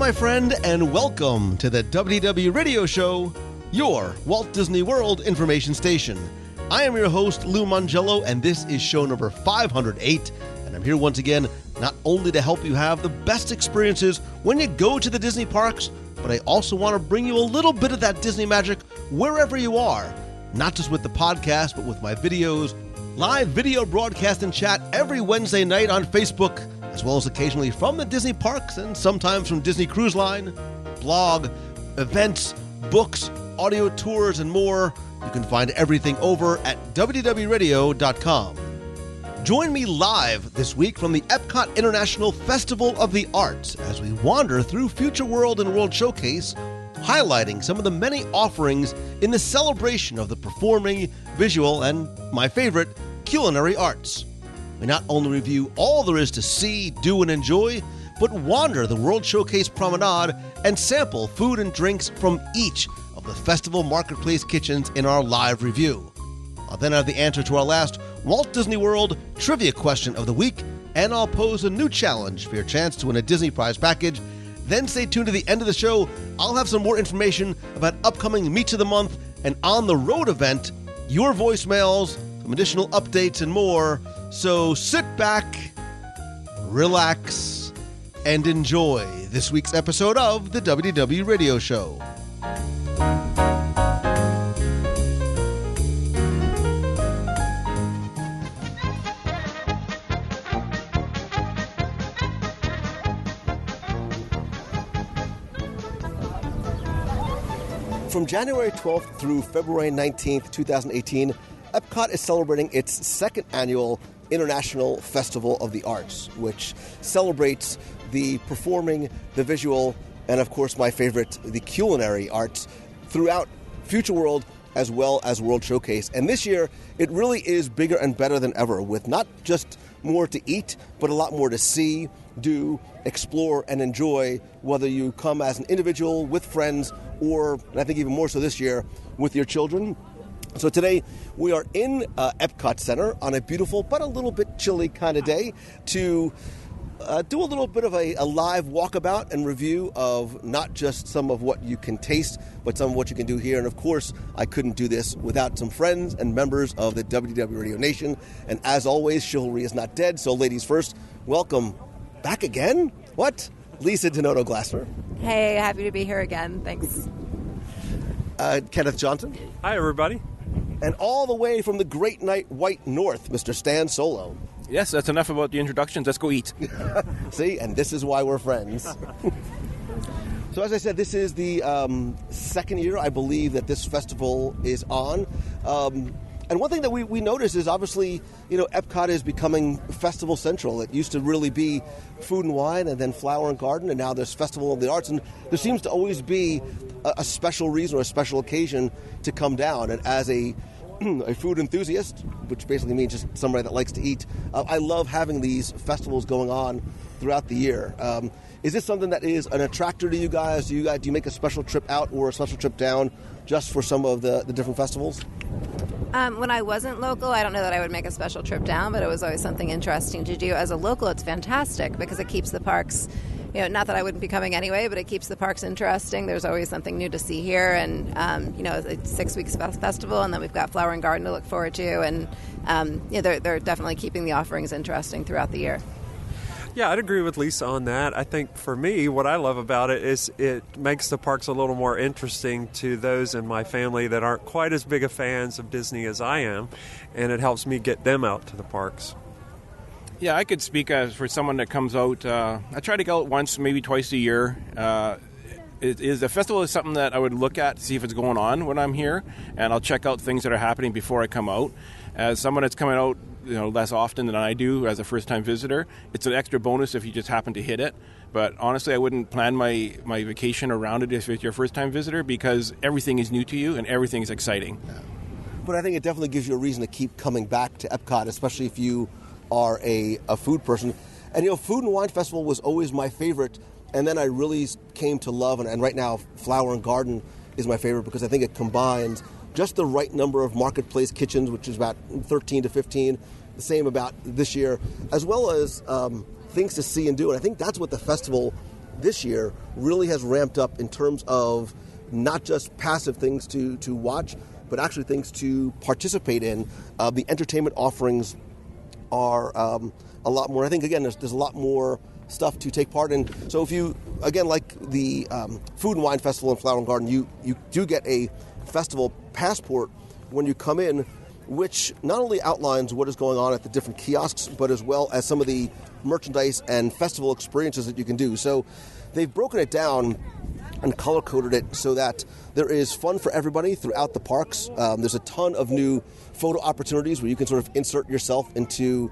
my friend, and welcome to the WDW Radio Show, your Walt Disney World information station. I am your host, Lou Mongello, and this is show number 508, and I'm here once again not only to help you have the best experiences when you go to the Disney parks, but I also want to bring you a little bit of that Disney magic wherever you are, not just with the podcast, but with my videos, live video broadcast and chat every Wednesday night on Facebook, as well as occasionally from the Disney parks and sometimes from Disney Cruise Line, blog, events, books, audio tours, and more. You can find everything over at WDWRadio.com. Join me live this week from the Epcot International Festival of the Arts as we wander through Future World and World Showcase, highlighting some of the many offerings in the celebration of the performing, visual, and, my favorite, culinary arts. We not only review all there is to see, do, and enjoy, but wander the World Showcase Promenade and sample food and drinks from each of the festival marketplace kitchens in our live review. I'll then have the answer to our last Walt Disney World trivia question of the week, and I'll pose a new challenge for your chance to win a Disney Prize package. Then stay tuned to the end of the show. I'll have some more information about upcoming Meets of the Month and On the Road event, your voicemails, some additional updates, and more. So sit back, relax, and enjoy this week's episode of the WDW Radio Show. From January 12th through February 19th, 2018, Epcot is celebrating its second annual International Festival of the Arts, which celebrates the performing, the visual, and of course my favorite, the culinary arts throughout Future World as well as World Showcase. And this year, it really is bigger and better than ever, with not just more to eat, but a lot more to see, do, explore, and enjoy, whether you come as an individual, with friends, or, and I think even more so this year, with your children. So today we are in Epcot Center on a beautiful but a little bit chilly kind of day to do a little bit of a live walkabout and review of not just some of what you can taste, but some of what you can do here. And of course, I couldn't do this without some friends and members of the WDW Radio Nation. And as always, chivalry is not dead. So ladies first, welcome back again. What? Lisa Donato Glassner. Hey, happy to be here again. Thanks. Kenneth Johnson. Hi, everybody. And all the way from the great white north, Mr. Stan Solo. Yes, that's enough about the introductions. Let's go eat. See, and this is why we're friends. So as I said, this is the second year, I believe, that this festival is on. And one thing that we notice is obviously, Epcot is becoming festival central. It used to really be food and wine and then flower and garden, and now there's Festival of the Arts. And there seems to always be a special reason or a special occasion to come down. And as a food enthusiast, which basically means just somebody that likes to eat, I love having these festivals going on throughout the year. Is this something that is an attractor to you guys? Do you make a special trip out or a special trip down just for some of the different festivals? When I wasn't local, I don't know that I would make a special trip down, but it was always something interesting to do. As a local, it's fantastic because it keeps the parks, not that I wouldn't be coming anyway, but it keeps the parks interesting. There's always something new to see here, and, it's 6 weeks festival, and then we've got Flower and Garden to look forward to, and, they're definitely keeping the offerings interesting throughout the year. Yeah, I'd agree with Lisa on that. I think for me, what I love about it is it makes the parks a little more interesting to those in my family that aren't quite as big of fans of Disney as I am, and it helps me get them out to the parks. Yeah, I could speak for someone that comes out. I try to go out once, maybe twice a year. The festival is something that I would look at to see if it's going on when I'm here, and I'll check out things that are happening before I come out. As someone that's coming out less often than I do as a first-time visitor, it's an extra bonus if you just happen to hit it. But honestly, I wouldn't plan my vacation around it if it's your first-time visitor, because everything is new to you and everything is exciting. Yeah. But I think it definitely gives you a reason to keep coming back to Epcot, especially if you are a food person. And, Food and Wine Festival was always my favorite, and then I really came to love, and right now Flower and Garden is my favorite because I think it combines just the right number of marketplace kitchens, which is about 13 to 15, the same about this year, as well as things to see and do. And I think that's what the festival this year really has ramped up in terms of not just passive things to watch, but actually things to participate in. The entertainment offerings are a lot more. I think, again, there's a lot more stuff to take part in. So if you, again, like the Food and Wine Festival in Flower and Garden, you do get a festival passport when you come in, which not only outlines what is going on at the different kiosks, but as well as some of the merchandise and festival experiences that you can do. So they've broken it down and color-coded it so that there is fun for everybody throughout the parks. There's a ton of new photo opportunities where you can sort of insert yourself into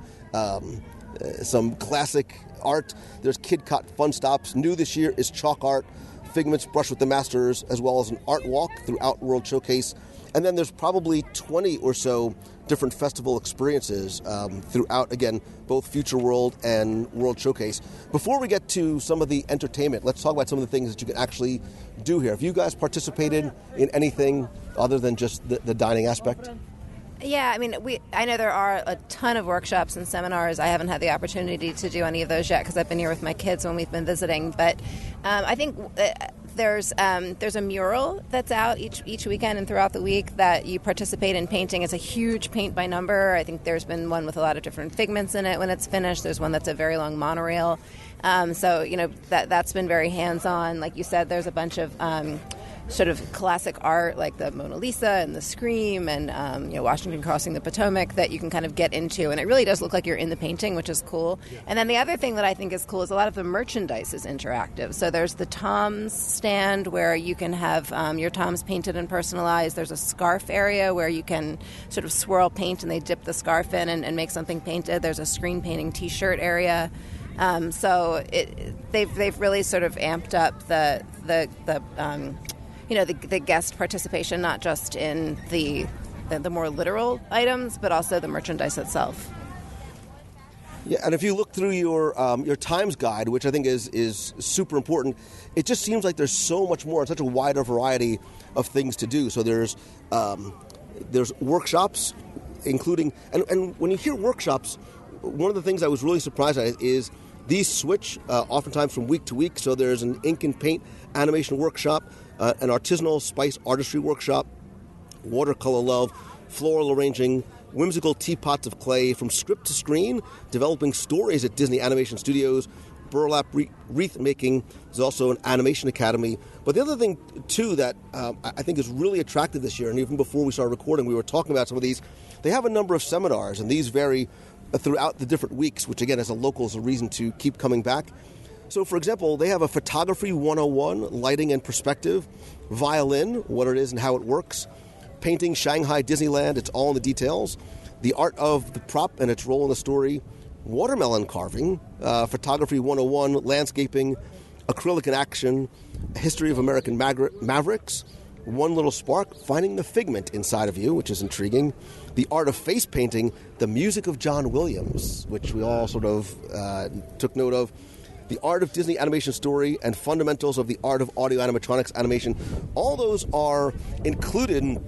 some classic art. There's Kid Cot fun stops. New this year is chalk art, Figments Brush with the Masters, as well as an art walk throughout World Showcase. And then there's probably 20 or so different festival experiences throughout, again, both Future World and World Showcase. Before we get to some of the entertainment, let's talk about some of the things that you can actually do here. Have you guys participated in anything other than just the dining aspect? Yeah, I mean, I know there are a ton of workshops and seminars. I haven't had the opportunity to do any of those yet because I've been here with my kids when we've been visiting. But I think there's a mural that's out each weekend and throughout the week that you participate in painting. It's a huge paint by number. I think there's been one with a lot of different figments in it when it's finished. There's one that's a very long monorail. So, that's been very hands-on. Like you said, there's a bunch of sort of classic art like the Mona Lisa and the Scream and Washington Crossing the Potomac that you can kind of get into, and it really does look like you're in the painting, which is cool. And then the other thing that I think is cool is a lot of the merchandise is interactive. So there's the Toms stand where you can have your Toms painted and personalized. There's a scarf area where you can sort of swirl paint and they dip the scarf in and make something painted. There's a screen painting T-shirt area. So they've really sort of amped up the guest participation, not just in the more literal items, but also the merchandise itself. Yeah, and if you look through your Times guide, which I think is super important, it just seems like there's so much more and such a wider variety of things to do. So there's workshops, including, and when you hear workshops, one of the things I was really surprised at is these switch oftentimes from week to week. So there's an ink and paint animation workshop, an artisanal spice artistry workshop, watercolor love, floral arranging, whimsical teapots of clay, from script to screen, developing stories at Disney Animation Studios, burlap wreath making. There's also an animation academy. But the other thing, too, that I think is really attractive this year, and even before we started recording, we were talking about some of these, they have a number of seminars, and these vary throughout the different weeks, which, again, as a local is a reason to keep coming back. So, for example, they have a photography 101, lighting and perspective, violin, what it is and how it works, painting Shanghai Disneyland, it's all in the details, the art of the prop and its role in the story, watermelon carving, photography 101, landscaping, acrylic in action, history of American mavericks, one little spark, finding the figment inside of you, which is intriguing, the art of face painting, the music of John Williams, which we all sort of took note of, the art of Disney animation story, and fundamentals of the art of audio animatronics animation. All those are included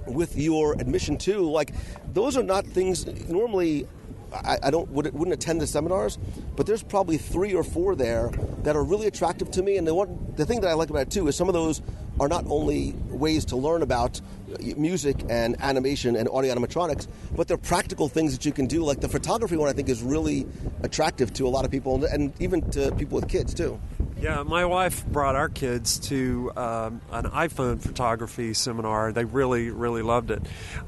with your admission too. Like, those are not things normally I wouldn't attend the seminars, but there's probably 3 or 4 there that are really attractive to me. And the thing that I like about it too is some of those are not only ways to learn about music and animation and audio animatronics, but they're practical things that you can do. Like the photography one, I think, is really attractive to a lot of people, and even to people with kids too. Yeah, my wife brought our kids to an iPhone photography seminar. They really, really loved it.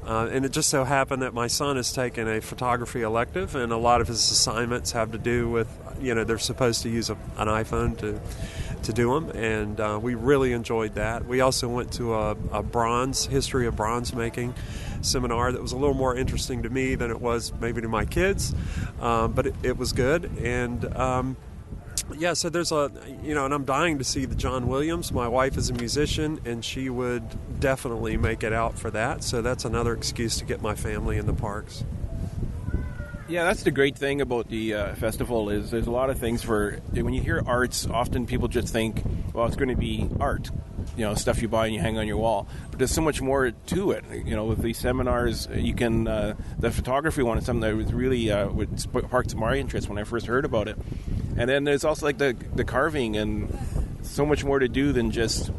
And it just so happened that my son has taken a photography elective, and a lot of his assignments have to do with, they're supposed to use an iPhone to do them, and we really enjoyed that. We also went to a history of bronze making seminar that was a little more interesting to me than it was maybe to my kids, but it was good. And yeah, so there's and I'm dying to see the John Williams. My wife is a musician, and she would definitely make it out for that. So that's another excuse to get my family in the parks. Yeah, that's the great thing about the festival is there's a lot of things when you hear arts, often people just think, well, it's going to be art, stuff you buy and you hang on your wall. But there's so much more to it. With these seminars, you can, the photography one is something that was really what sparked my interest when I first heard about it. And then there's also like the carving, and so much more to do than just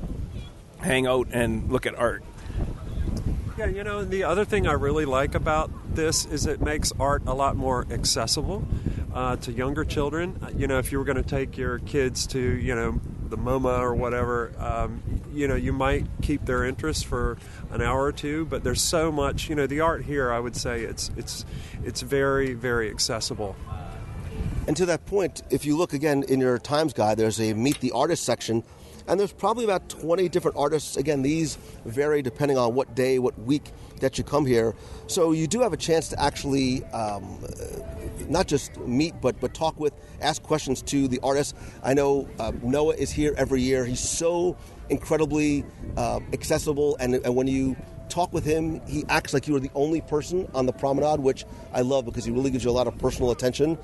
hang out and look at art. Yeah, the other thing I really like about this is it makes art a lot more accessible to younger children. If you were going to take your kids to, the MoMA or whatever, you might keep their interest for an hour or two, but there's so much, the art here, I would say it's very, very accessible. And to that point, if you look again in your Times Guide, there's a Meet the Artist section, and there's probably about 20 different artists. Again, these vary depending on what day, what week that you come here. So you do have a chance to actually not just meet, but talk with, ask questions to the artists. I know Noah is here every year. He's so incredibly accessible, and when you talk with him, he acts like you are the only person on the promenade, which I love because he really gives you a lot of personal attention.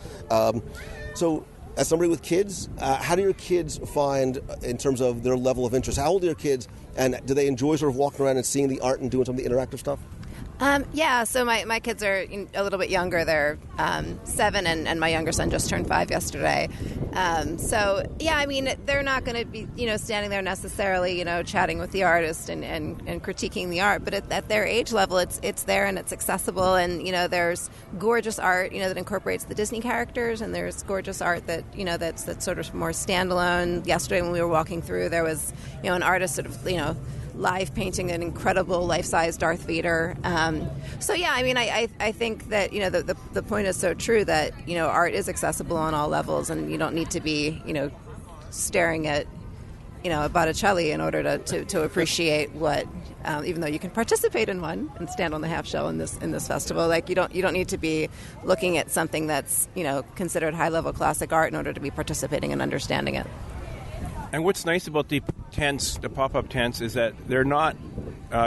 So as somebody with kids, how do your kids find in terms of their level of interest? How old are your kids, and do they enjoy sort of walking around and seeing the art and doing some of the interactive stuff? So my kids are a little bit younger. They're 7, and my younger son just turned 5 yesterday. They're not going to be, standing there necessarily, chatting with the artist and critiquing the art. But at their age level, it's there and it's accessible. And, there's gorgeous art, that incorporates the Disney characters. And there's gorgeous art that, that's sort of more standalone. Yesterday when we were walking through, there was, an artist sort of, live painting an incredible life-size Darth Vader. I think that, the point is so true that, art is accessible on all levels, and you don't need to be, staring at, Botticelli in order to appreciate what, even though you can participate in one and stand on the half shell in this festival, like you don't need to be looking at something that's, considered high-level classic art in order to be participating and understanding it. And what's nice about the tents, the pop-up tents, is that they're not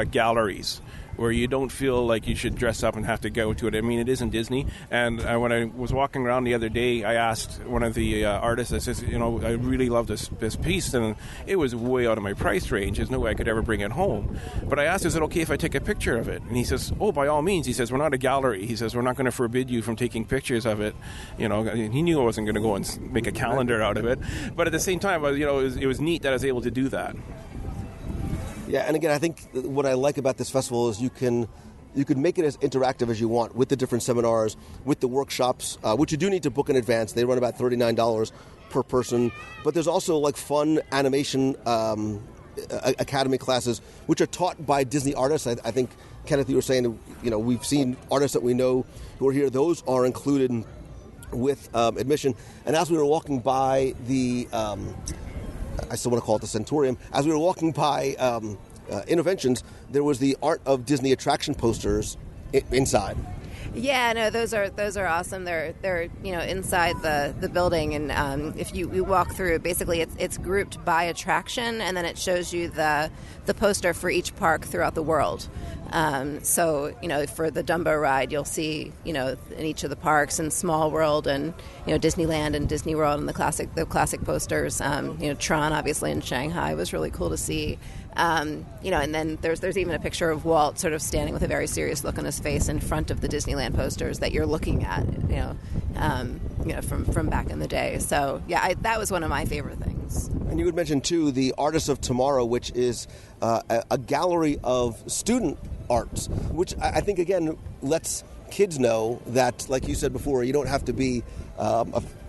galleries where you don't feel like you should dress up and have to go to it. I mean, it isn't Disney. And when I was walking around the other day, I asked one of the artists, I says, I really love this piece, and it was way out of my price range. There's no way I could ever bring it home. But I asked, is it okay if I take a picture of it? And he says, oh, by all means. He says, we're not a gallery. He says, we're not going to forbid you from taking pictures of it. He knew I wasn't going to go and make a calendar out of it. But at the same time, it was neat that I was able to do that. Yeah, and again, I think what I like about this festival is you can make it as interactive as you want with the different seminars, with the workshops, which you do need to book in advance. They run about $39 per person. But there's also like fun animation academy classes, which are taught by Disney artists. I think, Kenneth, you were saying, we've seen artists that we know who are here. Those are included with admission. And as we were walking by the... I still want to call it the Centurium. As we were walking by Interventions, there was the Art of Disney attraction posters inside. Yeah, no, those are awesome. They're inside the building, and if you walk through, basically it's grouped by attraction, and then it shows you the poster for each park throughout the world. For the Dumbo ride, you'll see in each of the parks, and Small World, and Disneyland and Disney World, and the classic posters. Tron, obviously, in Shanghai was really cool to see. And then there's even a picture of Walt sort of standing with a very serious look on his face in front of the Disneyland posters that you're looking at, from back in the day. So yeah, that was one of my favorite things. And you would mention too the Artists of Tomorrow, which is a gallery of student arts, which I think again lets kids know that, like you said before, you don't have to be.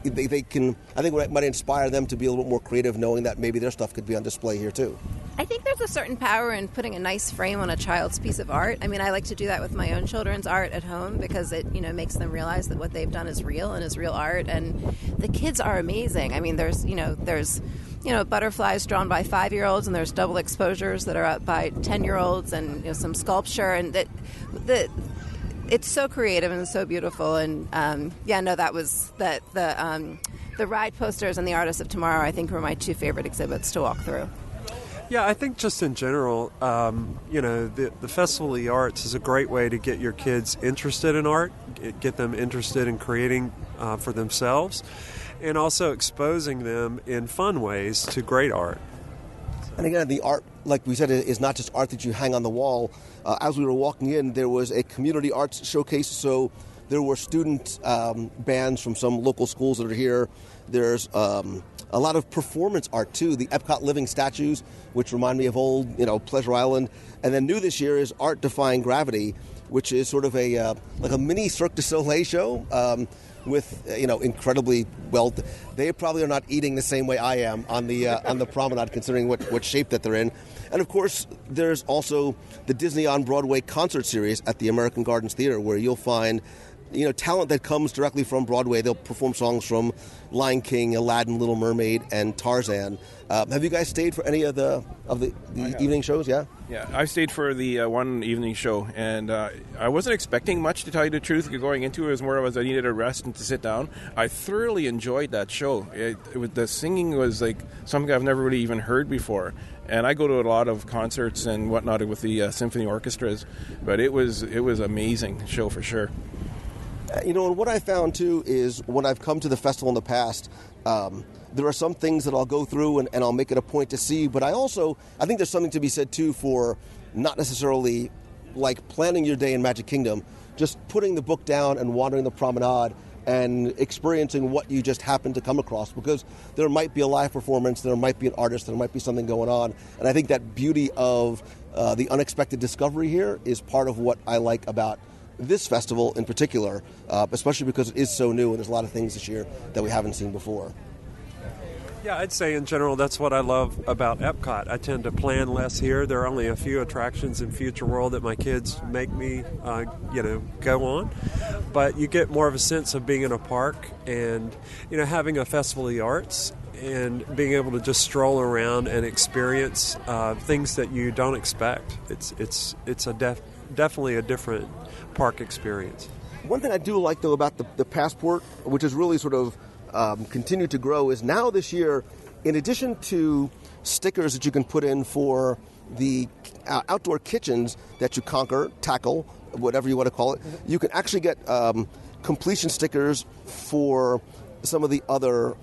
They can. I think it might inspire them to be a little bit more creative, knowing that maybe their stuff could be on display here too. I think there's a certain power in putting a nice frame on a child's piece of art. I mean, I like to do that with my own children's art at home because it, makes them realize that what they've done is real and is real art. And the kids are amazing. I mean, there's butterflies drawn by 5-year-olds, and there's double exposures that are up by 10-year-olds, and some sculpture, and it's so creative and so beautiful. And that was the ride posters and the Artists of Tomorrow, I think, were my 2 favorite exhibits to walk through. Yeah, I think just in general, the Festival of the Arts is a great way to get your kids interested in art, get them interested in creating for themselves, and also exposing them in fun ways to great art. And again, the art, like we said, is not just art that you hang on the wall. As we were walking in, there was a community arts showcase, so There were student bands from some local schools that are here. There's a lot of performance art, too. The Epcot living statues, which remind me of old, Pleasure Island. And then new this year is Art Defying Gravity, which is sort of a mini Cirque du Soleil show with, incredibly well. They probably are not eating the same way I am on the promenade, considering what shape that they're in. And, of course, there's also the Disney on Broadway concert series at the American Gardens Theater, where you'll find talent that comes directly from Broadway. They'll perform songs from Lion King, Aladdin, Little Mermaid, and Tarzan. Have you guys stayed for any of the evening shows? Yeah? Yeah, I stayed for the one evening show, and I wasn't expecting much, to tell you the truth. Going into it was more of I needed a rest and to sit down. I thoroughly enjoyed that show. The singing was like something I've never really even heard before. And I go to a lot of concerts and whatnot with the symphony orchestras, but it was amazing show for sure. And what I found, too, is when I've come to the festival in the past, there are some things that I'll go through and I'll make it a point to see. But I think there's something to be said, too, for not necessarily like planning your day in Magic Kingdom, just putting the book down and wandering the promenade and experiencing what you just happen to come across, because there might be a live performance, there might be an artist, there might be something going on. And I think that beauty of the unexpected discovery here is part of what I like about this festival in particular, especially because it is so new and there's a lot of things this year that we haven't seen before. Yeah, I'd say in general that's what I love about Epcot. I tend to plan less here. There are only a few attractions in Future World that my kids make me, go on. But you get more of a sense of being in a park and, having a festival of the arts and being able to just stroll around and experience things that you don't expect. It's definitely a different park experience. One thing I do like, though, about the passport, which has really sort of continued to grow, is now this year, in addition to stickers that you can put in for the outdoor kitchens that you tackle, whatever you want to call it, you can actually get completion stickers for some of the other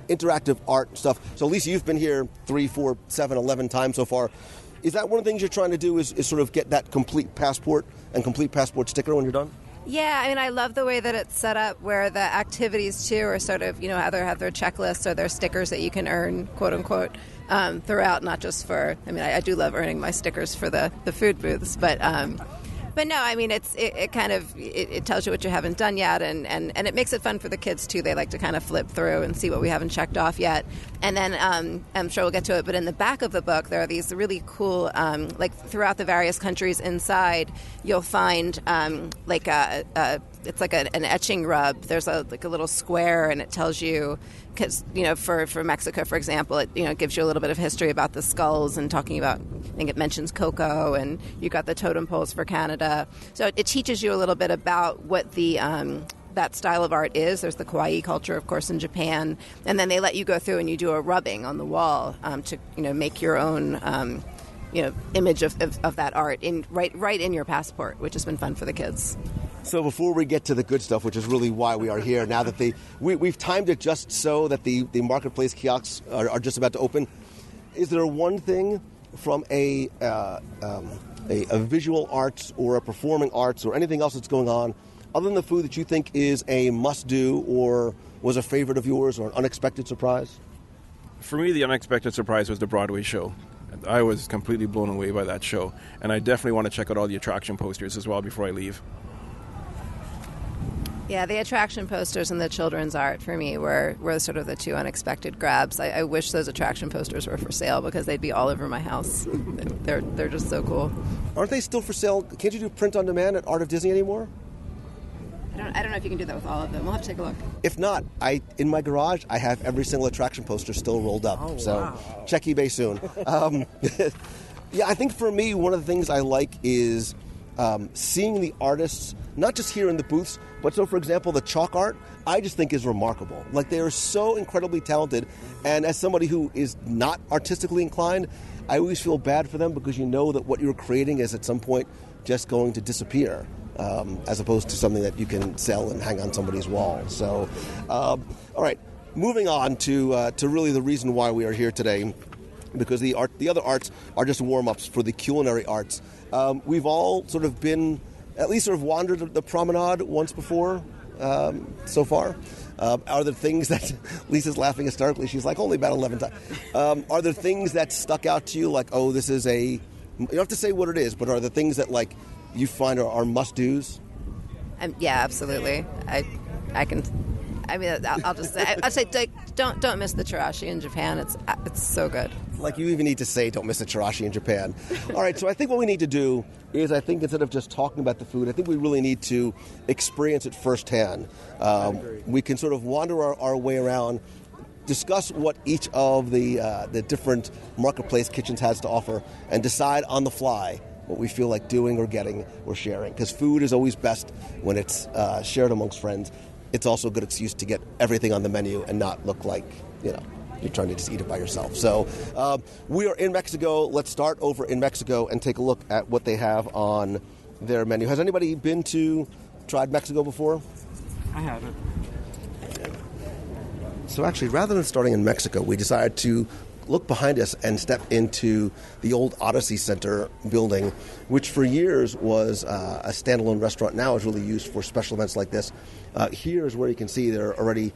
interactive art stuff. So, Lisa, you've been here 3, 4, 7, 11 times so far. Is that one of the things you're trying to do is sort of get that complete passport and complete passport sticker when you're done? Yeah, I love the way that it's set up where the activities, too, are sort of, either have their checklists or their stickers that you can earn, quote unquote, throughout, not just for, I do love earning my stickers for the food booths, but no, it tells you what you haven't done yet, and it makes it fun for the kids, too. They like to kind of flip through and see what we haven't checked off yet. And then I'm sure we'll get to it, but in the back of the book, there are these really cool, throughout the various countries inside, you'll find it's like an etching rub. There's a little square, and it tells you, because for Mexico, for example, it gives you a little bit of history about the skulls and talking about, I think it mentions cocoa, and you got the totem poles for Canada. So it teaches you a little bit about what the that style of art is. There's the kawaii culture, of course, in Japan, and then they let you go through and you do a rubbing on the wall to make your own image of that art right in your passport, which has been fun for the kids. So before we get to the good stuff, which is really why we are here, now that we've timed it just so that the marketplace kiosks are just about to open, is there one thing from a visual arts or a performing arts or anything else that's going on, other than the food, that you think is a must-do or was a favorite of yours or an unexpected surprise? For me, the unexpected surprise was the Broadway show. I was completely blown away by that show, and I definitely want to check out all the attraction posters as well before I leave. Yeah, the attraction posters and the children's art for me were sort of the two unexpected grabs. I wish those attraction posters were for sale because they'd be all over my house. They're just so cool. Aren't they still for sale? Can't you do print on demand at Art of Disney anymore? I don't know if you can do that with all of them. We'll have to take a look. If not, in my garage, I have every single attraction poster still rolled up. Oh, so wow. Check eBay soon. Yeah, I think for me, one of the things I like is seeing the artists, not just here in the booths, but so, for example, the chalk art, I just think is remarkable. Like, they are so incredibly talented, and as somebody who is not artistically inclined, I always feel bad for them because you know that what you're creating is at some point just going to disappear, as opposed to something that you can sell and hang on somebody's wall. So, all right, moving on to really the reason why we are here today, because the other arts are just warm-ups for the culinary arts. We've all sort of been at least sort of wandered the promenade once before so far? Are there things that Lisa's laughing hysterically? She's like, only about 11 times. Are there things that stuck out to you? Like, oh, this is you don't have to say what it is, but are there things that like you find are must-dos? Yeah, absolutely. I can. I mean, I'll just say. I'd say don't miss the chirashi in Japan. It's so good. Like, you even need to say don't miss the chirashi in Japan. All right, so I think what we need to do is, I think instead of just talking about the food, I think we really need to experience it firsthand. We can sort of wander our way around, discuss what each of the different marketplace kitchens has to offer, and decide on the fly what we feel like doing or getting or sharing. Because food is always best when it's shared amongst friends. It's also a good excuse to get everything on the menu and not look like, you're trying to just eat it by yourself. So we are in Mexico. Let's start over in Mexico and take a look at what they have on their menu. Has anybody tried Mexico before? I haven't. So actually, rather than starting in Mexico, we decided to look behind us and step into the old Odyssey Center building, which for years was a standalone restaurant. Now is really used for special events like this. Here is where you can see they're already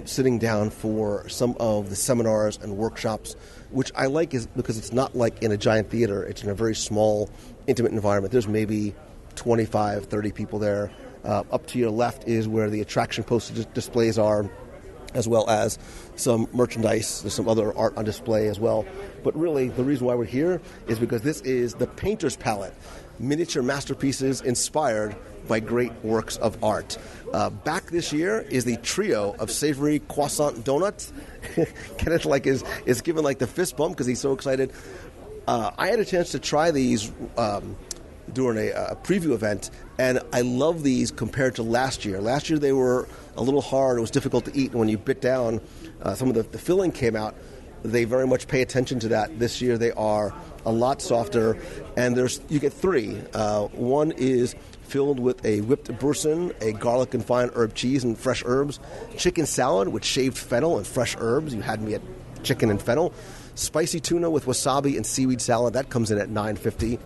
sitting down for some of the seminars and workshops, which I like is because it's not like in a giant theater. It's in a very small, intimate environment. There's maybe 25, 30 people there. Up to your left is where the attraction poster displays are, as well as some merchandise. There's some other art on display as well. But really, the reason why we're here is because this is the Painter's Palette, miniature masterpieces inspired by great works of art. Back this year is the trio of savory croissant donuts. Kenneth is given like the fist bump because he's so excited. I had a chance to try these during a preview event, and I love these compared to last year. Last year they were a little hard. It was difficult to eat, and when you bit down, some of the filling came out. They very much pay attention to that. This year they are a lot softer, and you get three. One is filled with a whipped boursin, a garlic and fine herb cheese and fresh herbs, chicken salad with shaved fennel and fresh herbs. You had me at chicken and fennel. Spicy tuna with wasabi and seaweed salad. That comes in at $9.50.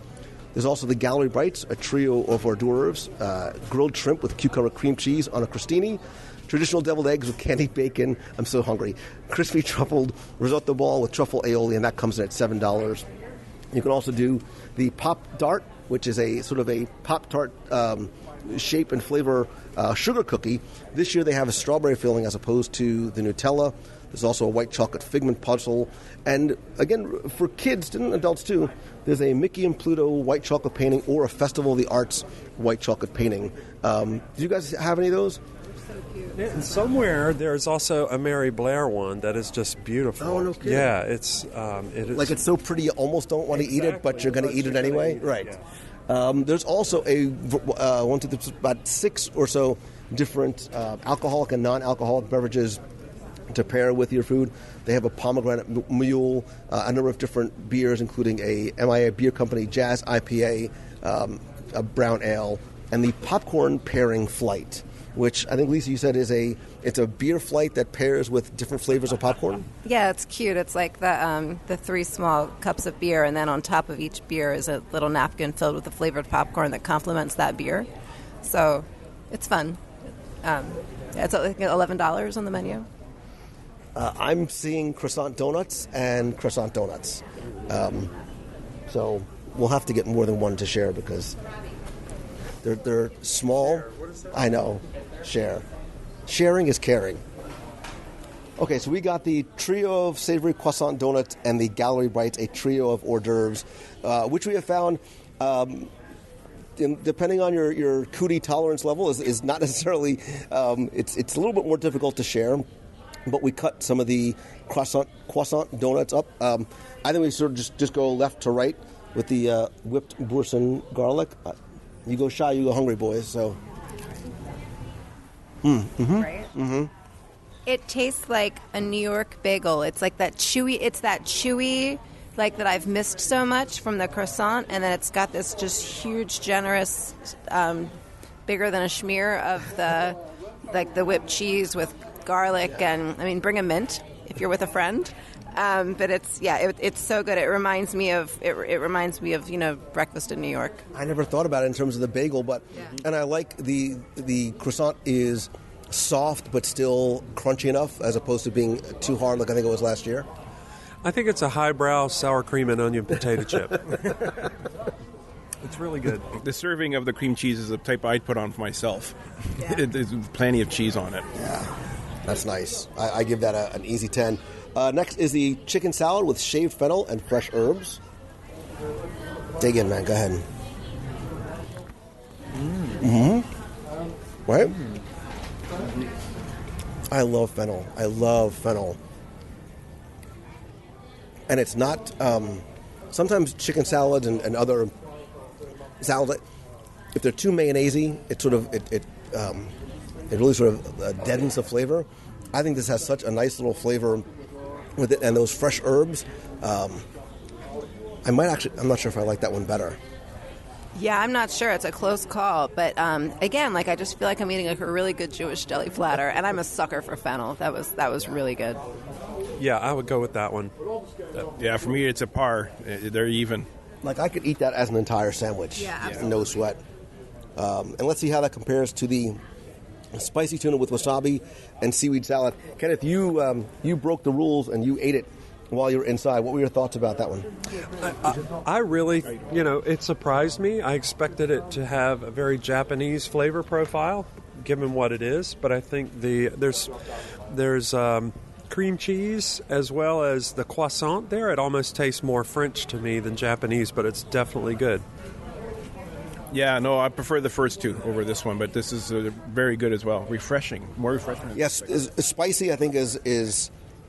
There's also the Gallery Bites, a trio of hors d'oeuvres, grilled shrimp with cucumber cream cheese on a crostini, traditional deviled eggs with candied bacon. I'm so hungry. Crispy truffled risotto ball with truffle aioli, and that comes in at $7. You can also do the Pop Tart, which is a sort of a Pop-Tart shape and flavor sugar cookie. This year they have a strawberry filling as opposed to the Nutella. There's also a white chocolate figment puzzle. And again, for kids and adults too, there's a Mickey and Pluto white chocolate painting or a Festival of the Arts white chocolate painting. Do you guys have any of those? And somewhere there's also a Mary Blair one that is just beautiful. Oh, no kidding. Yeah, it is. Like, it's so pretty you almost don't want to eat it, but you're going to eat it anyway? Right. Yeah. There's also about 6 or so different alcoholic and non-alcoholic beverages to pair with your food. They have a pomegranate mule, a number of different beers, including a MIA Beer Company Jazz IPA, a brown ale, and the popcorn pairing flight, which I think, Lisa, you said it's a beer flight that pairs with different flavors of popcorn? Yeah, it's cute. It's like the 3 small cups of beer, and then on top of each beer is a little napkin filled with the flavored popcorn that complements that beer. So it's fun. It's like $11 on the menu. I'm seeing croissant donuts and croissant donuts. So we'll have to get more than one to share because they're small. I know. Share. Sharing is caring. Okay, so we got the trio of savory croissant donuts and the Gallery Bites, a trio of hors d'oeuvres, which we have found, depending on your cootie tolerance level, is not necessarily, it's a little bit more difficult to share, but we cut some of the croissant donuts up. I think we sort of just go left to right with the whipped boursin garlic. You go shy, you go hungry, boys, so... Right? Mm-hmm. It tastes like a New York bagel. It's like that chewy, like that I've missed so much from the croissant, and then it's got this just huge, generous, bigger than a schmear of the whipped cheese with garlic, and I mean, bring a mint if you're with a friend. But it's so good. It reminds me of breakfast in New York. I never thought about it in terms of the bagel, but and I like the croissant is soft but still crunchy enough as opposed to being too hard like I think it was last year. I think it's a highbrow sour cream and onion potato chip. It's really good. The serving of the cream cheese is the type I'd put on for myself. Yeah. There's plenty of cheese on it. Yeah, that's nice. I give that an easy 10. Next is the chicken salad with shaved fennel and fresh herbs. Dig in, man. Go ahead. Mm-hmm. Right? I love fennel. And it's not... sometimes chicken salads and other salads, if they're too mayonnaise-y, it really sort of deadens the flavor. I think this has such a nice little flavor with it, and those fresh herbs. I'm not sure if I like that one better. Yeah, I'm not sure. It's a close call. But again, I just feel like I'm eating a really good Jewish deli platter, and I'm a sucker for fennel. That was really good. Yeah, I would go with that one. Yeah, for me, it's a par. They're even. I could eat that as an entire sandwich. Yeah, absolutely. No sweat. And let's see how that compares to the spicy tuna with wasabi and seaweed salad. Kenneth, you broke the rules and you ate it while you were inside. What were your thoughts about that one? I really, it surprised me. I expected it to have a very Japanese flavor profile, given what it is. But I think there's cream cheese as well as the croissant there. It almost tastes more French to me than Japanese, but it's definitely good. Yeah, no, I prefer the first two over this one, but this is very good as well. More refreshing. Yes, spicy. I think is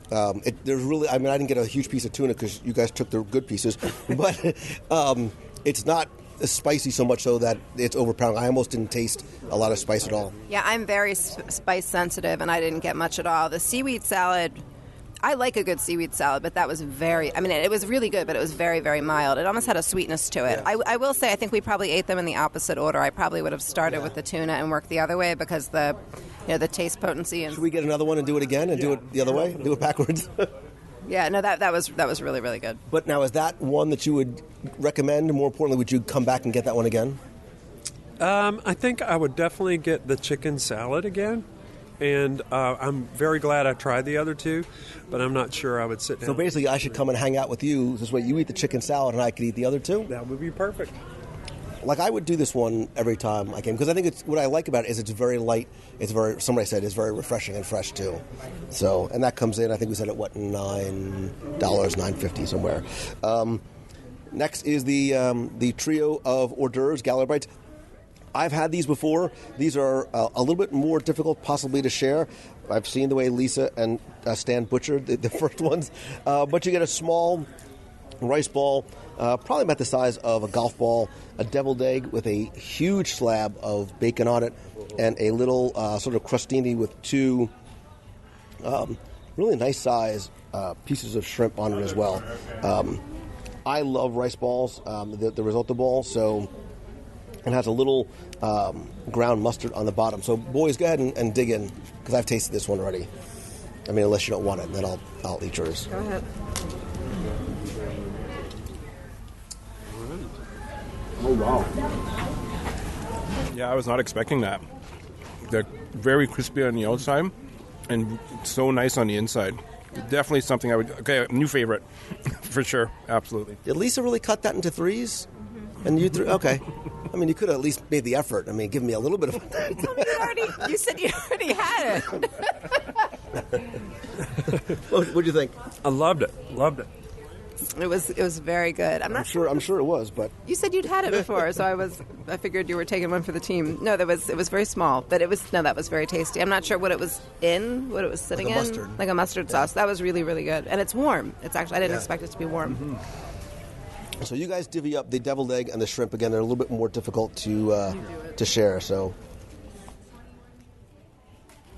there's really. I didn't get a huge piece of tuna because you guys took the good pieces, but it's not spicy so much so that it's overpowering. I almost didn't taste a lot of spice at all. Yeah, I'm very spice sensitive, and I didn't get much at all. The seaweed salad. I like a good seaweed salad, but that was it was really good, but it was very, very mild. It almost had a sweetness to it. Yeah. I will say, I think we probably ate them in the opposite order. I probably would have started with the tuna and worked the other way because the taste potency. And should we get another one and do it again and do it the other way? Do it backwards? Yeah, no, that was really, really good. But now, is that one that you would recommend? More importantly, would you come back and get that one again? I think I would definitely get the chicken salad again. And I'm very glad I tried the other two, but I'm not sure I would sit down. So basically, I should come and hang out with you. This way, you eat the chicken salad, and I could eat the other two? That would be perfect. I would do this one every time I came, because I think what I like about it is it's very light. Somebody said it's very refreshing and fresh, too. So, and that comes in, I think we said at $9.50 somewhere. Next is the trio of hors d'oeuvres, Gallery Bites. I've had these before. These are a little bit more difficult possibly to share. I've seen the way Lisa and Stan butchered the first ones. But you get a small rice ball, probably about the size of a golf ball, a deviled egg with a huge slab of bacon on it, and a little sort of crostini with two really nice size pieces of shrimp on it as well. I love rice balls, the risotto ball, so... It has a little ground mustard on the bottom. So, boys, go ahead and dig in, because I've tasted this one already. Unless you don't want it, then I'll eat yours. Go ahead. Oh, wow. Yeah, I was not expecting that. They're very crispy on the outside and so nice on the inside. Definitely something I would... Okay, new favorite. For sure. Absolutely. Did Lisa really cut that into threes? And you threw... Okay. You could have at least made the effort. Give me a little bit of... You said you already had it. What'd you think? I loved it. It was very good. I'm sure it was, but... You said you'd had it before, so I figured you were taking one for the team. No, it was very small, but that was very tasty. I'm not sure what it was sitting like in. Mustard. Like a mustard sauce. That was really, really good. And it's warm. It's actually, I didn't expect it to be warm. Mm-hmm. So you guys divvy up the deviled egg and the shrimp. Again, they're a little bit more difficult to share. So,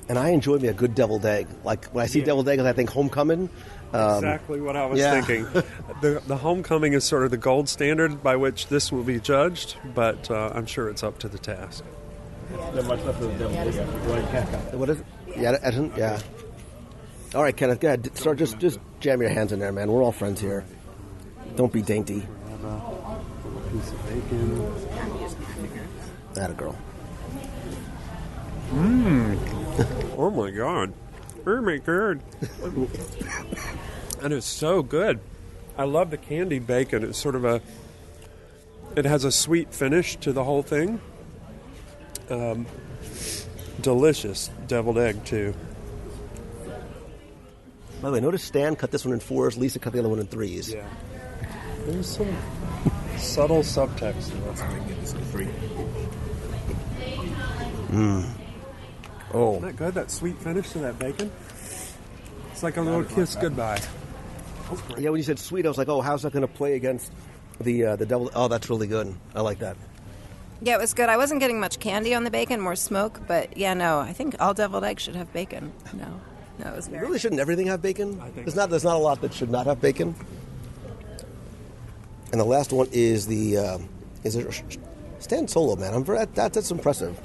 and I enjoy me a good deviled egg. Like when I see deviled egg, I think homecoming. Exactly what I was thinking. The homecoming is sort of the gold standard by which this will be judged, but I'm sure it's up to the task. What is it? Yeah, Edison. Yeah. All right, Kenneth, go ahead. Start. Just jam your hands in there, man. We're all friends here. Don't be dainty. Piece of bacon. Atta girl. Oh my God. Oh my God. And it's so good. I love the candied bacon. It's sort of it has a sweet finish to the whole thing. Delicious deviled egg, too. By the way, notice Stan cut this one in 4s, Lisa cut the other one in 3s. Yeah. There's some subtle subtext to that. I can get this in 3. Oh. Isn't that good, that sweet finish to that bacon? It's like a little kiss goodbye. Yeah, when you said sweet, I was like, oh, how's that going to play against the devil? Oh, that's really good. I like that. Yeah, it was good. I wasn't getting much candy on the bacon, more smoke, but yeah, no, I think all deviled eggs should have bacon. No, it was very... Really, shouldn't everything have bacon? I think There's not a lot that should not have bacon. And the last one is is it Stan Solo, man. That's impressive.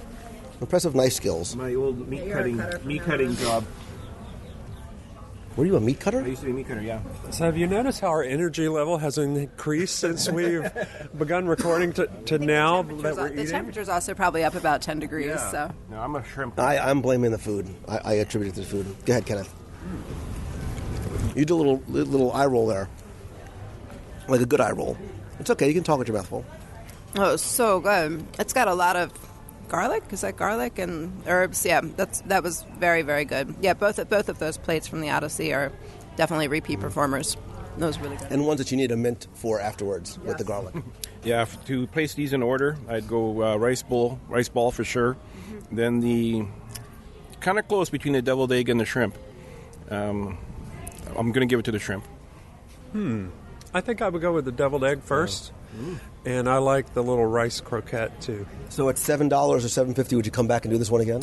Impressive knife skills. My old meat cutting job. Were you a meat cutter? I used to be a meat cutter, yeah. So have you noticed how our energy level has increased since we've begun recording to now that we're The eating? temperature's also probably up about 10 degrees, so... No, I'm a shrimp. I'm blaming the food. I attribute it to the food. Go ahead, Kenneth. You did a little eye roll there. Like a good eye roll. It's okay. You can talk with your mouth full. Oh, it's so good. It's got a lot of garlic. Is that garlic and herbs? Yeah, that was very, very good. Yeah, both of those plates from the Odyssey are definitely repeat performers. That was really good. And ones that you need a mint for afterwards with the garlic. Yeah, to place these in order, I'd go rice ball for sure. Mm-hmm. Then the kind of close between the deviled egg and the shrimp. I'm going to give it to the shrimp. I think I would go with the deviled egg first. And I like the little rice croquette, too. So at $7 or $7.50, would you come back and do this one again?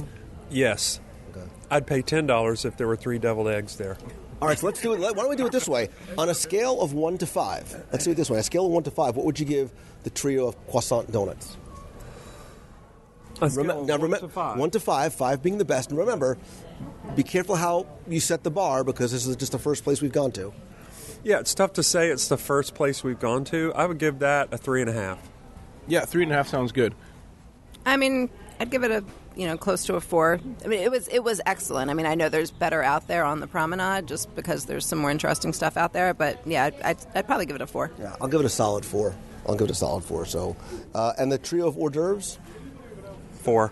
Yes. Okay. I'd pay $10 if there were 3 deviled eggs there. All right, so let's do it. Why don't we do it this way? On a scale of 1 to 5, let's do it this way. On a scale of 1 to 5, what would you give the trio of croissant donuts? A scale of 1 to 5. 1 to 5, 5 being the best. And remember, be careful how you set the bar because this is just the first place we've gone to. Yeah, it's tough to say it's the first place we've gone to. I would give that a 3.5. Yeah, 3.5 sounds good. I mean, I'd give it a close to a 4. I mean, it was excellent. I mean, I know there's better out there on the promenade just because there's some more interesting stuff out there. But yeah, I'd probably give it a 4. Yeah, I'll give it a solid 4. So, and the trio of hors d'oeuvres? 4.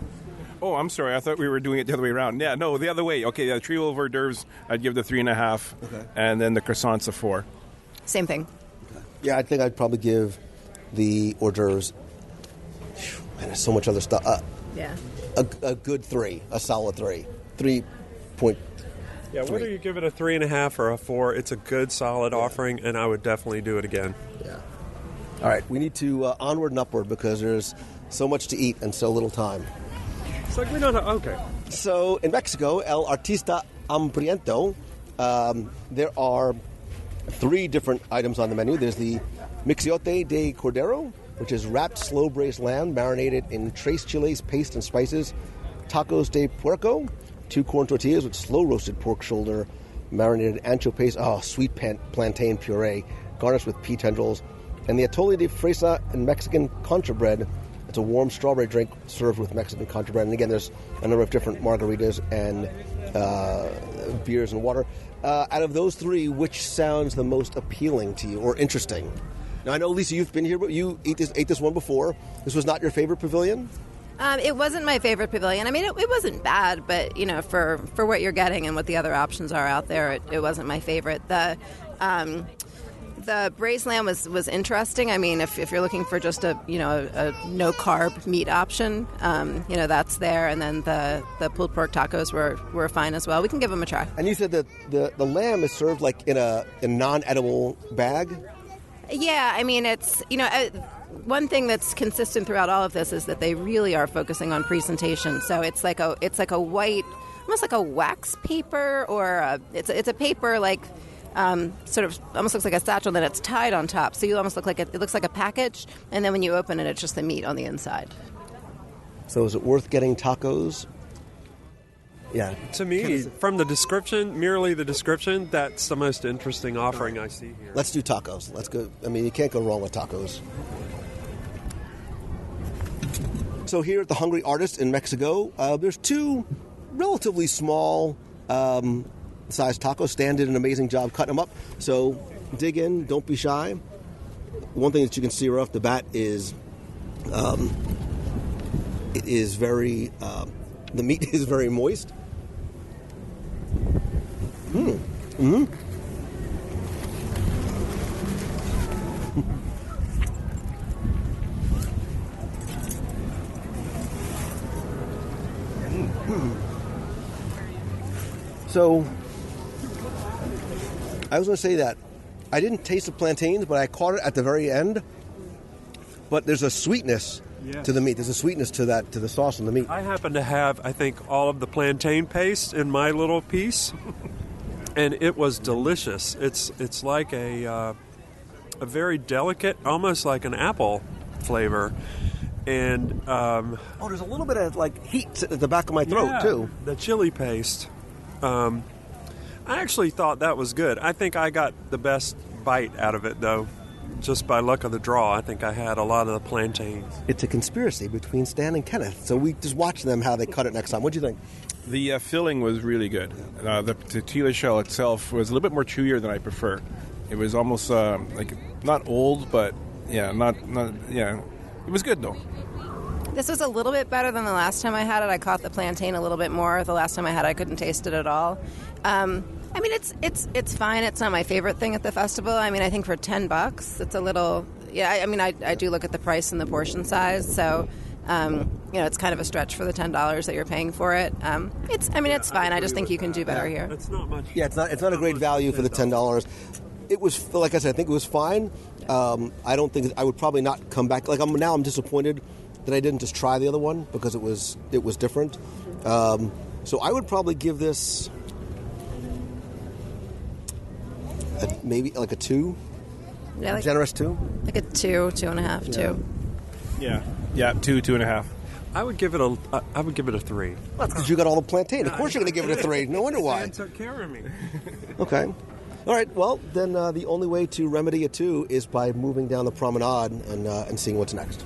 Oh, I'm sorry. I thought we were doing it the other way around. Yeah, no, the other way. Okay, the trio of hors d'oeuvres, I'd give the 3.5. Okay. And then the croissants a 4. Same thing. Yeah, I think I'd probably give the hors d'oeuvres. Man, there's so much other stuff. Yeah. A good 3, a solid 3. 3.3. Yeah, whether you give it a 3.5 or a 4, it's a good, solid offering, and I would definitely do it again. Yeah. All right, we need to onward and upward because there's so much to eat and so little time. It's like we don't know. Okay. So in Mexico, El Artista Hambriento, there are 3 different items on the menu. There's the Mixiote de Cordero, which is wrapped slow-braised lamb marinated in tres chiles, paste, and spices. Tacos de Puerco, 2 corn tortillas with slow-roasted pork shoulder, marinated ancho paste, sweet plantain puree, garnished with pea tendrils. And the Atole de Fresa and Mexican concha bread. It's a warm strawberry drink served with Mexican concha bread. And again, there's a number of different margaritas and beers and water. Out of those 3, which sounds the most appealing to you or interesting? Now, I know, Lisa, you've been here, but you ate this one before. This was not your favorite pavilion? It wasn't my favorite pavilion. I mean, it wasn't bad, but, for what you're getting and what the other options are out there, it wasn't my favorite. The braised lamb was interesting. I mean, if you're looking for just a no carb meat option, that's there. And then the pulled pork tacos were fine as well. We can give them a try. And you said that the lamb is served like in a non-edible bag. Yeah, I mean, it's one thing that's consistent throughout all of this is that they really are focusing on presentation. So it's like a white, almost like a wax paper, or it's a paper like. Sort of almost looks like a satchel, and then it's tied on top. So you almost look like it looks like a package, and then when you open it, it's just the meat on the inside. So is it worth getting tacos Yeah. To me, from the description, merely the description, that's the most interesting offering I see here. Let's do tacos. Let's go. I mean, you can't go wrong with tacos. So here at the Hungry Artist in Mexico, there's two relatively small sized tacos. Stan did an amazing job cutting them up. So dig in, don't be shy. One thing that you can see right off the bat is it is very, the meat is very moist. Mm-hmm. So, I was going to say that I didn't taste the plantains, but I caught it at the very end. But there's a sweetness to the meat. There's a sweetness to the sauce and the meat. I happen to have, I think, all of the plantain paste in my little piece, and it was delicious. It's like a very delicate, almost like an apple flavor. And there's a little bit of like heat at the back of my throat too. The chili paste. I actually thought that was good. I think I got the best bite out of it, though, just by luck of the draw. I think I had a lot of the plantains. It's a conspiracy between Stan and Kenneth, so we just watch them how they cut it next time. What do you think? The filling was really good. The tortilla shell itself was a little bit more chewier than I prefer. It was almost like not old, but it was good though. This was a little bit better than the last time I had it. I caught the plantain a little bit more. The last time I had it, I couldn't taste it at all. I mean, it's fine. It's not my favorite thing at the festival. I mean, I think for $10, it's a little. Yeah, I mean, I do look at the price and the portion size, so it's kind of a stretch for the $10 that you're paying for it. It's fine. I just think you can do better here. It's not much. Yeah, it's not a great value for the $10. It was, like I said, I think it was fine. I don't think I would probably not come back. Like I'm disappointed that I didn't just try the other one because it was different. So I would probably give this maybe like a 2. Yeah, Generous 2. Like a 2, 2.5, 2. Yeah, 2.5. I would give it a 3. That's because you got all the plantain. Of course you're going to give it a 3. No wonder why. Stan took care of me. Okay. All right. Well, then the only way to remedy a 2 is by moving down the promenade and seeing what's next.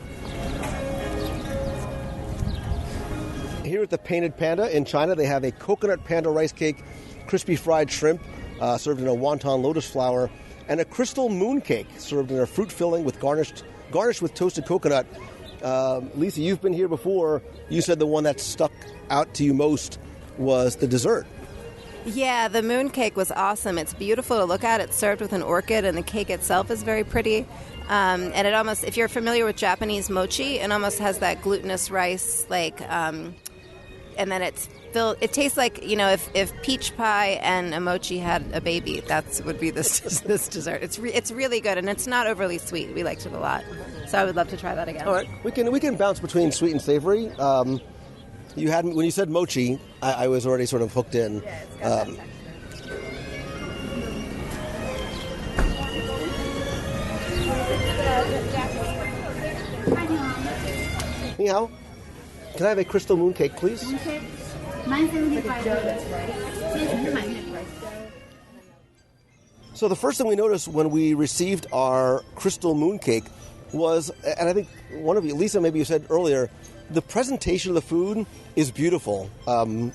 Here at the Painted Panda in China, they have a coconut panda rice cake, crispy fried shrimp served in a wonton lotus flower, and a crystal moon cake served in a fruit filling with garnished with toasted coconut. Lisa, you've been here before. You said the one that stuck out to you most was the dessert. Yeah, the moon cake was awesome. It's beautiful to look at. It's served with an orchid, and the cake itself is very pretty. And it almost, if you're familiar with Japanese mochi, it almost has that glutinous rice, and then it's filled. It tastes like, if peach pie and a mochi had a baby, that would be this dessert. It's really good, and it's not overly sweet. We liked it a lot, so I would love to try that again. All right, we can bounce between sweet and savory. You had when you said mochi, I was already sort of hooked in. Yeah, it's got that Ni hao. Can I have a crystal moon cake, please? So the first thing we noticed when we received our crystal moon cake was, and I think one of you, Lisa, maybe you said earlier, the presentation of the food is beautiful. And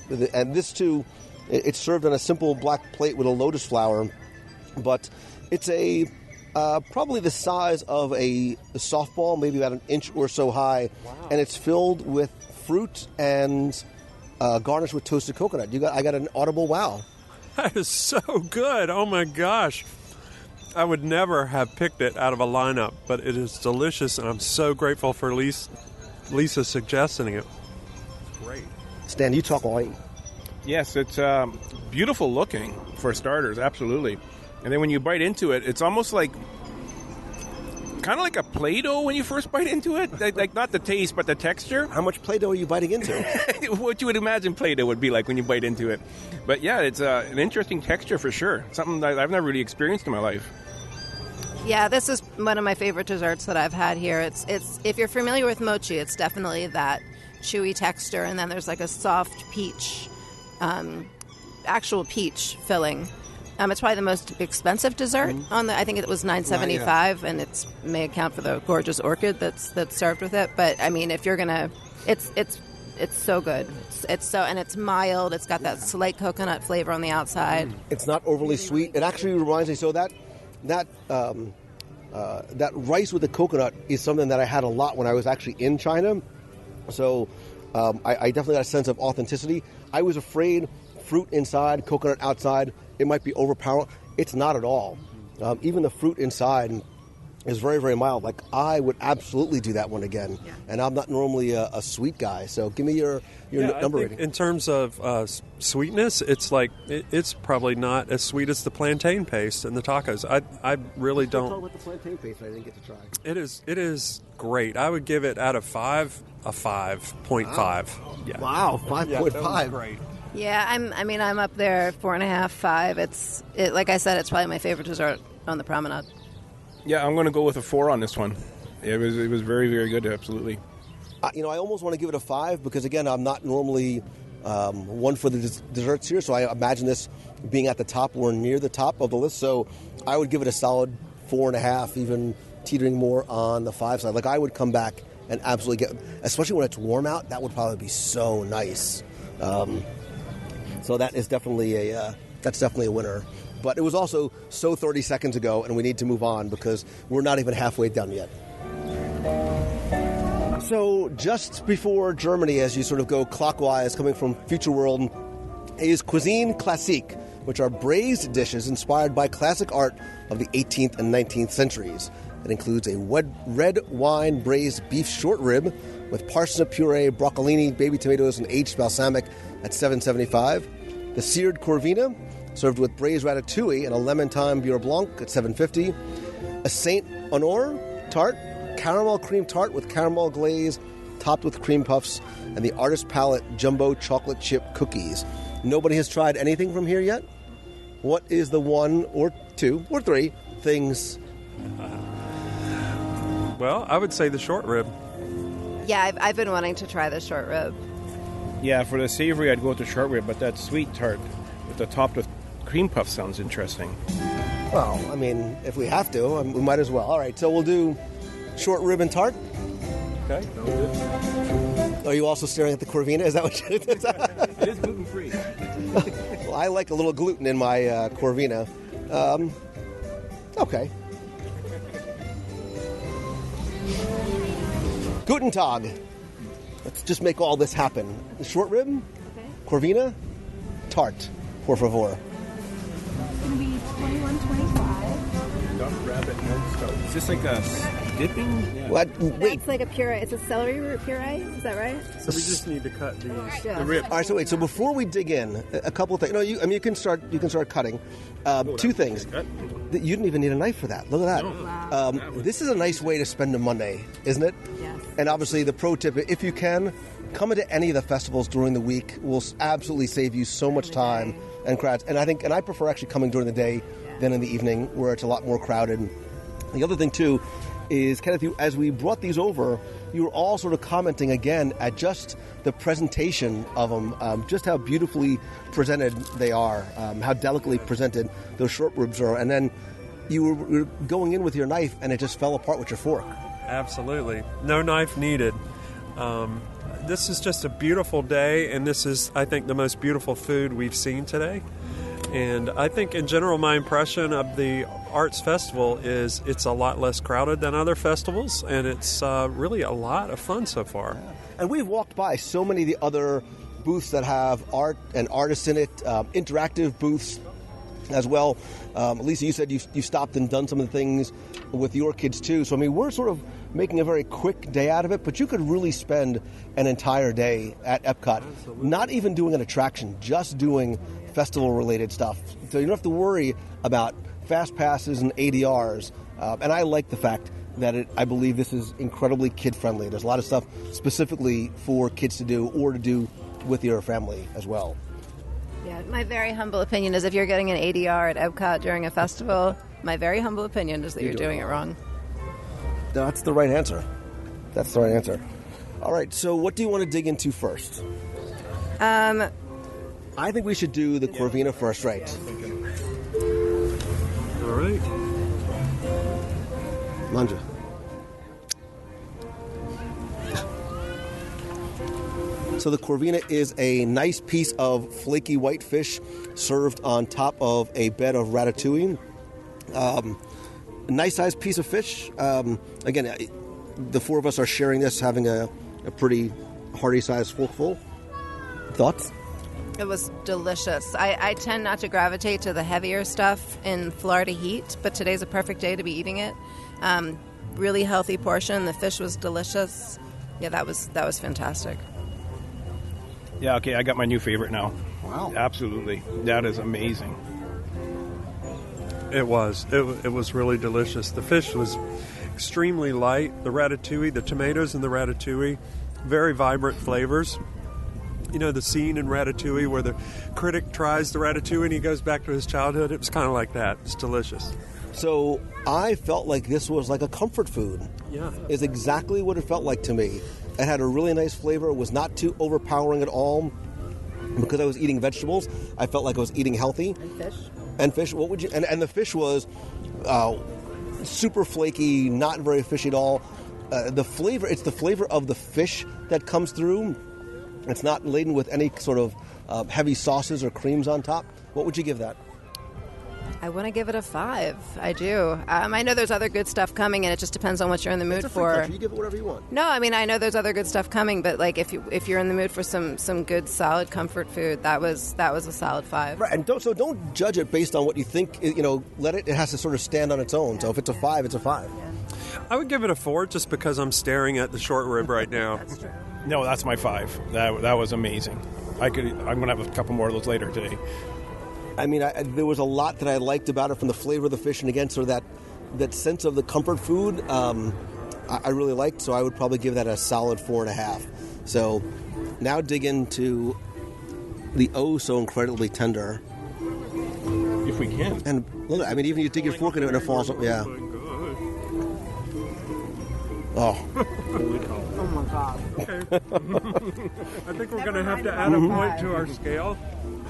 this too, it's served on a simple black plate with a lotus flower, but it's probably the size of a softball, maybe about an inch or so high, and it's filled with fruit and garnished with toasted coconut. I got an audible wow. That is so good. Oh my gosh. I would never have picked it out of a lineup, but it is delicious, and I'm so grateful for Lisa suggesting it. It's great. Stan, you talk all right. Yes, it's beautiful looking for starters, absolutely. And then when you bite into it, it's almost like kind of like a Play-Doh when you first bite into it. Like not the taste, but the texture. How much Play-Doh are you biting into? What you would imagine Play-Doh would be like when you bite into it. But yeah, it's an interesting texture for sure. Something that I've never really experienced in my life. Yeah, this is one of my favorite desserts that I've had here. It's if you're familiar with mochi, it's definitely that chewy texture, and then there's like a soft peach actual peach filling. It's probably the most expensive dessert on the. I think it was $9.75, and it may account for the gorgeous orchid that's served with it. But I mean, if you're gonna, it's so good. It's so, and it's mild. It's got that slight coconut flavor on the outside. It's not overly sweet. It actually reminds me. So that rice with the coconut is something that I had a lot when I was actually in China. So I definitely got a sense of authenticity. I was afraid fruit inside, coconut outside, it might be overpowering. It's not at all. Even the fruit inside is very, very mild. Like, I would absolutely do that one again. Yeah. And I'm not normally a sweet guy. So give me your number rating. In terms of sweetness, it's like it's probably not as sweet as the plantain paste and the tacos. I really don't. Talk about the plantain paste I didn't get to try. It is great. I would give it out of 5 a 5.5. Wow. Yeah. Wow, 5.5. That was great. Yeah, I'm up there 4.5, 5. Like I said, it's probably my favorite dessert on the promenade. Yeah, I'm going to go with a 4 on this one. It was very, very good, absolutely. I almost want to give it a 5 because, again, I'm not normally one for the desserts here, so I imagine this being at the top or near the top of the list. So I would give it a solid 4.5, even teetering more on the 5 side. Like, I would come back and absolutely get, especially when it's warm out, that would probably be so nice. So that is definitely that's definitely a winner. But it was also so 30 seconds ago, and we need to move on because we're not even halfway done yet. So just before Germany, as you sort of go clockwise, coming from Future World, is Cuisine Classique, which are braised dishes inspired by classic art of the 18th and 19th centuries. It includes a red wine braised beef short rib with parsnip puree, broccolini, baby tomatoes, and aged balsamic at $7.75. The seared corvina, served with braised ratatouille and a lemon thyme beurre blanc at $7.50. A Saint Honore tart, caramel cream tart with caramel glaze, topped with cream puffs, and the Artist Palette jumbo chocolate chip cookies. Nobody has tried anything from here yet? What is the 1 or 2 or 3 things? Well, I would say the short rib. Yeah, I've been wanting to try the short rib. Yeah, for the savory, I'd go with the short rib, but that sweet tart with the topped with cream puff sounds interesting. Well, I mean, if we have to, we might as well. All right, so we'll do short rib and tart. Okay. Are you also staring at the corvina? Is that what you It is gluten-free. Well, I like a little gluten in my corvina. Okay. Guten Tag. Let's just make all this happen. The short rib, okay. Corvina, tart, por favor. It's going to be $21.25. Duck rabbit milk stout. Is this like a dipping? Yeah. What? Wait. It's like a puree. It's a celery root puree. Is that right? So we just need to cut these. Yeah. The rib. All right. So wait. So before we dig in, a couple of things. No, you can start cutting. Two things. You didn't even need a knife for that. Look at that. Wow. This is a nice way to spend a Monday, isn't it? Yes. And obviously, the pro tip: if you can, come into any of the festivals during the week. Will absolutely save you so much time and crowds. And I prefer actually coming during the day than in the evening, where it's a lot more crowded. The other thing too is, Kenneth, as we brought these over, you were all sort of commenting again at just the presentation of them, just how beautifully presented they are, how delicately presented those short ribs are, and then you were going in with your knife and it just fell apart with your fork. Absolutely. No knife needed. This is just a beautiful day, and this is, I think, the most beautiful food we've seen today. And I think, in general, my impression of the Arts Festival is it's a lot less crowded than other festivals, and it's really a lot of fun so far. And we've walked by so many of the other booths that have art and artists in it, interactive booths as well. Lisa, you said you stopped and done some of the things with your kids too. So, I mean, we're sort of making a very quick day out of it, but you could really spend an entire day at Epcot, not even doing an attraction, just doing festival-related stuff. So you don't have to worry about fast passes and ADRs. And I like the fact that I believe this is incredibly kid-friendly. There's a lot of stuff specifically for kids to do or to do with your family as well. Yeah, my very humble opinion is if you're getting an ADR at Epcot during a festival, my very humble opinion is that you're doing it wrong. That's the right answer. That's the right answer. All right, so what do you want to dig into first? I think we should do the Corvina first, right? All right. Manja. So the Corvina is a nice piece of flaky white fish served on top of a bed of ratatouille. Nice sized piece of fish. Again, the four of us are sharing this, having a pretty hearty sized forkful. Thoughts? It was delicious. I tend not to gravitate to the heavier stuff in Florida heat, but today's a perfect day to be eating it. Really healthy portion. The fish was delicious. Yeah, that was fantastic. Yeah, okay, I got my new favorite now. Wow. Absolutely. That is amazing. It was. It was really delicious. The fish was extremely light. The ratatouille, the tomatoes in the ratatouille, very vibrant flavors. You know, the scene in Ratatouille where the critic tries the ratatouille and he goes back to his childhood, it was kind of like that. It's delicious. So I felt like this was like a comfort food. Yeah. Is exactly what it felt like to me. It had a really nice flavor. It was not too overpowering at all. Because I was eating vegetables, I felt like I was eating healthy. And fish? And fish, what would you... And the fish was super flaky, not very fishy at all. The flavor, it's the flavor of the fish that comes through. It's not laden with any sort of heavy sauces or creams on top. What would you give that? I want to give it a 5. I do. I know there's other good stuff coming, and it just depends on what you're in the mood It's a free for. country. You give it whatever you want. No, I mean, I know there's other good stuff coming, but like if you're in the mood for some good solid comfort food, that was a solid 5. Right, and don't judge it based on what you think. You know, it has to sort of stand on its own. So if it's a 5, it's a 5. I would give it a 4 just because I'm staring at the short rib right now. That's true. No, that's my 5. That was amazing. I'm going to have a couple more of those later today. I mean, there was a lot that I liked about it, from the flavor of the fish and again, sort of that sense of the comfort food. I really liked, so I would probably give that a solid 4.5. So now dig into the oh so incredibly tender. If we can. And look, I mean, even you dig your fork into it and it falls. Yeah. Oh. Oh my God. Okay. I think we're going to have to add a point to our scale.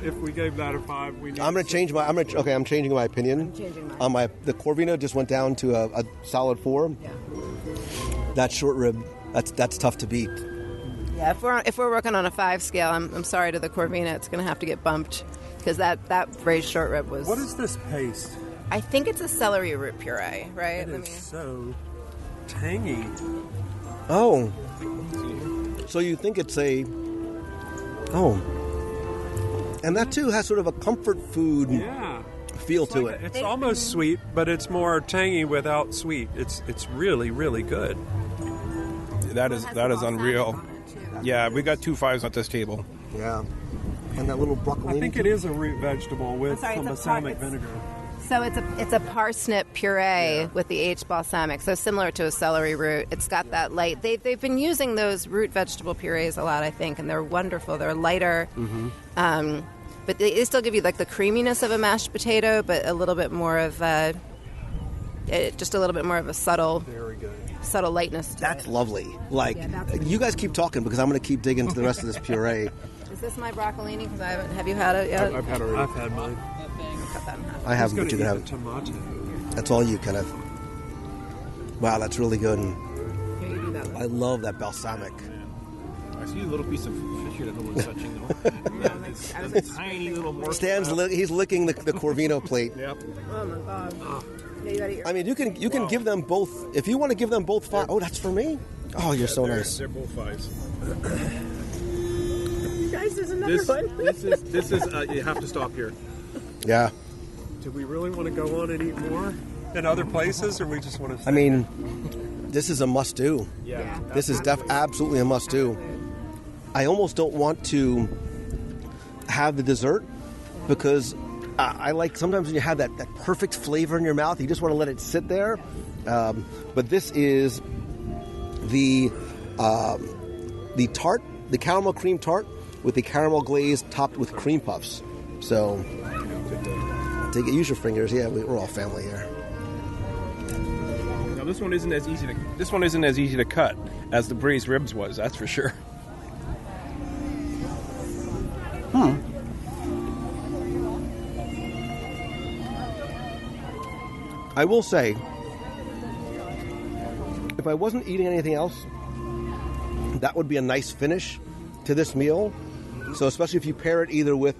If we gave that a 5, we need I'm going to change my. I'm changing my opinion. I'm changing mine. The Corvina just went down to a solid 4. Yeah. That short rib, that's tough to beat. Yeah, if we're working on a 5 scale, I'm sorry to the Corvina, it's going to have to get bumped because that braised short rib was. What is this paste? I think it's a celery root puree, right? It is so tangy. Oh. So you think it's a... Oh. And that, too, has sort of a comfort food feel to it. It's almost sweet, but it's more tangy without sweet. It's really, really good. That is unreal. Yeah, we got 2 5s at this table. Yeah. And that little broccolini. I think it is a root vegetable with some balsamic vinegar. So it's a parsnip puree with the aged balsamic, so similar to a celery root. It's got that light. They've been using those root vegetable purees a lot, I think, and they're wonderful. They're lighter, but they still give you like the creaminess of a mashed potato, but a little bit more of just a little bit more of a subtle, Very good. subtle lightness. To That's it. lovely. Like, that's you guys keep talking because I'm going to keep digging into the rest of this puree. Is this my broccolini? Because I haven't. Have you had it yet? I've had it. I've had mine. Cut that in half. I haven't, Going but to you eat can the have. tomato. That's all you kind of. Wow, that's really good. And Here, you do that one. I love that balsamic. I see a little piece of fish here that no one's touching, though. That's a tiny little more. He's licking the Corvino plate. Yep. Oh my God! Yeah, you gotta eat your- I mean, you can give them both if you want to give them both 5. Oh, that's for me. Oh, you're so nice. They're both 5s. Guys, there's another one. This is you have to stop here. Yeah. Do we really want to go on and eat more in other places, or we just want to? I mean, this is a must-do. Yeah. This is absolutely a must-do. I almost don't want to have the dessert because I like sometimes when you have that perfect flavor in your mouth, you just want to let it sit there. But this is the tart, the caramel cream tart with the caramel glaze topped with cream puffs. So, use your fingers. Yeah, we're all family here. Now this one isn't as easy to cut as the braised ribs was. That's for sure. I will say, if I wasn't eating anything else, that would be a nice finish to this meal. So especially if you pair it either with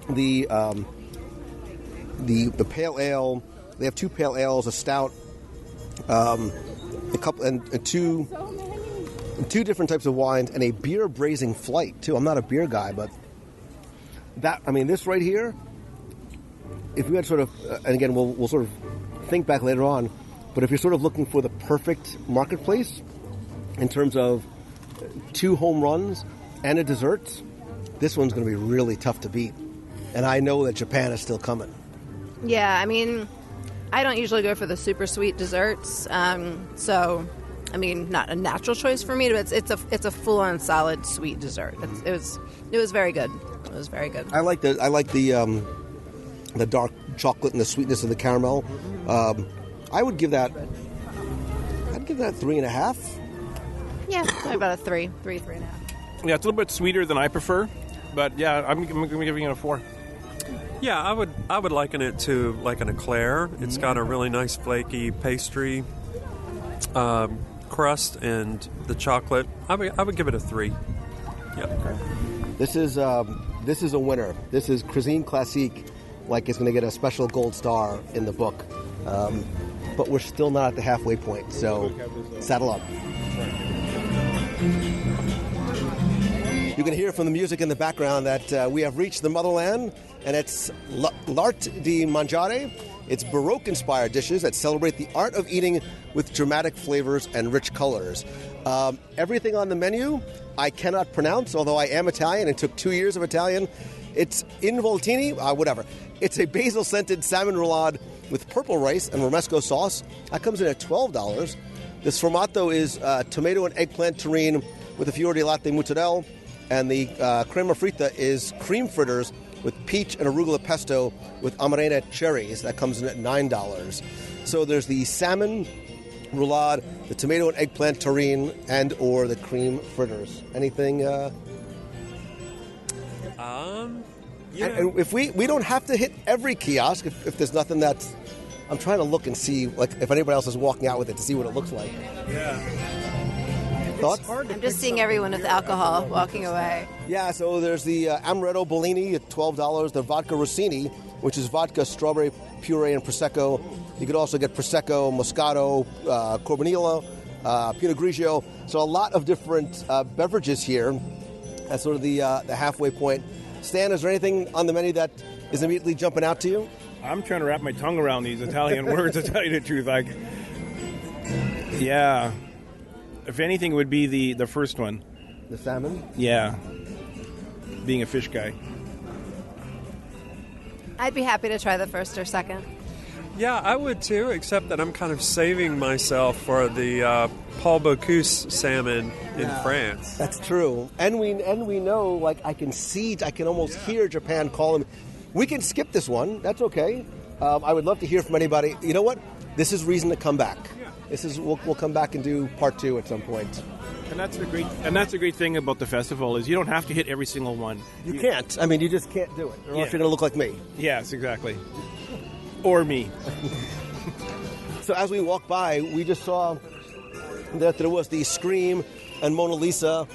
the pale ale. They have 2 pale ales, a stout, a couple and two different types of wines, and a beer braising flight too. I'm not a beer guy, but this right here. If we had sort of, and again, we'll sort of think back later on, but if you're sort of looking for the perfect marketplace in terms of 2 home runs and a dessert, this one's going to be really tough to beat. And I know that Japan is still coming. Yeah, I mean, I don't usually go for the super sweet desserts, so I mean, not a natural choice for me, but it's a full on solid sweet dessert. It was very good. It was very good. I like the dark chocolate and the sweetness of the caramel. I'd give that 3.5. Yeah, about a 3.5. Yeah, it's a little bit sweeter than I prefer, but yeah, I'm giving it a 4. Yeah, I would liken it to like an eclair. It's got a really nice flaky pastry crust and the chocolate. I would give it a 3. Yeah. Okay. This is a winner. This is Cuisine Classique. Like it's going to get a special gold star in the book. But we're still not at the halfway point, so saddle up. You can hear from the music in the background that we have reached the motherland, and it's L'Art di Mangiare. It's Baroque-inspired dishes that celebrate the art of eating with dramatic flavors and rich colors. Everything on the menu I cannot pronounce, although I am Italian and took 2 years of Italian. It's involtini, whatever. It's a basil-scented salmon roulade with purple rice and romesco sauce. That comes in at $12. The sformato is tomato and eggplant terrine with a fior di latte mozzarella. And the crema frita is cream fritters with peach and arugula pesto with amarena cherries. That comes in at $9. So there's the salmon roulade, the tomato and eggplant terrine, and or the cream fritters. Anything? Yeah. And if we don't have to hit every kiosk if there's nothing that's. I'm trying to look and see like if anybody else is walking out with it to see what it looks like. Yeah. Thoughts? I'm just seeing everyone with alcohol walking away. Yeah, so there's the Amaretto Bellini at $12, the Vodka Rossini, which is vodka, strawberry puree, and Prosecco. You could also get Prosecco, Moscato, Corbonillo, Pinot Grigio. So a lot of different beverages here. That's sort of the halfway point. Stan, is there anything on the menu that is immediately jumping out to you? I'm trying to wrap my tongue around these Italian words, to tell you the truth. Yeah. If anything, it would be the first one. The salmon? Yeah. Being a fish guy. I'd be happy to try the first or second. Yeah, I would too, except that I'm kind of saving myself for the Paul Bocuse salmon in France. That's true. And we know, like, I can almost hear Japan call him. We can skip this one. That's okay. I would love to hear from anybody. You know what? This is reason to come back. We'll come back and do part 2 at some point. And that's the great thing about the festival is you don't have to hit every single one. You can't. I mean, you just can't do it, or else you're going to look like me. Yes, exactly. Or me. So as we walk by, we just saw that there was the Scream and Mona Lisa,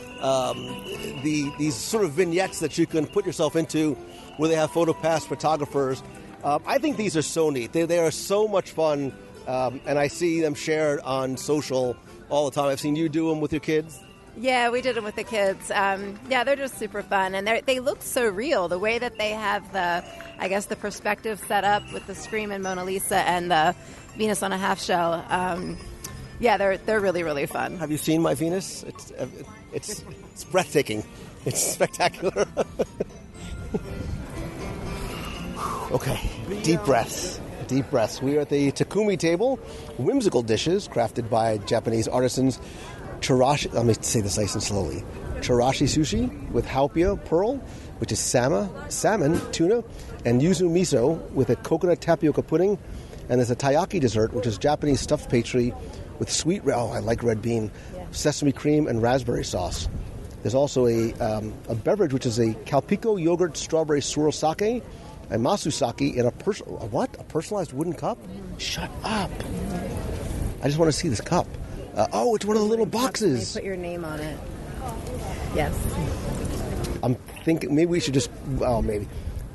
these sort of vignettes that you can put yourself into where they have PhotoPass photographers. I think these are so neat. They are so much fun, and I see them shared on social all the time. I've seen you do them with your kids. Yeah, we did them with the kids. They're just super fun, and they look so real. The way that they have the perspective set up with the Scream and Mona Lisa and the Venus on a half shell. They're really, really fun. Have you seen my Venus? It's breathtaking. It's spectacular. Okay, deep breaths. Deep breaths. We are at the Takumi table. Whimsical dishes crafted by Japanese artisans. Chirashi, let me say this nice and slowly. Chirashi sushi with haupia pearl, which is salmon, tuna, and yuzu miso with a coconut tapioca pudding. And there's a taiyaki dessert, which is Japanese stuffed pastry with sweet, I like red bean, sesame cream, and raspberry sauce. There's also a beverage, which is a Calpico yogurt strawberry swirl sake. and masu sake in a personalized wooden cup? Shut up. I just want to see this cup. It's one of the little boxes. They put your name on it. Yes. I'm thinking maybe we should just... Oh, maybe.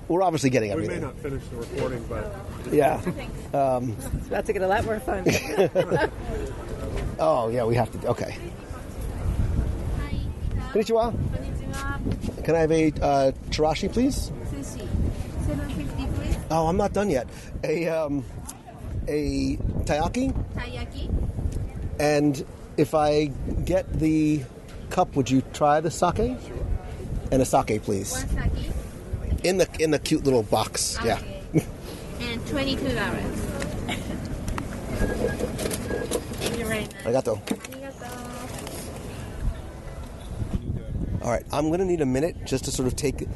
We're obviously getting everything. We may not finish the recording, but... Yeah. It's about to get a lot more fun. Oh, yeah, we have to... Okay. Konnichiwa. Can I have a chirashi, please? Sushi. 750, please. Oh, I'm not done yet. A taiyaki? Taiyaki. And if I get the cup, would you try the sake? Sure. And a sake, please. One sake. In the cute little box. Okay. Yeah. And $22. Thank you very much. Arigato. All right, I'm going to need a minute just to sort of take...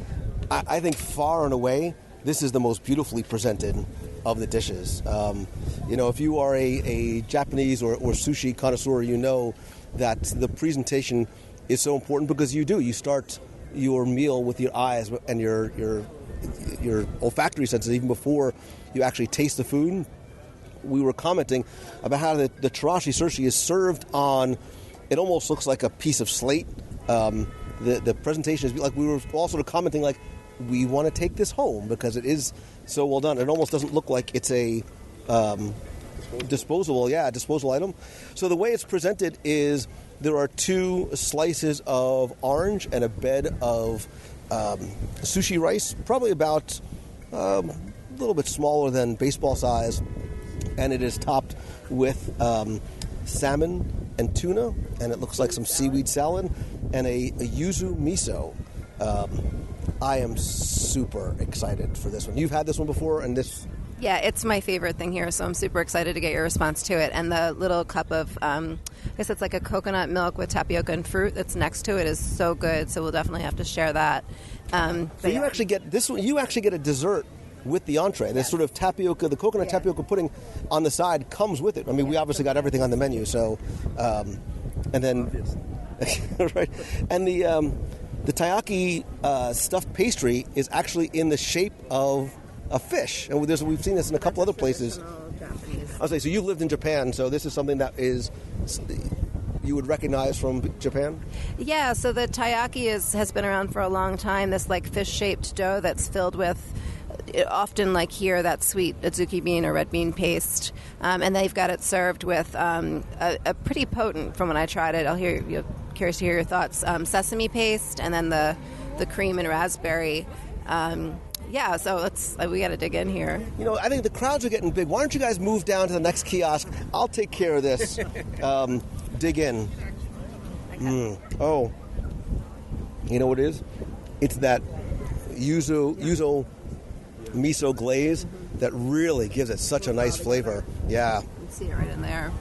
I think far and away, this is the most beautifully presented of the dishes. If you are a Japanese or sushi connoisseur, you know that the presentation is so important because you start your meal with your eyes and your olfactory senses even before you actually taste the food. We were commenting about how the chirashi sushi is served on... It almost looks like a piece of slate. The presentation is like we were all sort of commenting like we want to take this home because it is so well done. It almost doesn't look like it's a disposable item. So the way it's presented is there are 2 slices of orange and a bed of sushi rice, probably about a little bit smaller than baseball size, and it is topped with salmon and tuna, and it looks like some seaweed salad and a yuzu miso. I am super excited for this one. You've had this one before, and this... Yeah, it's my favorite thing here, so I'm super excited to get your response to it. And the little cup of, I guess it's like a coconut milk with tapioca and fruit that's next to it is so good, so we'll definitely have to share that. So you actually get this one. You actually get a dessert with the entree. This sort of tapioca, the coconut tapioca pudding on the side comes with it. I mean, we obviously got everything on the menu, so... and then... right. And the taiyaki stuffed pastry is actually in the shape of a fish, and we've seen this in a couple other places. I'll say, so you lived in Japan, so this is something that is you would recognize from Japan? Yeah, so the taiyaki has been around for a long time. This like fish-shaped dough that's filled with often like here that sweet azuki bean or red bean paste, and they've got it served with a pretty potent. From when I tried it, you're curious to hear your thoughts. Sesame paste and then the cream and raspberry. Yeah, so we got to dig in here. I think the crowds are getting big. Why don't you guys move down to the next kiosk? I'll take care of this. Dig in. Oh, you know what it is? It's that yuzu miso glaze that really gives it such a nice flavor. Yeah. You can see it right in there.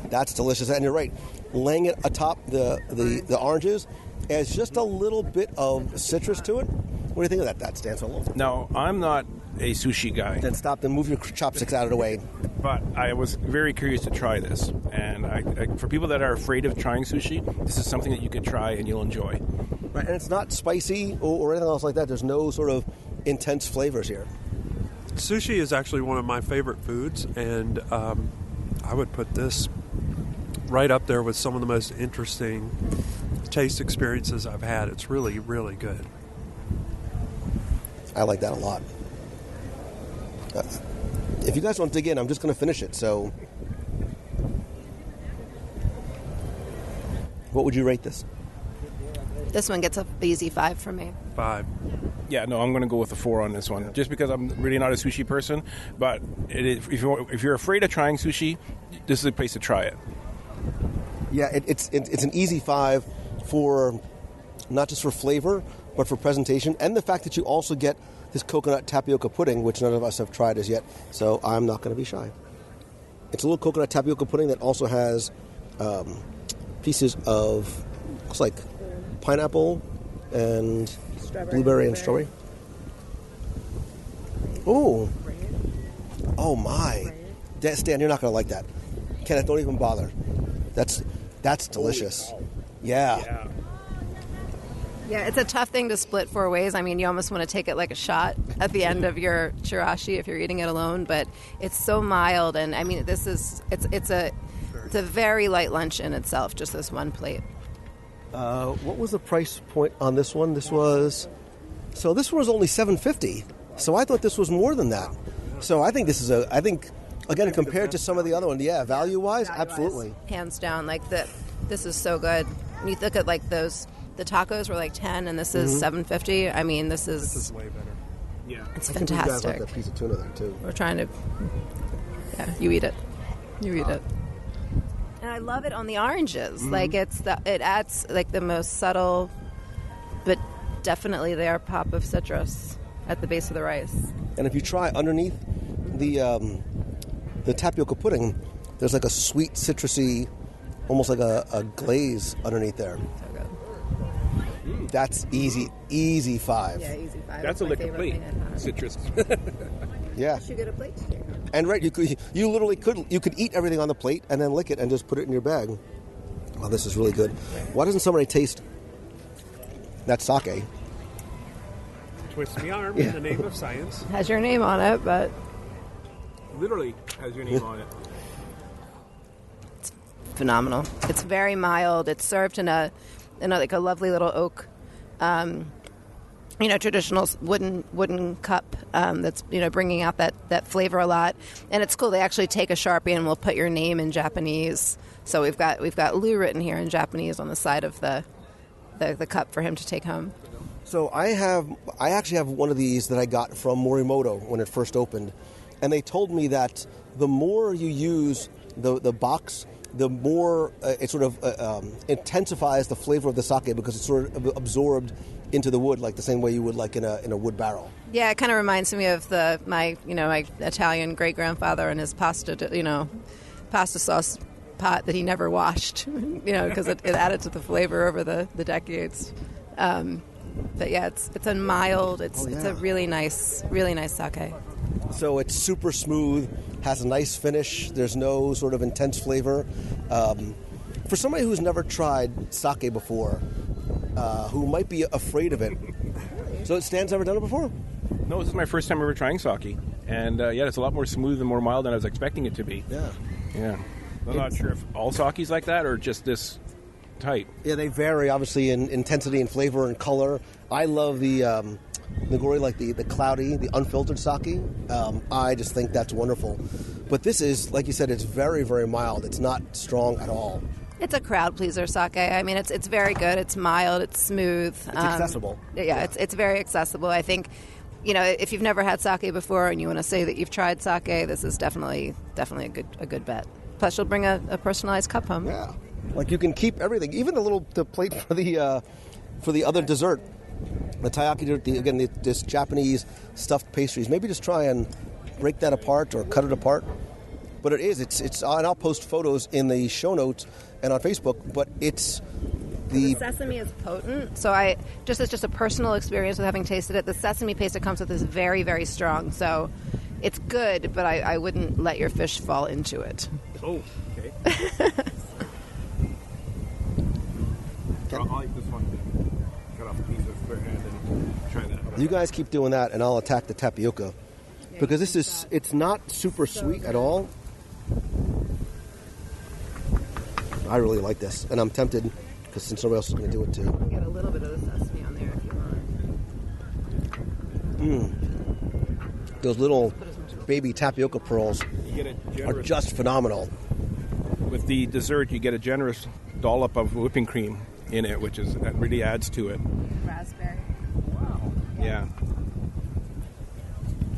That's delicious. And you're right. Laying it atop the oranges adds just a little bit of citrus to it. What do you think of that, Stan? No, I'm not a sushi guy. Then stop. Then move your chopsticks out of the way. But I was very curious to try this. And I, for people that are afraid of trying sushi, this is something that you could try and you'll enjoy. Right, and it's not spicy or anything else like that. There's no sort of intense flavors here. Sushi is actually one of my favorite foods, and I would put this right up there with some of the most interesting taste experiences I've had. It's really, really good. I like that a lot. If you guys want to dig in, I'm just going to finish it. So, what would you rate this? This one gets an easy 5 from me. 5. Yeah, no, I'm going to go with a 4 on this one, just because I'm really not a sushi person. But if you're afraid of trying sushi, this is a place to try it. Yeah, it's an easy 5 for not just for flavor, but for presentation, and the fact that you also get this coconut tapioca pudding, which none of us have tried as yet, so I'm not going to be shy. It's a little coconut tapioca pudding that also has pieces of, looks like pineapple and blueberry and strawberry. Oh my. Stan, you're not going to like that. Kenneth, don't even bother. That's delicious. Yeah. Yeah, it's a tough thing to split 4 ways. I mean, you almost want to take it like a shot at the end of your chirashi if you're eating it alone, but it's so mild, and I mean, it's a very light lunch in itself, just this one plate. What was the price point on this one? This one was only $7.50. So I thought this was more than that. So I think this is again, compared to some of the other ones, yeah, value-wise, absolutely. Hands down, this is so good. When you look at the tacos were like 10 and this is $7.50. I mean, this is way better. Yeah. It's I think you guys fantastic. like that piece of tuna there, too. We're trying to, yeah, you eat it. You eat it. And I love it on the oranges. It adds the most subtle, but definitely there pop of citrus at the base of the rice. And if you try underneath the tapioca pudding, there's like a sweet, citrusy, almost like a glaze underneath there. So good. That's easy 5. Yeah, easy 5. That's a my liquor favorite plate. thing I've had. Citrus. Yeah. You should get a plate to take home. And right, you literally could eat everything on the plate and then lick it and just put it in your bag. Oh, this is really good. Why doesn't somebody taste that sake? Twist me arm in the name of science. Has your name on it, but Literally has your name on it. phenomenal. It's very mild. It's served in a lovely little oak, traditional wooden cup that's bringing out that flavor a lot. And it's cool. They actually take a Sharpie and will put your name in Japanese. So we've got Lou written here in Japanese on the side of the cup for him to take home. So I actually have one of these that I got from Morimoto when it first opened, and they told me that the more you use the box, the more it sort of intensifies the flavor of the sake because it's sort of absorbed into the wood, like the same way you would like in a wood barrel. Yeah, it kind of reminds me of my Italian great grandfather and his pasta sauce pot that he never washed, because it added to the flavor over the decades. But yeah, it's a mild. It's a really nice sake. So it's super smooth, has a nice finish. There's no sort of intense flavor. For somebody who's never tried sake before, who might be afraid of it, so Stan's never done it before? No, this is my first time ever trying sake. And it's a lot more smooth and more mild than I was expecting it to be. Yeah. I'm not sure if all sake's like that or just this tight. Yeah, they vary obviously in intensity and flavor and color. I love the nigori, like the cloudy, the unfiltered sake. I just think that's wonderful. But this is, like you said, it's very, very mild. It's not strong at all. It's a crowd pleaser sake. I mean, it's very good. It's mild. It's smooth. It's accessible. Yeah, it's very accessible. I think, if you've never had sake before and you want to say that you've tried sake, this is definitely a good bet. Plus, you'll bring a personalized cup home. Yeah, like you can keep everything, even the plate for the other dessert, the taiyaki, this Japanese stuffed pastries. Maybe just try and break that apart or cut it apart. But it's and I'll post photos in the show notes and on Facebook. But the sesame is potent. So it's just a personal experience with having tasted it. The sesame paste it comes with is very, very strong. So it's good, but I wouldn't let your fish fall into it. Oh, okay. I'll eat this one. Cut off a piece of their hand and try that. You guys keep doing that, and I'll attack the tapioca because it's not super sweet at all. I really like this, and I'm tempted because since nobody else is going to do it too. Get a little bit of the sesame on there if you want. Those little baby tapioca pearls are just phenomenal. With the dessert, you get a generous dollop of whipping cream in it, that really adds to it. Raspberry. Wow. Yeah.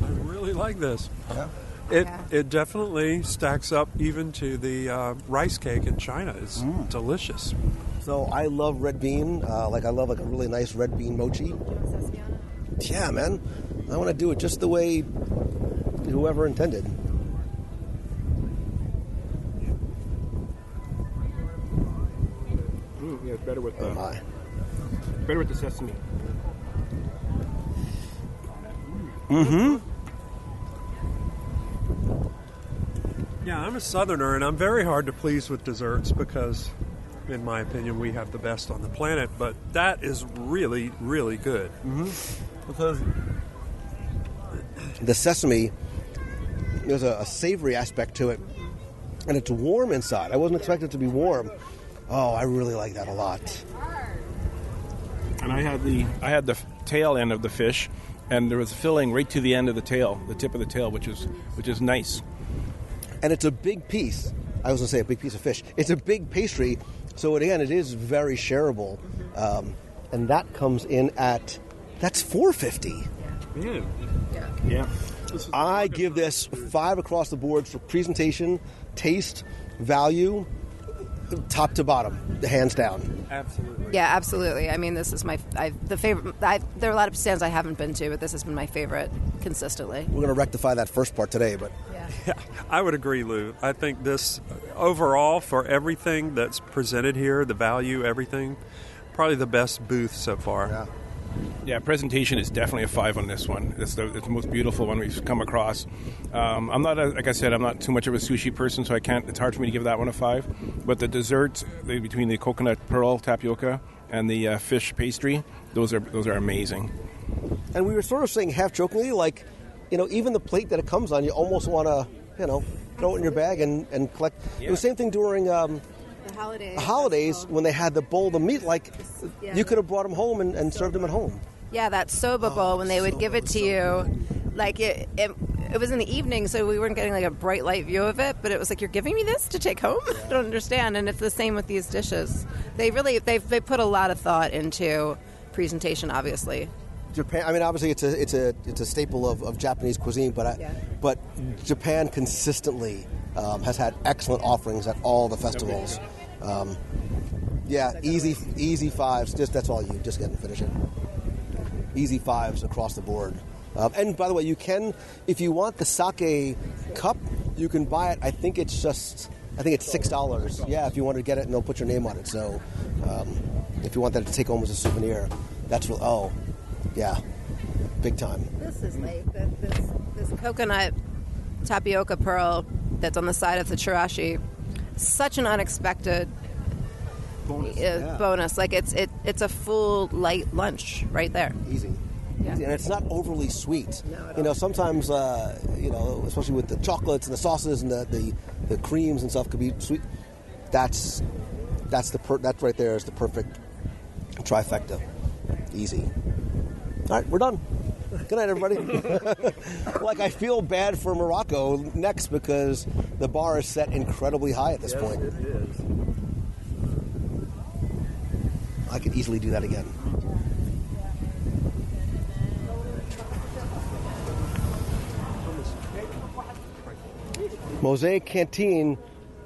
I really like this. Yeah. It definitely stacks up even to the rice cake in China. It's delicious. So I love red bean. I love a really nice red bean mochi. Sesame on it? Yeah, man. I want to do it just the way whoever intended. Yeah, it's better with the sesame. Mm-hmm. Yeah, I'm a Southerner, and I'm very hard to please with desserts because in my opinion, we have the best on the planet, but that is really, really good. Because the sesame, there's a savory aspect to it, and it's warm inside. I wasn't expecting it to be warm. Oh, I really like that a lot. And I had the tail end of the fish, and there was filling right to the end of the tail, the tip of the tail, which is nice. And it's a big piece. I was going to say a big piece of fish. It's a big pastry, so again, it is very shareable. And that comes in at, that's $4.50. Yeah. I give this 5 across the board for presentation, taste, value, top to bottom, hands down. Absolutely. Yeah, absolutely. I mean, this is the favorite. There are a lot of stands I haven't been to, but this has been my favorite consistently. We're going to rectify that first part today, but Yeah, I would agree, Lou. I think this, overall, for everything that's presented here, the value, everything, probably the best booth so far. Yeah, presentation is definitely a 5 on this one. It's the most beautiful one we've come across. I'm not, like I said, I'm not too much of a sushi person, so it's hard for me to give that one a 5. But the dessert, between the coconut pearl tapioca and the fish pastry, those are amazing. And we were sort of saying half jokingly, like, even the plate that it comes on, you almost want to, throw it in your bag and collect. Yeah. It was the same thing during The holidays when they had the bowl of meat. Like, you could have brought them home and served them at home. Yeah, that soba bowl, when they would give it to you, like it was in the evening, so we weren't getting like a bright light view of it, but it was like, you're giving me this to take home? I don't understand. And it's the same with these dishes. They put a lot of thought into presentation, obviously. Japan. I mean, obviously, it's a staple of Japanese cuisine, but Japan consistently has had excellent offerings at all the festivals. Easy 5s. That's all you. Just get and finish it. Easy 5s across the board. And by the way, you can, if you want the sake cup, you can buy it. I think it's $6. Yeah, if you want to get it, and they'll put your name on it. So, if you want that to take home as a souvenir, that's real. Yeah, big time. This is like this coconut tapioca pearl that's on the side of the chirashi. Such an unexpected bonus. Like it's a full light lunch right there. Easy. Yeah. And it's not overly sweet. No, sometimes especially with the chocolates and the sauces and the creams and stuff could be sweet. That right there is the perfect trifecta. Easy. All right, we're done. Good night, everybody. Like, I feel bad for Morocco next because the bar is set incredibly high at this point. It is. I could easily do that again. Mosaic Canteen,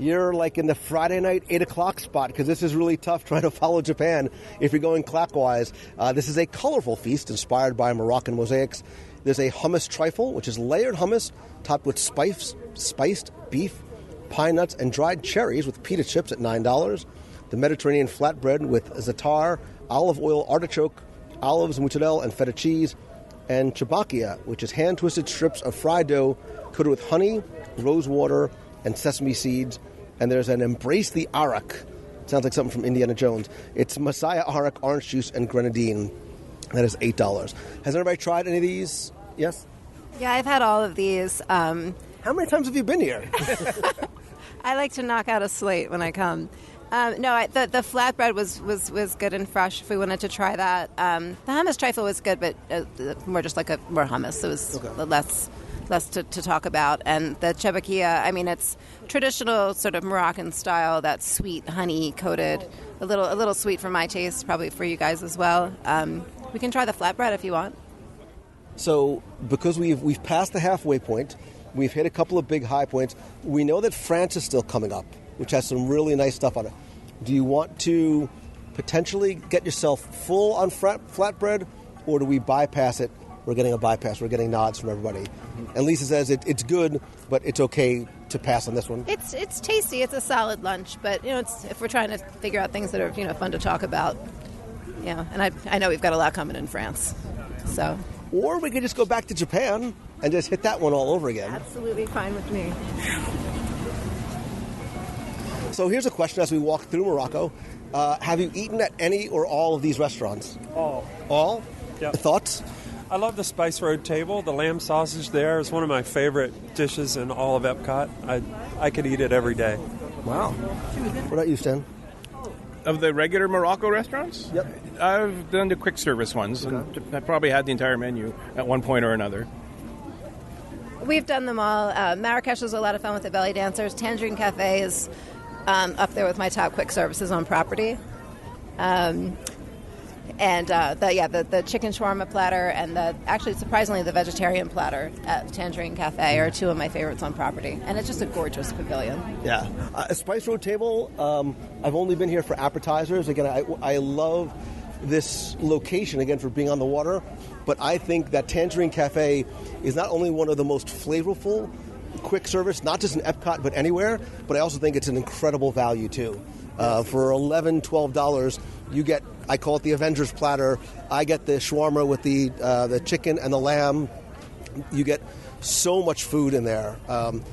you're like in the Friday night 8 o'clock spot because this is really tough trying to follow Japan if you're going clockwise. This is a colorful feast inspired by Moroccan mosaics. There's a hummus trifle, which is layered hummus topped with spiced beef, pine nuts, and dried cherries with pita chips at $9. The Mediterranean flatbread with za'atar, olive oil artichoke, olives, mozzarella, and feta cheese. And chabakia, which is hand-twisted strips of fried dough coated with honey, rose water, and sesame seeds. And there's an Embrace the Arak. Sounds like something from Indiana Jones. It's Messiah Arak, orange juice, and grenadine. That is $8. Has anybody tried any of these? Yes? Yeah, I've had all of these. How many times have you been here? I like to knock out a slate when I come. The flatbread was good and fresh if we wanted to try that. The hummus trifle was good, but more just like more hummus. It was less to talk about. And the chebakia, I mean, it's traditional sort of Moroccan style, that sweet honey coated, a little sweet for my taste, probably for you guys as well. We can try the flatbread if you want. So, because we've passed the halfway point, we've hit a couple of big high points. We know that France is still coming up, which has some really nice stuff on it. Do you want to potentially get yourself full on flatbread, or do we bypass it? We're getting a bypass. We're getting nods from everybody. And Lisa says it's good, but it's okay to pass on this one. It's tasty. It's a solid lunch, but if we're trying to figure out things that are fun to talk about, and I know we've got a lot coming in France, so. Or we could just go back to Japan and just hit that one all over again. Absolutely fine with me. So here's a question as we walk through Morocco. Have you eaten at any or all of these restaurants? All? Yeah. Thoughts? I love the Spice Road table. The lamb sausage there is one of my favorite dishes in all of Epcot. I could eat it every day. Wow. What about you, Stan? Of the regular Morocco restaurants? Yep. I've done the quick service ones, and I probably had the entire menu at one point or another. We've done them all. Marrakesh was a lot of fun with the belly dancers. Tangerine Cafe is up there with my top quick services on property. The chicken shawarma platter and actually surprisingly the vegetarian platter at Tangerine Cafe are two of my favorites on property, and it's just a gorgeous pavilion. Yeah, a Spice Road table. I've only been here for appetizers. Again, I love this location again for being on the water, but I think that Tangerine Cafe is not only one of the most flavorful quick service, not just in Epcot but anywhere, but I also think it's an incredible value too. For $11, $12, you get, I call it the Avengers platter. I get the shawarma with the chicken and the lamb. You get so much food in there, and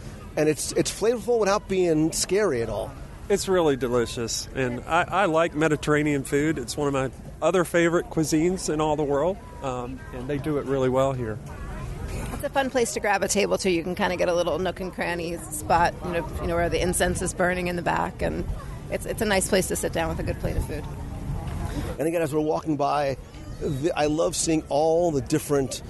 it's flavorful without being scary at all. It's really delicious, and I like Mediterranean food. It's one of my other favorite cuisines in all the world, and they do it really well here. It's a fun place to grab a table too. You can kind of get a little nook and cranny spot, where the incense is burning in the back, and it's a nice place to sit down with a good plate of food. And again, as we're walking by, I love seeing all the different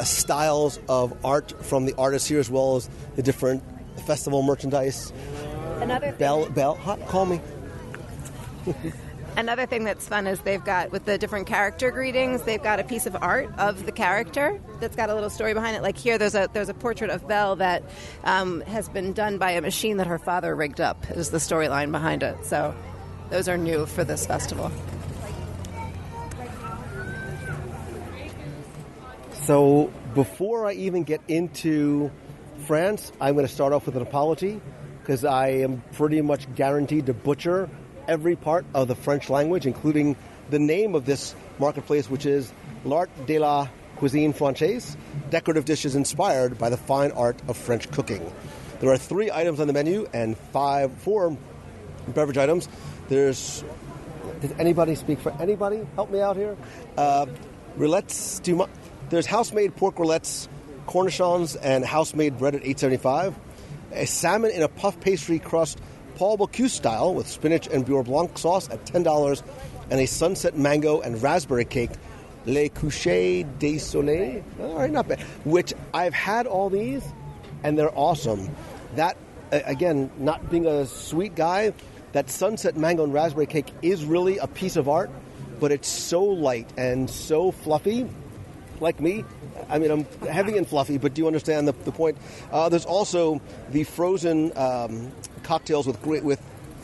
styles of art from the artists here, as well as the different festival merchandise. Another Call me. Another thing that's fun is they've got, with the different character greetings, they've got a piece of art of the character that's got a little story behind it. Like here, there's a portrait of Belle that has been done by a machine that her father rigged up, is the storyline behind it. So those are new for this festival. So before I even get into France, I'm going to start off with an apology, because I am pretty much guaranteed to butcher every part of the French language, including the name of this marketplace, which is L'Art de la Cuisine Française, decorative dishes inspired by the fine art of French cooking. There are 3 items on the menu and 4 beverage items. Does anybody speak for anybody? Help me out here. Roulettes, there's house-made pork roulettes, cornichons, and house-made bread at $8.75. A salmon in a puff pastry crust, Paul Bocuse style, with spinach and beurre blanc sauce at $10, and a sunset mango and raspberry cake, Le Coucher des Soleils. All right, not bad. Which I've had all these, and they're awesome. That, again, not being a sweet guy, that sunset mango and raspberry cake is really a piece of art, but it's so light and so fluffy. Like me, I mean, I'm heavy and fluffy, but do you understand the point? There's also the frozen cocktails with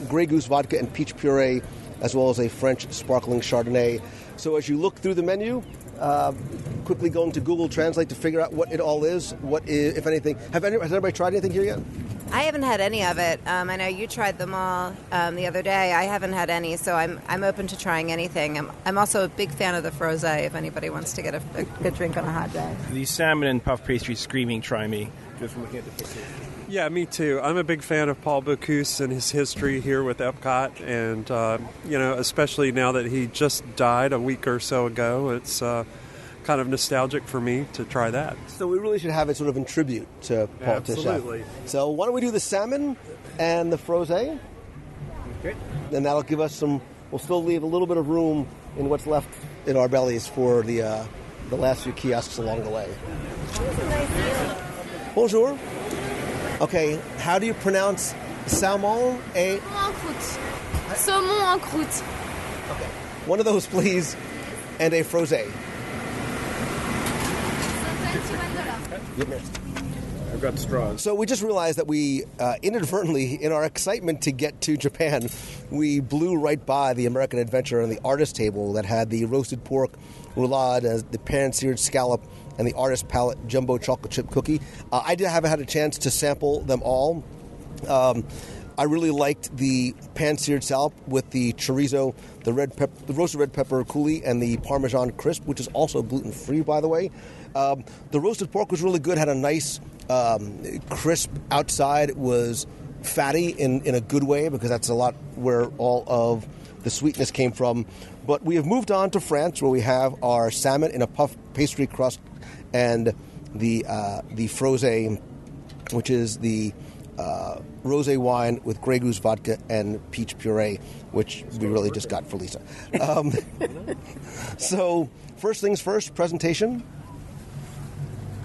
Grey Goose vodka and peach puree, as well as a French sparkling Chardonnay. So as you look through the menu, quickly going to Google Translate to figure out what it all is, if anything. Has anybody tried anything here yet? I haven't had any of it. I know you tried them all the other day. I haven't had any, so I'm open to trying anything. I'm also a big fan of the frosé, if anybody wants to get a good drink on a hot day. The salmon and puff pastry screaming try me, just looking at the picture. Yeah, me too. I'm a big fan of Paul Bocuse and his history here with Epcot, and especially now that he just died a week or so ago, it's kind of nostalgic for me to try that. So we really should have it sort of in tribute to Paul. Absolutely. So why don't we do the salmon and the frosé? Okay. And that'll give us we'll still leave a little bit of room in what's left in our bellies for the last few kiosks along the way. Bonjour. Okay, how do you pronounce salmon et... En croûte. Saumon en croûte. Okay. One of those, please, and a frosé. Get mixed. I've got straws. So we just realized that we inadvertently, in our excitement to get to Japan, we blew right by the American Adventure and the artist table that had the roasted pork roulade, the pan-seared scallop, and the artist palette jumbo chocolate chip cookie. I haven't had a chance to sample them all. I really liked the pan-seared scallop with the chorizo, the roasted red pepper coulis, and the Parmesan crisp, which is also gluten-free, by the way. The roasted pork was really good, had a nice crisp outside. It was fatty in a good way, because that's a lot where all of the sweetness came from. But we have moved on to France, where we have our salmon in a puff pastry crust and the frosé, which is the rosé wine with Grey Goose vodka and peach puree, which we really just got for Lisa. So first things first, presentation.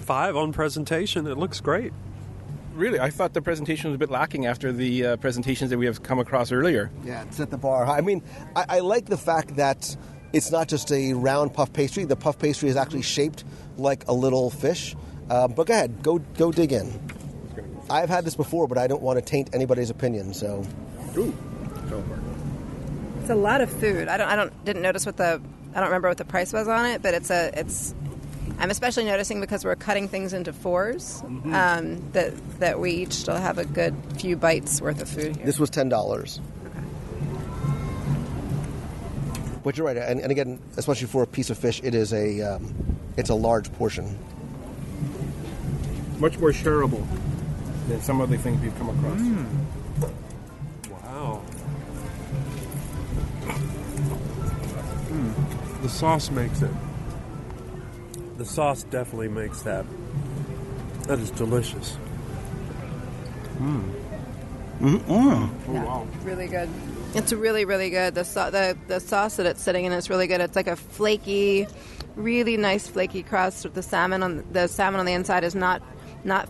5 on presentation. It looks great. Really, I thought the presentation was a bit lacking after the presentations that we have come across earlier. Yeah, it set the bar high. I mean, I like the fact that it's not just a round puff pastry. The puff pastry is actually shaped like a little fish. But go ahead, go dig in. I've had this before, but I don't want to taint anybody's opinion. So, Ooh, go for it. It's a lot of food. Didn't notice I don't remember what the price was on it, but I'm especially noticing because we're cutting things into 4s, that we each still have a good few bites worth of food here. This was $10. Okay. But you're right, and again, especially for a piece of fish, it's a large portion. Much more shareable than some of the things we've come across. Wow. The sauce makes it. The sauce definitely makes that. That is delicious. Oh, Yeah, wow. really good. It's really, really good. The sauce that it's sitting in is really good. It's like a flaky, really nice flaky crust with the salmon on the inside is not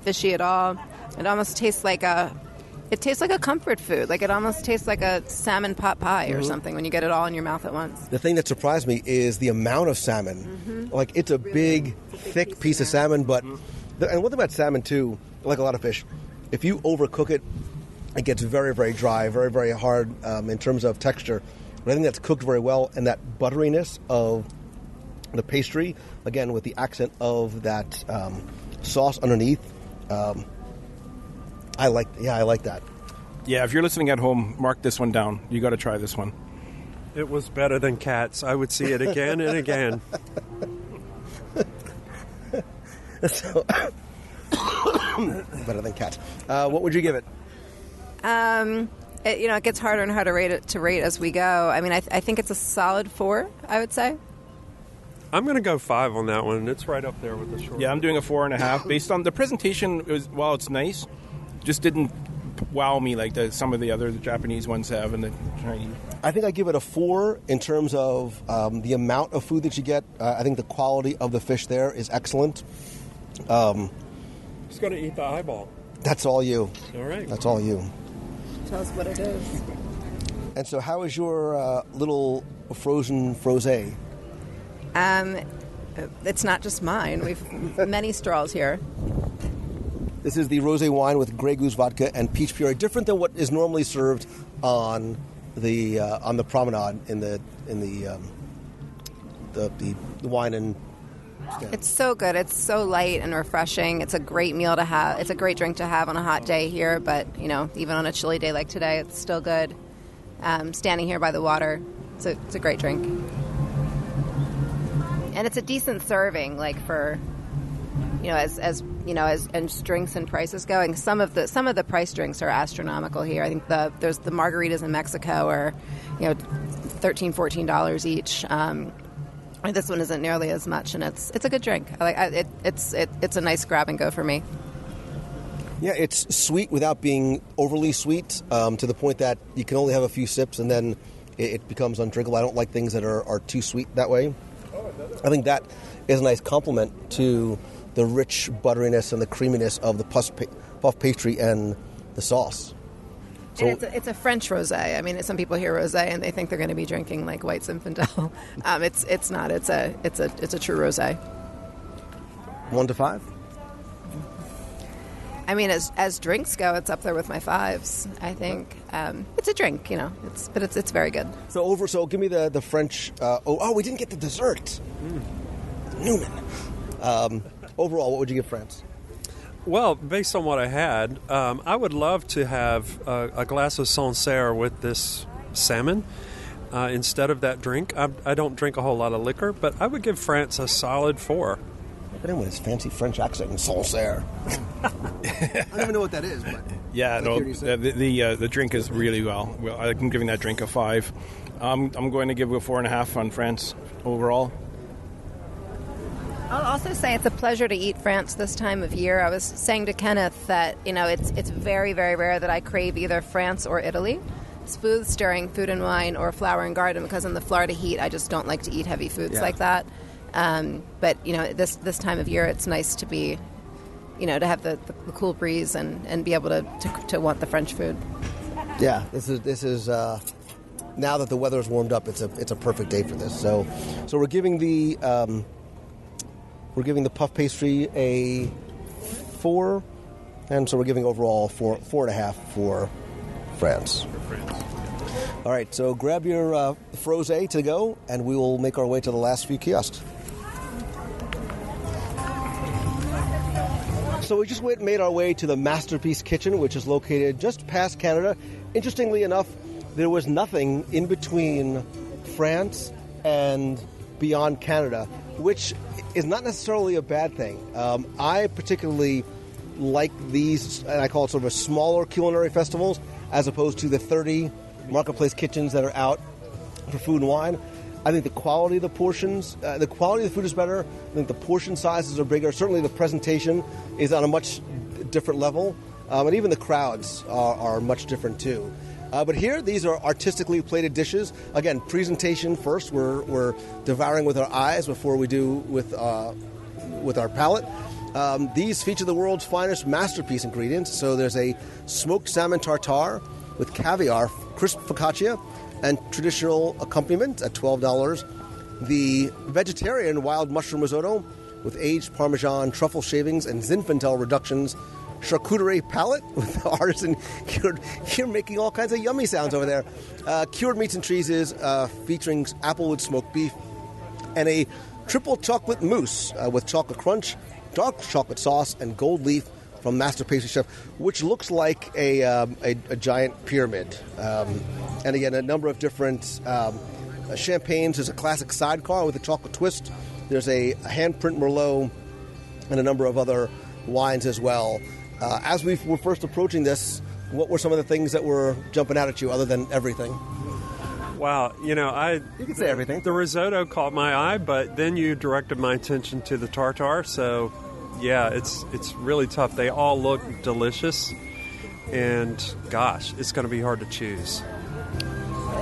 fishy at all. It almost tastes like a comfort food. Like it almost tastes like a salmon pot pie or something when you get it all in your mouth at once. The thing that surprised me is the amount of salmon. Like, it's a big, thick piece of salmon, but and one thing about salmon too, like a lot of fish, if you overcook it, it gets very, very dry, very, very hard in terms of texture. But I think that's cooked very well, and that butteriness of the pastry, again with the accent of that sauce underneath. I like that. Yeah, if you're listening at home, mark this one down. You got to try this one. It was better than Cats. I would see it again and again. So, better than Cat. What would you give it? It gets harder and harder to rate as we go. I mean, I think it's a solid 4, I would say. I'm going to go 5 on that one. It's right up there with the short. Yeah, I'm doing a 4.5 based on the presentation. While it's nice, just didn't wow me like some of the other Japanese ones have and the Chinese. I think I give it a 4 in terms of the amount of food that you get. I think the quality of the fish there is excellent. Just going to eat the eyeball. That's all you. All right. That's all you. Tell us what it is. And so how is your little frozen frosé? It's not just mine. We've many straws here. This is the rosé wine with Grey Goose vodka and peach puree, different than what is normally served on the promenade in the wine and. Yeah. It's so good. It's so light and refreshing. It's a great meal to have. It's a great drink to have on a hot day here, but even on a chilly day like today, it's still good. Standing here by the water, it's a great drink, and it's a decent serving, like for as drinks and prices going. Some of the price drinks are astronomical here. I think there's the margaritas in Mexico are $13, $14 each. This one isn't nearly as much, and it's a good drink. It's a nice grab and go for me. Yeah, it's sweet without being overly sweet, to the point that you can only have a few sips and then it becomes undrinkable. I don't like things that are too sweet that way. I think that is a nice complement to the rich butteriness and the creaminess of the puff pastry and the sauce. So, and it's a French rosé. I mean, some people hear rosé and they think they're going to be drinking like White Zinfandel. It's not. It's a true rosé. 1 to 5. I mean, as drinks go, it's up there with my 5s. I think it's a drink, but it's very good. So give me the French. We didn't get the dessert. Newman. Overall, what would you give France? Well, based on what I had, I would love to have a glass of Sancerre with this salmon instead of that drink. I don't drink a whole lot of liquor, but I would give France a solid 4. Look at him with his fancy French accent and Sancerre. I don't even know what that is, but Yeah, no, the drink is really well. I'm giving that drink a 5. I'm going to give it a 4.5 on France overall. I'll also say it's a pleasure to eat France this time of year. I was saying to Kenneth that, it's very, very rare that I crave either France or Italy. Foods during Food and Wine or Flower and Garden, because in the Florida heat, I just don't like to eat heavy foods like that. But, this time of year, it's nice to be, to have the cool breeze and be able to want the French food. Yeah, this is now that the weather's warmed up, it's a perfect day for this. So we're giving the puff pastry a 4, and so we're giving overall 4.5 for France. All right, so grab your frosé to go, and we will make our way to the last few kiosks. So we just made our way to the Masterpiece Kitchen, which is located just past Canada. Interestingly enough, there was nothing in between France and beyond Canada, which is not necessarily a bad thing. I particularly like these, and I call it sort of a smaller culinary festivals, as opposed to the 30 marketplace kitchens that are out for Food and Wine. I think the quality of the portions, the quality of the food is better. I think the portion sizes are bigger. Certainly the presentation is on a much different level. And even the crowds are much different too. But here, these are artistically plated dishes. Again, presentation first. We're devouring with our eyes before we do with our palate. These feature the world's finest masterpiece ingredients. So there's a smoked salmon tartare with caviar, crisp focaccia, and traditional accompaniment at $12. The vegetarian wild mushroom risotto with aged Parmesan, truffle shavings, and Zinfandel reductions. Charcuterie palette with artisan cured. You're making all kinds of yummy sounds over there. Cured meats and cheeses featuring applewood smoked beef, and a triple chocolate mousse with chocolate crunch, dark chocolate sauce, and gold leaf from Master Pastry Chef, which looks like a giant pyramid. And again, a number of different champagnes. There's a classic sidecar with a chocolate twist. There's a handprint Merlot and a number of other wines as well. As we were first approaching this, what were some of the things that were jumping out at you other than everything? Wow, you can say everything. The risotto caught my eye, but then you directed my attention to the tartare. So, yeah, it's really tough. They all look delicious, and gosh, it's going to be hard to choose.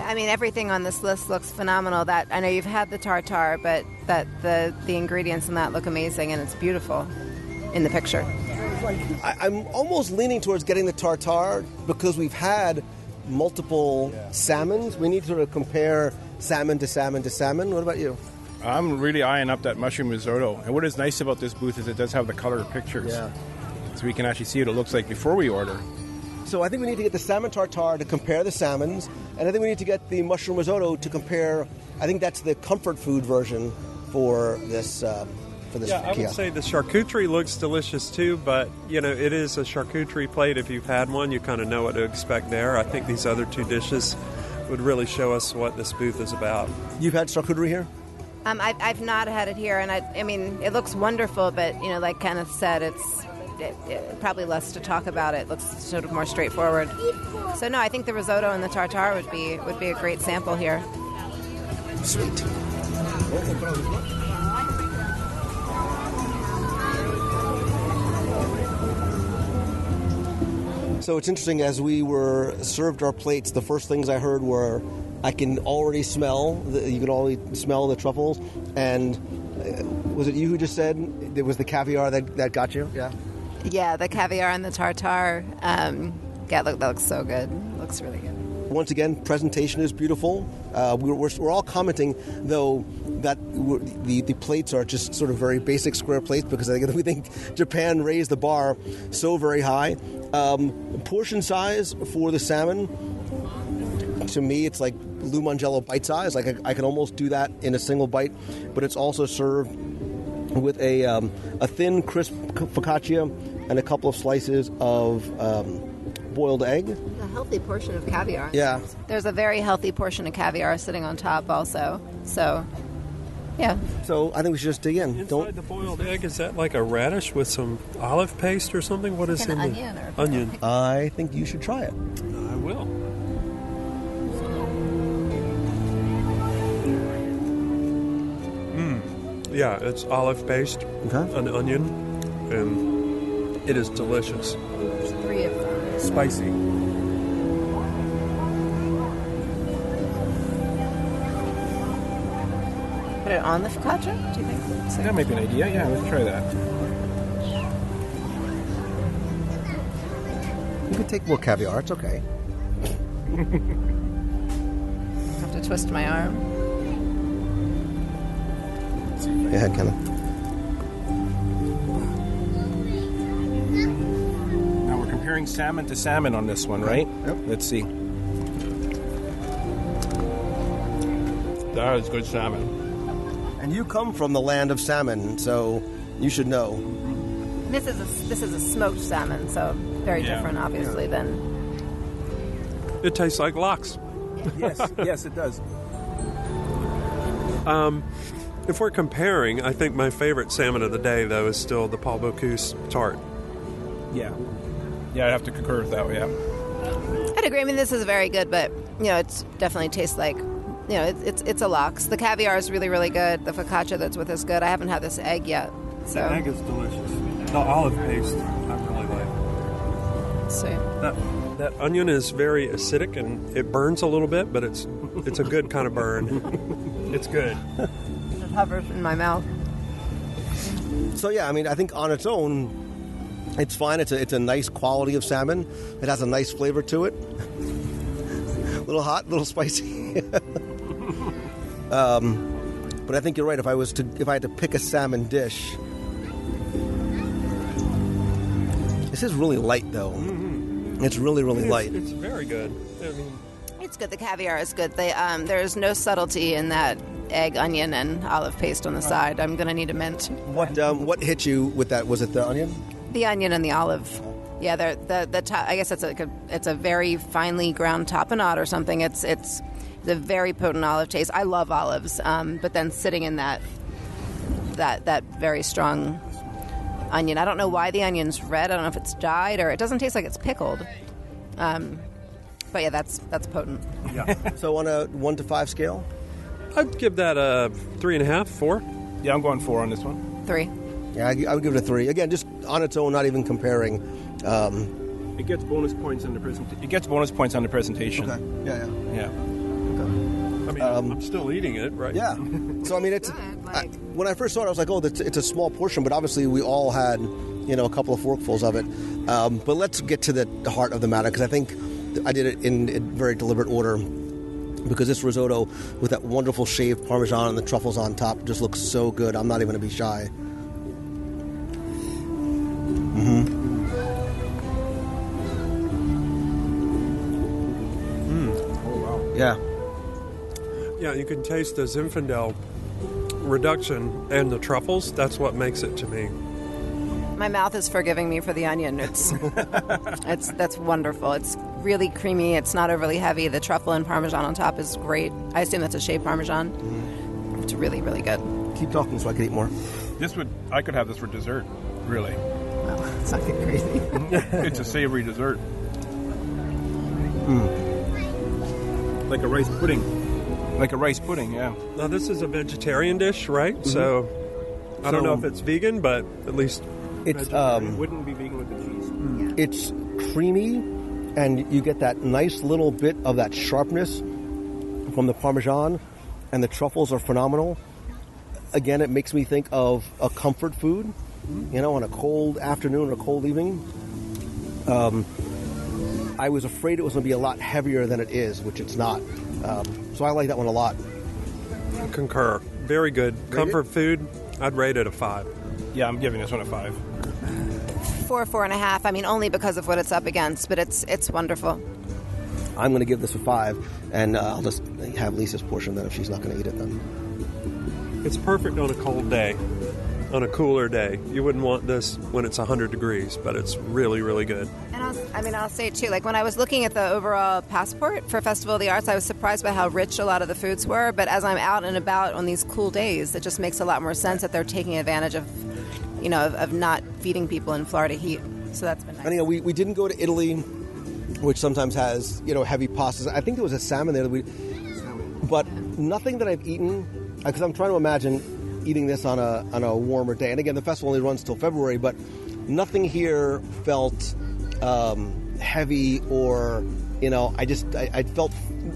I mean, everything on this list looks phenomenal. That I know you've had the tartare, but that the ingredients in that look amazing, and it's beautiful in the picture. I'm almost leaning towards getting the tartare because we've had multiple salmons. We need to sort of compare salmon to salmon to salmon. What about you? I'm really eyeing up that mushroom risotto. And what is nice about this booth is it does have the color pictures. Yeah. So we can actually see what it looks like before we order. So I think we need to get the salmon tartare to compare the salmons, and I think we need to get the mushroom risotto to compare. I think that's the comfort food version for this Yeah, I would say the charcuterie looks delicious too, but it is a charcuterie plate. If you've had one, you kind of know what to expect there. I think these other two dishes would really show us what this booth is about. You've had charcuterie here? I've not had it here, and I mean, it looks wonderful, but like Kenneth said, it's probably less to talk about. It looks sort of more straightforward. So no, I think the risotto and the tartare would be a great sample here. Sweet. So it's interesting, as we were served our plates, the first things I heard were, I can already smell, you can already smell the truffles, and was it you who just said it was the caviar that got you? Yeah. Yeah, the caviar and the tartare. That looks so good. Looks really good. Once again, presentation is beautiful. We're all commenting, though, that the plates are just sort of very basic square plates because we think Japan raised the bar so very high. Portion size for the salmon, to me, it's like Lou Mangello bite size. Like I can almost do that in a single bite, but it's also served with a thin, crisp focaccia and a couple of slices of boiled egg. A healthy portion of caviar. Yeah. There's a very healthy portion of caviar sitting on top also. So Yeah. So I think we should just dig in. Inside the boiled egg, is that like a radish with some olive paste or something? What is Like an in onion or onion? I think you should try it. I will. Yeah, it's olive paste, Okay. an onion, and it is delicious. There's 3 of them. Spicy. Put it on the focaccia, do you think? So- That might be an idea. Yeah, let's try that. You could take more caviar. It's okay. have to twist my arm. Go ahead, Kenna. Now we're comparing salmon to salmon on this one, right? Yep. Let's see. That is good salmon. And you come from the land of salmon, so you should know. This is a smoked salmon, so very Yeah. different, obviously, than. It tastes like lox. Yes, yes, it does. If we're comparing, I think my favorite salmon of the day, though, is still the Paul Bocuse tart. Yeah. Yeah, I'd have to concur with that, yeah. I'd agree. I mean, this is very good, but it definitely tastes like, it's a lox. The caviar is really, really good. The focaccia that's with is good. I haven't had this egg yet, so. The egg is delicious. The olive paste, I really like. Let's see. That onion is very acidic and it burns a little bit, but it's a good kind of burn. It's good. It hovers in my mouth. So yeah, I mean, I think on its own, it's fine. It's a nice quality of salmon. It has a nice flavor to it. A little hot, a little spicy. But I think you're right. If I had to pick a salmon dish, this is really light though. It's really, really light. It's very good. I mean, It's good. The caviar is good. There's no subtlety in that egg, onion, and olive paste on the side. I'm going to need a mint. What hit you with that? Was it the onion? The onion and the olive. Yeah, the top. I guess it's a very finely ground tapenade or something. It's a very potent olive taste. I love olives, but then sitting in that very strong onion. I don't know why the onion's red. I don't know if it's dyed or it doesn't taste like it's pickled. But yeah, that's potent. yeah. So on a 1 to 5 scale? I'd give that a 3.5, 4. Yeah, I'm going 4 on this one. 3. Yeah, I would give it a 3. Again, just on its own, not even comparing. It gets bonus points on the presentation. Okay. Yeah. Yeah. I mean, I'm still eating it, right? Yeah. So I mean, it's when I first saw it, I was like, oh, it's a small portion, but obviously we all had, a couple of forkfuls of it. But let's get to the heart of the matter, because I think I did it in very deliberate order, because this risotto with that wonderful shaved Parmesan and the truffles on top just looks so good. I'm not even going to be shy. Oh, wow. Yeah. Yeah, you can taste the Zinfandel reduction and the truffles. That's what makes it to me. My mouth is forgiving me for the onion. That's wonderful. It's really creamy. It's not overly heavy. The truffle and Parmesan on top is great. I assume that's a shaved Parmesan. It's really, really good. Keep talking so I can eat more. I could have this for dessert, really. Well, it's not getting crazy. It's a savory dessert. Like a rice pudding, yeah. Now, this is a vegetarian dish, right? So, I don't know if it's vegan, but at least It's It wouldn't be vegan with the cheese. it's creamy, and you get that nice little bit of that sharpness from the Parmesan, and the truffles are phenomenal. Again, it makes me think of a comfort food, on a cold afternoon or a cold evening. I was afraid it was going to be a lot heavier than it is, which it's not. So I like that one a lot. concur. Very good. Comfort food, I'd rate it a 5. Yeah, I'm giving this one a 5. 4.5. I mean, only because of what it's up against, but it's wonderful. I'm going to give this a 5, and I'll just have Lisa's portion then if she's not going to eat it then. It's perfect on a cold day, on a cooler day. You wouldn't want this when it's 100 degrees, but it's really, really good. And I'll say too, like when I was looking at the overall passport for Festival of the Arts, I was surprised by how rich a lot of the foods were. But as I'm out and about on these cool days, it just makes a lot more sense that they're taking advantage of, of not feeding people in Florida heat. So that's been nice. And we didn't go to Italy, which sometimes has heavy pastas. I think there was a salmon there, but nothing that I've eaten, because I'm trying to imagine eating this on a warmer day. And again, the festival only runs till February, but nothing here felt heavy or I felt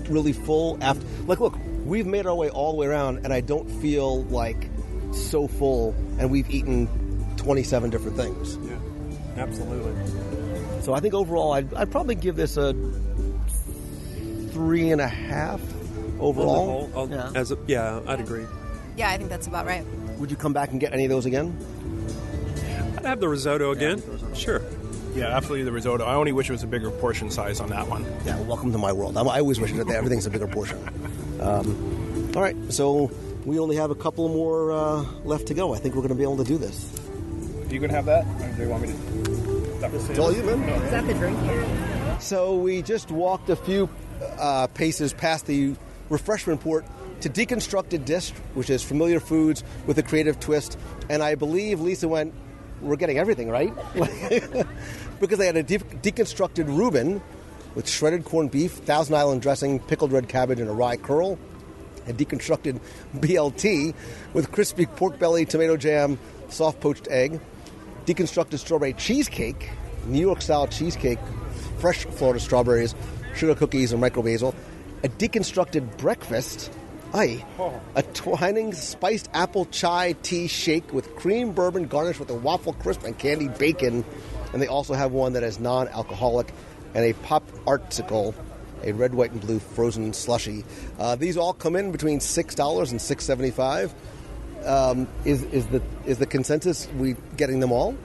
really full after. Like, look, we've made our way all the way around, and I don't feel like so full, and we've eaten 27 different things. Yeah, absolutely. So I think overall, I'd probably give this a 3.5 overall. On the whole, I'd agree. Yeah, I think that's about right. Would you come back and get any of those again? I'd have the risotto again. Sure. Yeah, absolutely the risotto. I only wish it was a bigger portion size on that one. Yeah, welcome to my world. I always wish that everything's a bigger portion. All right, so we only have a couple more left to go. I think we're going to be able to do this. Are you going to have that? Or do you want me to? It's all you, man. Is that the drink here? So we just walked a few paces past the refreshment port to Deconstructed Dish, which is familiar foods with a creative twist. And I believe Lisa went, we're getting everything, right? Because they had a deconstructed Reuben with shredded corned beef, Thousand Island dressing, pickled red cabbage, and a rye curl. A deconstructed BLT with crispy pork belly, tomato jam, soft poached egg. Deconstructed strawberry cheesecake, New York-style cheesecake, fresh Florida strawberries, sugar cookies, and micro basil. A deconstructed breakfast, a twining spiced apple chai tea shake with cream bourbon garnished with a waffle crisp and candied bacon. And they also have one that is non-alcoholic, and a pop artsicle, a red, white, and blue frozen slushie. These all come in between $6 and $6.75. Is the consensus we getting them all?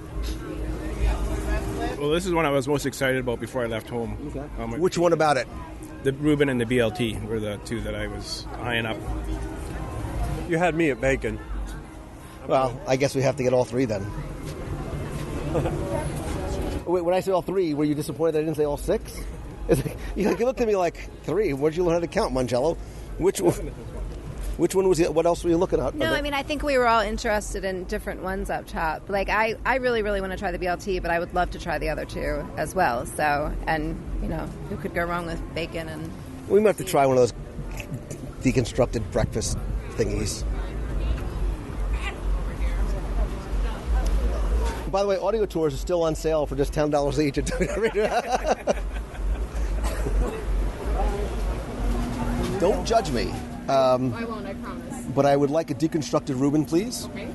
Well, this is one I was most excited about before I left home. Okay. Which one about it? The Reuben and the BLT were the two that I was eyeing up. You had me at bacon. Well, I guess we have to get all three then. Wait, when I say all three, were you disappointed that I didn't say all six? You looked at me like, three? Where'd you learn how to count, Mangello? Which one was it? What else were you looking at? No, I think we were all interested in different ones up top. Like, I really, really want to try the BLT, but I would love to try the other two as well. So, and, who could go wrong with bacon and... We might have to try one of those deconstructed breakfast thingies. By the way, audio tours are still on sale for just $10 each. Don't judge me. I won't, I promise. But I would like a deconstructed Reuben, please. Okay.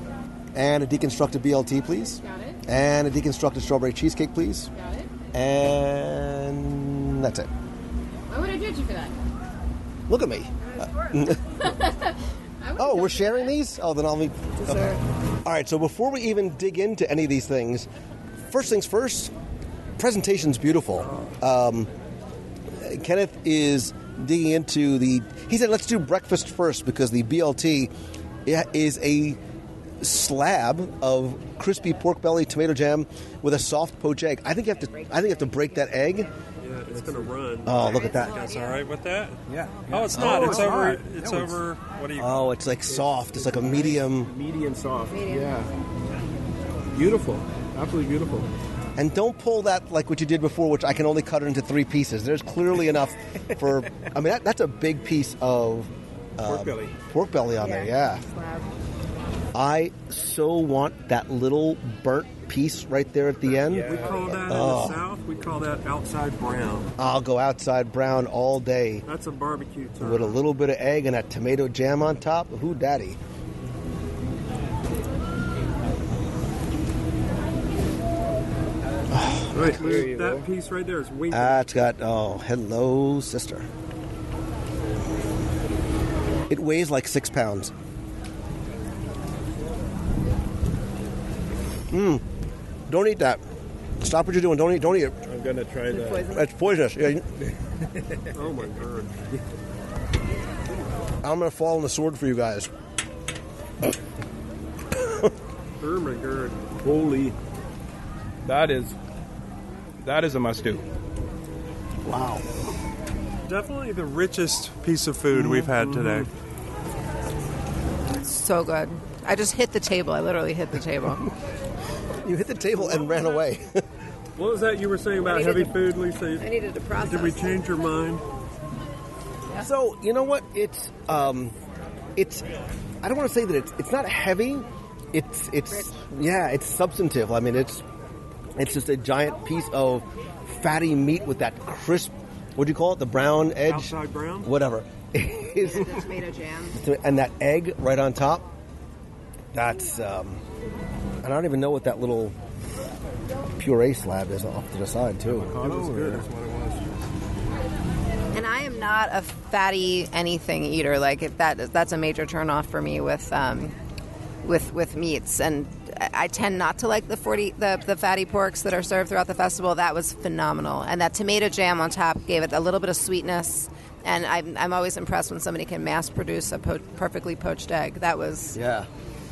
And a deconstructed BLT, please. Got it. And a deconstructed strawberry cheesecake, please. Got it. And that's it. Why would I judge you for that? Look at me. Oh, we're sharing these? Oh, then I'll meet. Okay. All right, so before we even dig into any of these things, first things first, presentation's beautiful. Kenneth is digging into he said, let's do breakfast first because the BLT is a slab of crispy pork belly, tomato jam with a soft poached egg. I think you have to break that egg. Yeah, it's going to run. Oh, look at that. You guys all right with that? Yeah. Oh, it's not. It's over. not. It's No, over. What do you? Oh, it's like soft. It's like a medium. Medium soft. Medium. Yeah. Beautiful. Absolutely beautiful. And don't pull that like what you did before, which I can only cut it into 3 pieces. There's clearly enough for... I mean, that's a big piece of... Pork belly on there, yeah. Slab. I so want that little burnt piece right there at the end. We call that in the South. We call that outside brown. I'll go outside brown all day That's a barbecue term. with a little bit of egg and that tomato jam on top. Who daddy? Right, that piece right there is wing. It's got, hello, sister. It weighs like 6 pounds. Don't eat that. Stop what you're doing. Don't eat it. I'm going to try that. That's poisonous. Yeah. Oh my god. I'm going to fall on the sword for you guys. Oh my god. Holy. That That is a must-do. Wow. Definitely the richest piece of food we've had today. So good. I just hit the table. I literally hit the table. You hit the table and ran away. What was that you were saying about heavy food, Lisa? I needed to process. Did we change your mind? So, you know what? It's I don't want to say that it's not heavy. It's it's substantive. I mean, it's just a giant piece of fatty meat with that crisp, what do you call it? The brown edge? Outside brown? Whatever. The tomato jam. And that egg right on top. That's and I don't even know what that little puree slab is off to the side too. It was good. That's what it was. And I am not a fatty anything eater. Like that's a major turnoff for me with meats. And I tend not to like the fatty porks that are served throughout the festival. That was phenomenal. And that tomato jam on top gave it a little bit of sweetness. And I'm always impressed when somebody can mass produce a perfectly poached egg. That was That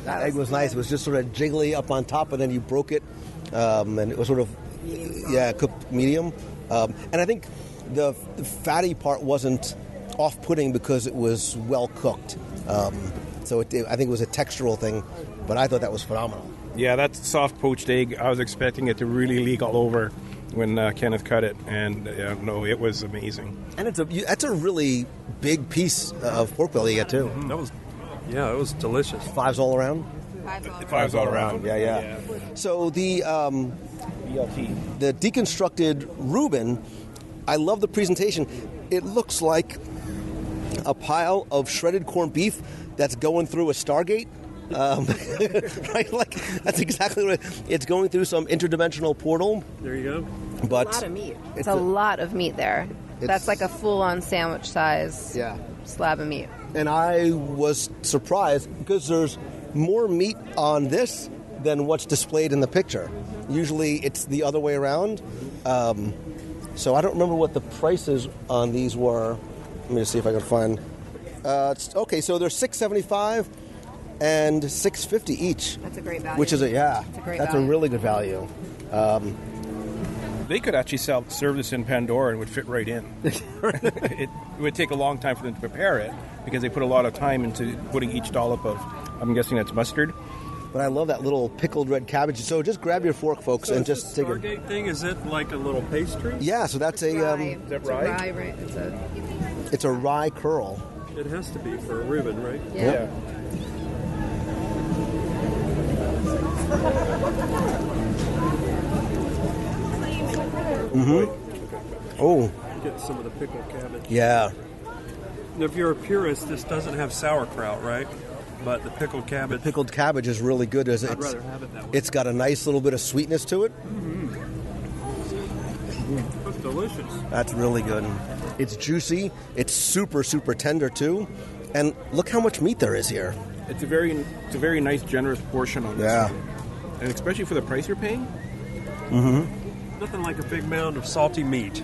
egg was nice. It was just sort of jiggly up on top, and then you broke it, and it was sort of cooked medium. And I think the fatty part wasn't off-putting because it was well cooked. So I think it was a textural thing, but I thought that was phenomenal. Yeah, that soft poached egg, I was expecting it to really leak all over when Kenneth cut it, and no, it was amazing. And that's a really big piece of pork belly you get too. That was, it was delicious. Fives all around. Fives all around. Yeah. So the BLT. the deconstructed Reuben, I love the presentation. It looks like a pile of shredded corned beef that's going through a Stargate. Right, like that's exactly what it's going through, some interdimensional portal. There you go. But a lot of meat. It's a lot of meat there. That's like a full-on sandwich size slab of meat. And I was surprised because there's more meat on this than what's displayed in the picture. Usually it's the other way around. So I don't remember what the prices on these were. Let me just see if I can find. Okay, so they're $6.75 and $6.50 each. That's a great value. Which is that's value. a really good value. They could actually serve this in Pandora and would fit right in. It would take a long time for them to prepare it because they put a lot of time into putting each dollop of, I'm guessing that's mustard. But I love that little pickled red cabbage. So just grab your fork, folks, and just take it. Stargate thing, is it like a little pastry? Yeah, so that's Rye. is that rye? Right? It's a rye curl. It has to be for a Reuben, right? Yeah. Oh. Get some of the pickled cabbage. Yeah. And if you're a purist, this doesn't have sauerkraut, right? But the pickled cabbage. The pickled cabbage is really good. I'd rather have it that way. It's got a nice little bit of sweetness to it. That's delicious. That's really good. It's juicy. It's super, super tender too. And look how much meat there is here. It's a very nice, generous portion on this. Yeah. And especially for the price you're paying. Nothing like a big mound of salty meat.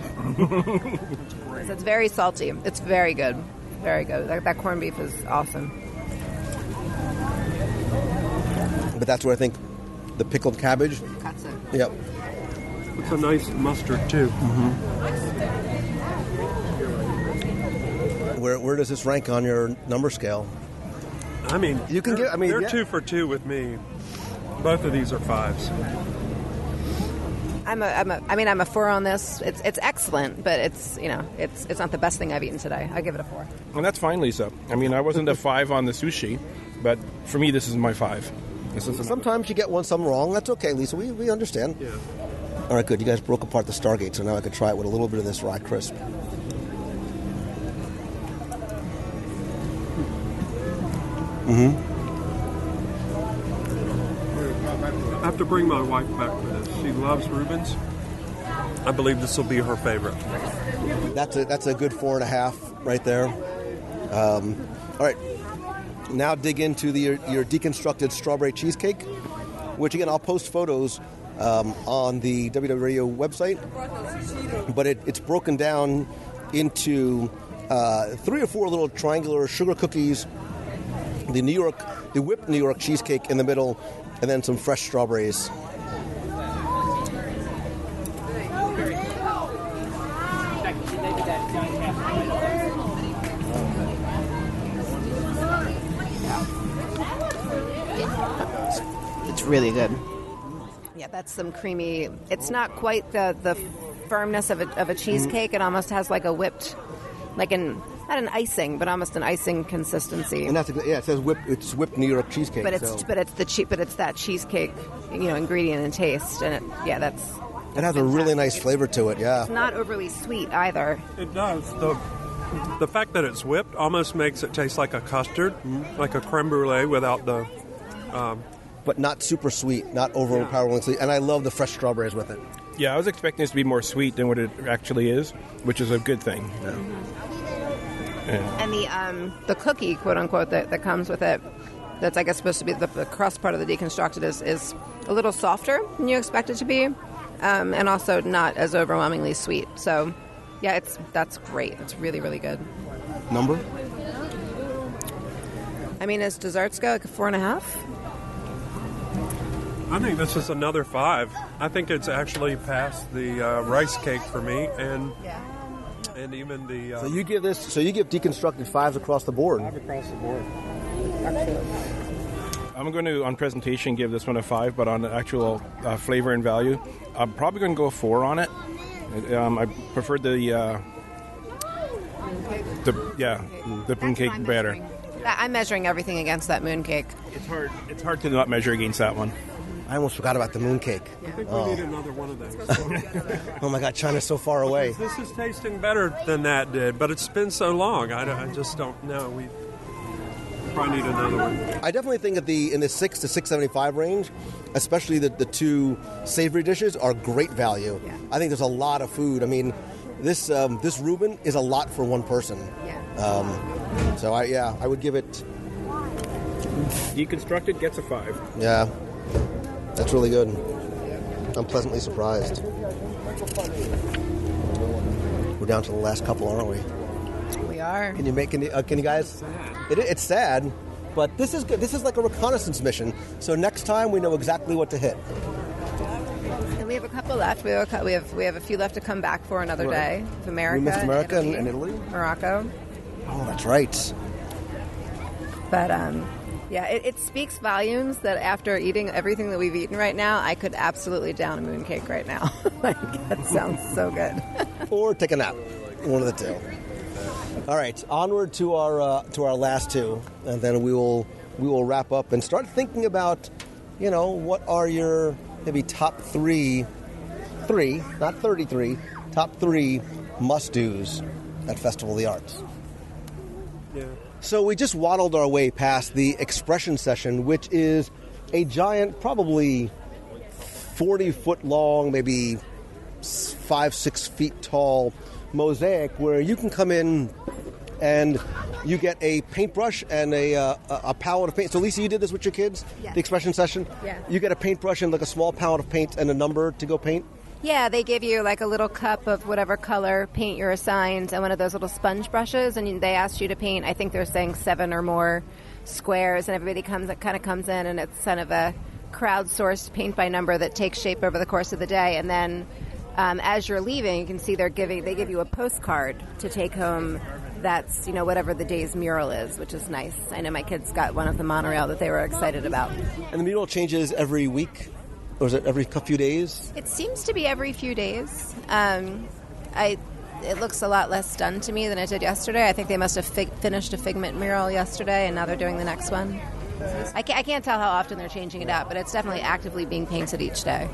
It's very salty. It's very good. Very good. That corned beef is awesome. But that's where I think the pickled cabbage. Cuts it. Yep. It's a nice mustard too. Where does this rank on your number scale? I mean, You can get. I mean, they're yeah. 2 for 2 with me. Both of these are 5s. I'm a 4 on this. It's excellent, but it's not the best thing I've eaten today. I give it a 4. And that's fine, Lisa. I mean, I wasn't a 5 on the sushi, but for me, this is my 5. Sometimes you get some wrong. That's okay, Lisa. We understand. Yeah. All right, good. You guys broke apart the Stargate, so now I can try it with a little bit of this rye crisp. I have to bring my wife back for this. She loves Reubens. I believe this will be her favorite. That's a good 4.5 right there. All right, now dig into your deconstructed strawberry cheesecake, which again I'll post photos on the WDW Radio website. But it's broken down into 3 or 4 little triangular sugar cookies, the whipped New York cheesecake in the middle, and then some fresh strawberries. really good. Yeah, that's some creamy. It's not quite the firmness of a cheesecake. It almost has like a whipped, like not an icing, but almost an icing consistency. And it says whipped. It's whipped New York cheesecake. But it's that cheesecake, ingredient and taste, and that's. It has a really nice flavor to it. Yeah. It's not overly sweet either. It does. The fact that it's whipped almost makes it taste like a custard, like a creme brulee without the. But not super sweet, not overpoweringly sweet. And I love the fresh strawberries with it. Yeah, I was expecting this to be more sweet than what it actually is, which is a good thing. Yeah. And the cookie, quote unquote, that comes with it, that's I guess supposed to be the crust part of the deconstructed is a little softer than you expect it to be, and also not as overwhelmingly sweet. So, yeah, that's great. It's really, really good. Number? I mean, as desserts go, like a 4.5. I think this is another 5. I think it's actually past the rice cake for me, and even the. So you give deconstructed 5s across the board. 5 across the board. I'm going to, on presentation, give this one a 5, but on actual flavor and value, I'm probably going to go a 4 on it. I prefer the mooncake better. I'm measuring everything against that mooncake. It's hard to not measure against that one. I almost forgot about the mooncake. I think we need another one of those. Oh my God, China's so far away. This is tasting better than that did, but it's been so long. I just don't know. We probably need another one. I definitely think in the $6 to $6.75 range, especially the 2 savory dishes, are great value. Yeah. I think there's a lot of food. I mean, this Reuben is a lot for one person. Yeah. So I would give it. Deconstructed gets a 5. Yeah. That's really good. I'm pleasantly surprised. We're down to the last couple, aren't we? We are. Can you guys? It's sad, but this is good. This is like a reconnaissance mission. So next time we know exactly what to hit. And we have a couple left. We have a few left to come back for another day. Of America. We missed America and Italy. Italy. Morocco. Oh, that's right. But it speaks volumes that after eating everything that we've eaten right now, I could absolutely down a mooncake right now. Like, that sounds so good. Or take a nap. One of the two. All right, onward to our last 2, and then we will wrap up and start thinking about, what are your maybe top 3, not 33, top 3 must-dos at Festival of the Arts. Yeah. So we just waddled our way past the expression session, which is a giant, probably 40-foot long, maybe 5-6 feet tall mosaic where you can come in and you get a paintbrush and a palette of paint. So, Lisa, you did this with your kids? Yeah. The expression session? Yeah. You get a paintbrush and like a small palette of paint and a number to go paint? Yeah, they give you like a little cup of whatever color paint you're assigned and one of those little sponge brushes, and they asked you to paint, I think they're saying 7 or more squares, and everybody comes in, and it's kind of a crowdsourced paint by number that takes shape over the course of the day. And then as you're leaving, you can see they give you a postcard to take home. That's, whatever the day's mural is, which is nice. I know my kids got one of the monorail that they were excited about. And the mural changes every week? Or is it every few days? It seems to be every few days. It looks a lot less done to me than it did yesterday. I think they must have finished a Figment mural yesterday, and now they're doing the next one. I can't tell how often they're changing it out, but it's definitely actively being painted each day.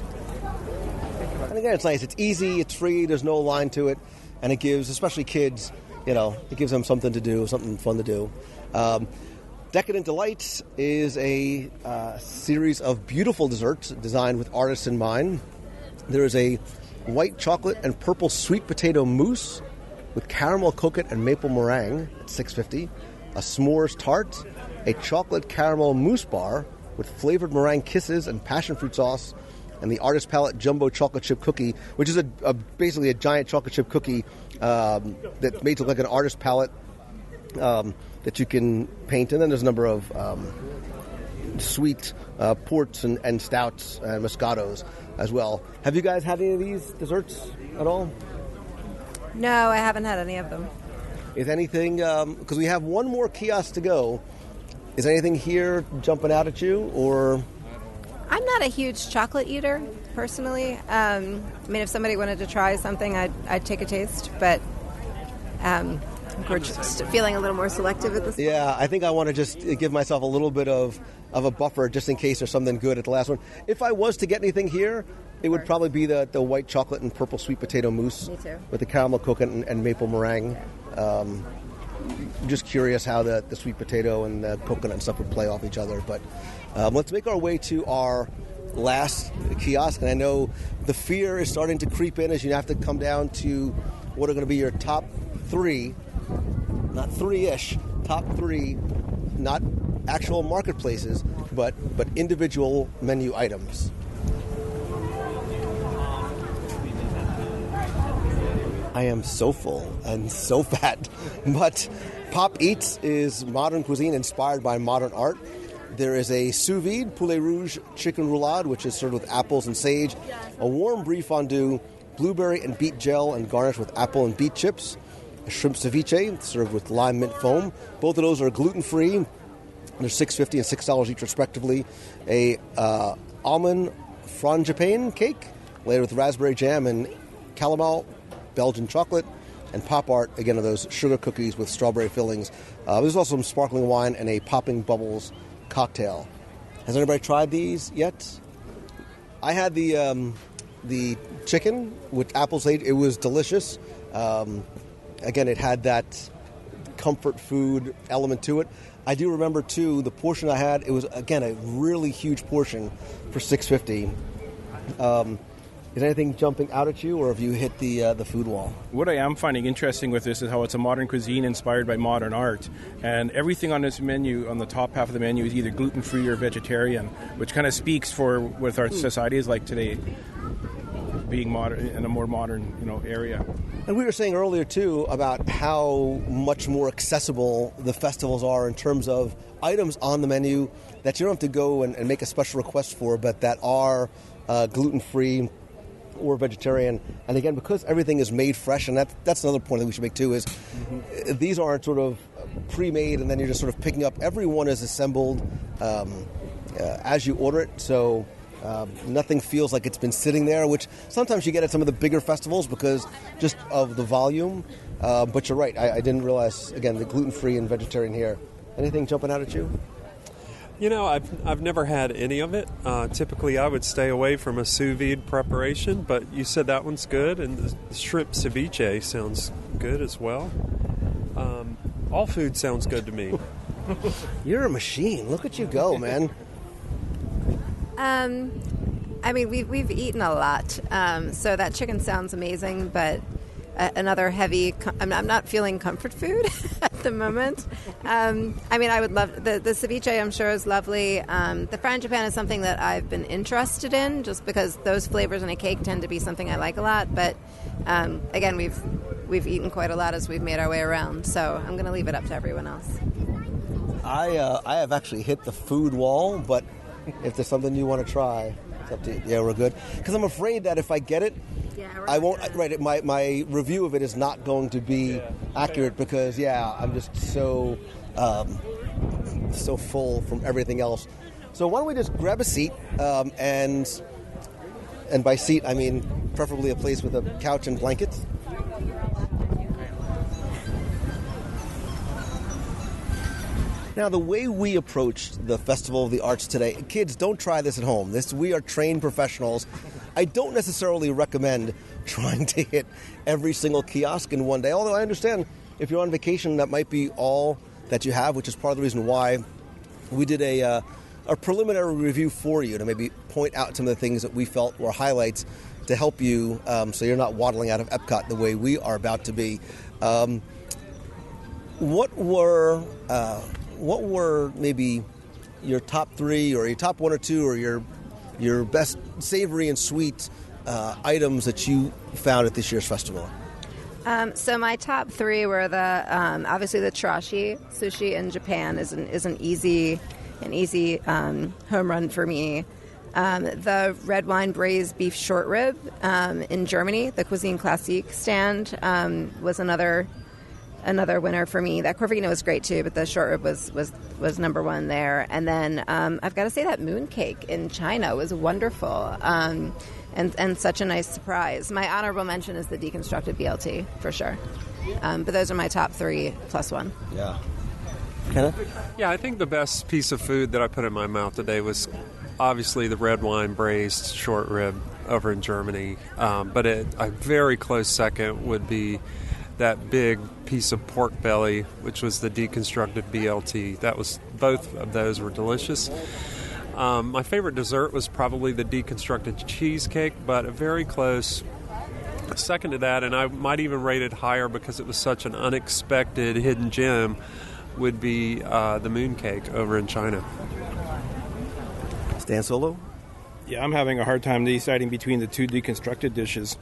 And again, it's nice. It's easy. It's free. There's no line to it. And it gives, especially kids, it gives them something to do, something fun to do. Decadent Delights is a series of beautiful desserts designed with artists in mind. There is a white chocolate and purple sweet potato mousse with caramel coconut and maple meringue at $6.50. A s'mores tart, a chocolate caramel mousse bar with flavored meringue kisses and passion fruit sauce, and the Artist Palette jumbo chocolate chip cookie, which is basically a giant chocolate chip cookie that's made to look like an artist palette. That you can paint, and then there's a number of sweet ports and stouts and moscatos as well. Have you guys had any of these desserts at all? No, I haven't had any of them. Is anything, because we have one more kiosk to go, is anything here jumping out at you, or? I'm not a huge chocolate eater, personally. I mean, if somebody wanted to try something, I'd take a taste, but we're just feeling a little more selective at this point. Yeah, I think I want to just give myself a little bit of a buffer just in case there's something good at the last one. If I was to get anything here, it would probably be the white chocolate and purple sweet potato mousse. Me too. With the caramel coconut and maple meringue. I'm just curious how the sweet potato and the coconut and stuff would play off each other. But let's make our way to our last kiosk. And I know the fear is starting to creep in as you have to come down to what are going to be your top three, not three-ish, top three, not actual marketplaces, but individual menu items. I am so full and so fat, but Pop Eats is modern cuisine inspired by modern art. There is a sous vide poulet rouge chicken roulade, which is served with apples and sage, a warm brie fondue, blueberry and beet gel and garnished with apple and beet chips, a shrimp ceviche served with lime mint foam. Both of those are gluten-free. They're $6.50 and $6 each respectively. A almond frangipane cake layered with raspberry jam and caramel Belgian chocolate, and pop art, again, are those sugar cookies with strawberry fillings. There's also some sparkling wine and a popping bubbles cocktail. Has anybody tried these yet? I had the chicken with apple sage. It was delicious. Again, it had that comfort food element to it. I do remember, too, the portion I had, it was, again, a really huge portion for $6.50. Is anything jumping out at you, or have you hit the food wall? What I am finding interesting with this is how it's a modern cuisine inspired by modern art. And everything on this menu, on the top half of the menu, is either gluten-free or vegetarian, which kind of speaks for what our society is like today, being modern in a more modern, area. And we were saying earlier, too, about how much more accessible the festivals are in terms of items on the menu that you don't have to go and make a special request for, but that are gluten-free or vegetarian. And again, because everything is made fresh, and that's another point that we should make too, is these aren't sort of pre-made and then you're just sort of picking up. Everyone is assembled as you order it, so nothing feels like it's been sitting there, which sometimes you get at some of the bigger festivals because just of the volume. But you're right, I didn't realize, again, the gluten-free and vegetarian here. Anything jumping out at you? I've never had any of it. Typically, I would stay away from a sous vide preparation, but you said that one's good, and the shrimp ceviche sounds good as well. All food sounds good to me. You're a machine. Look at you go, man. I mean, we've eaten a lot, so that chicken sounds amazing, but another heavy. I'm not feeling comfort food at the moment. I mean, I would love the ceviche. I'm sure is lovely. The frangipane is something that I've been interested in, just because those flavors in a cake tend to be something I like a lot. But again, we've eaten quite a lot as we've made our way around, so I'm going to leave it up to everyone else. I have actually hit the food wall, but if there's something you want to try, it's up to you. Yeah, we're good. Because I'm afraid that if I get it, I won't. Right, my review of it is not going to be accurate because I'm just so full from everything else. So why don't we just grab a seat, and by seat I mean preferably a place with a couch and blankets. Now, the way we approached the Festival of the Arts today, kids, don't try this at home. We are trained professionals. I don't necessarily recommend trying to hit every single kiosk in one day, although I understand if you're on vacation, that might be all that you have, which is part of the reason why we did a preliminary review for you to maybe point out some of the things that we felt were highlights to help you so you're not waddling out of Epcot the way we are about to be. What were maybe your top three or your top one or two or your best savory and sweet items that you found at this year's festival? So my top three were obviously the chirashi sushi in Japan is an easy home run for me. The red wine braised beef short rib in Germany, the Cuisine Classique stand, was another another winner for me. That Corvino was great too, but the short rib was number one there. And then I've got to say that mooncake in China was wonderful. And such a nice surprise. My honorable mention is the deconstructed BLT, for sure. But those are my top 3 plus 1. Yeah. Kenneth? Yeah, I think the best piece of food that I put in my mouth today was obviously the red wine braised short rib over in Germany. But a very close second would be that big piece of pork belly, which was the deconstructed BLT. Both of those were delicious. My favorite dessert was probably the deconstructed cheesecake, but a very close second to that, and I might even rate it higher because it was such an unexpected hidden gem, would be the mooncake over in China. Stan Solo? Yeah, I'm having a hard time deciding between the 2 deconstructed dishes,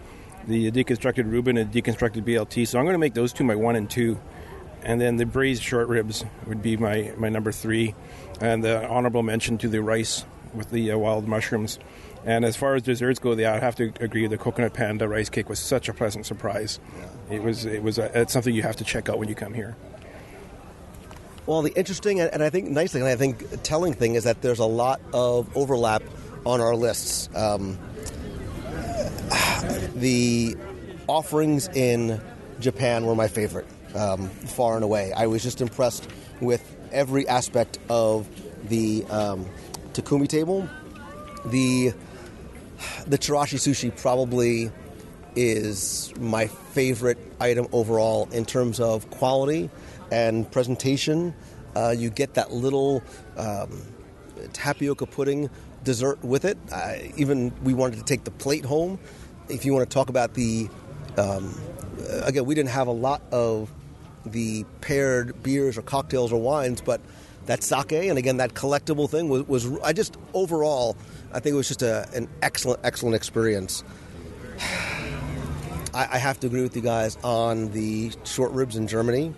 the deconstructed Reuben and deconstructed BLT. So I'm going to make those 2 my 1 and 2. And then the braised short ribs would be my number 3. And the honorable mention to the rice with the wild mushrooms. And as far as desserts go, I'd have to agree the coconut panda rice cake was such a pleasant surprise. Yeah. It's something you have to check out when you come here. Well, the interesting and I think nicely, and I think telling thing is that there's a lot of overlap on our lists. The offerings in Japan were my favorite, far and away. I was just impressed with every aspect of the Takumi table. The chirashi sushi probably is my favorite item overall in terms of quality and presentation. You get that little tapioca pudding dessert with it. Even we wanted to take the plate home. If you want to talk about the again, we didn't have a lot of the paired beers or cocktails or wines, but that sake and again that collectible thing was I just overall I think it was just an excellent experience. I have to agree with you guys on the short ribs in Germany.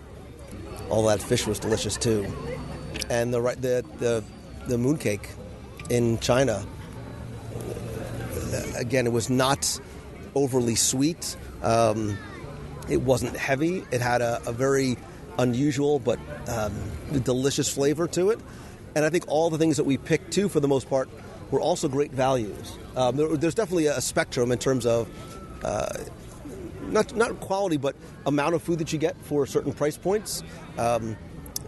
All that fish was delicious too, and the mooncake in China. Again, it was not overly sweet. It wasn't heavy. It had a very unusual but delicious flavor to it. And I think all the things that we picked too, for the most part, were also great values. There's definitely a spectrum in terms of not quality, but amount of food that you get for certain price points.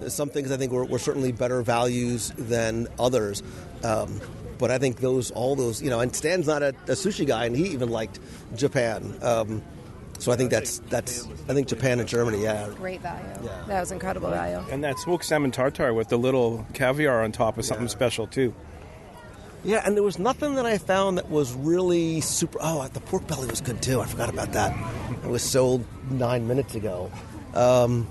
Some things I think were certainly better values than others. But I think all those, and Stan's not a sushi guy, and he even liked Japan. So I think I think Japan and Germany, yeah. Great value. Yeah. That was incredible value. And that smoked salmon tartare with the little caviar on top is something special too. Yeah, and there was nothing that I found that was really super. Oh, the pork belly was good too. I forgot about that. It was sold 9 minutes ago. And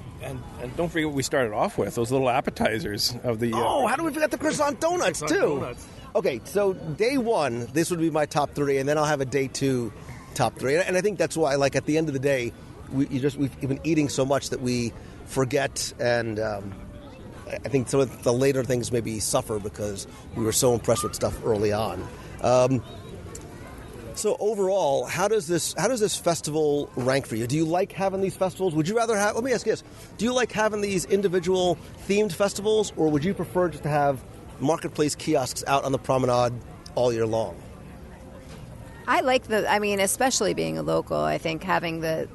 don't forget what we started off with, those little appetizers of the... how do we forget the croissant donuts, too? Donuts. Okay, so day 1, this would be my top 3, and then I'll have a day 2 top 3. And I think that's why, at the end of the day, we've been eating so much that we forget, and I think some of the later things maybe suffer because we were so impressed with stuff early on. So overall, how does this festival rank for you? Do you like having these festivals? Would you rather have? Let me ask you this: do you like having these individual themed festivals, or would you prefer just to have marketplace kiosks out on the promenade all year long? I like especially being a local. I think having the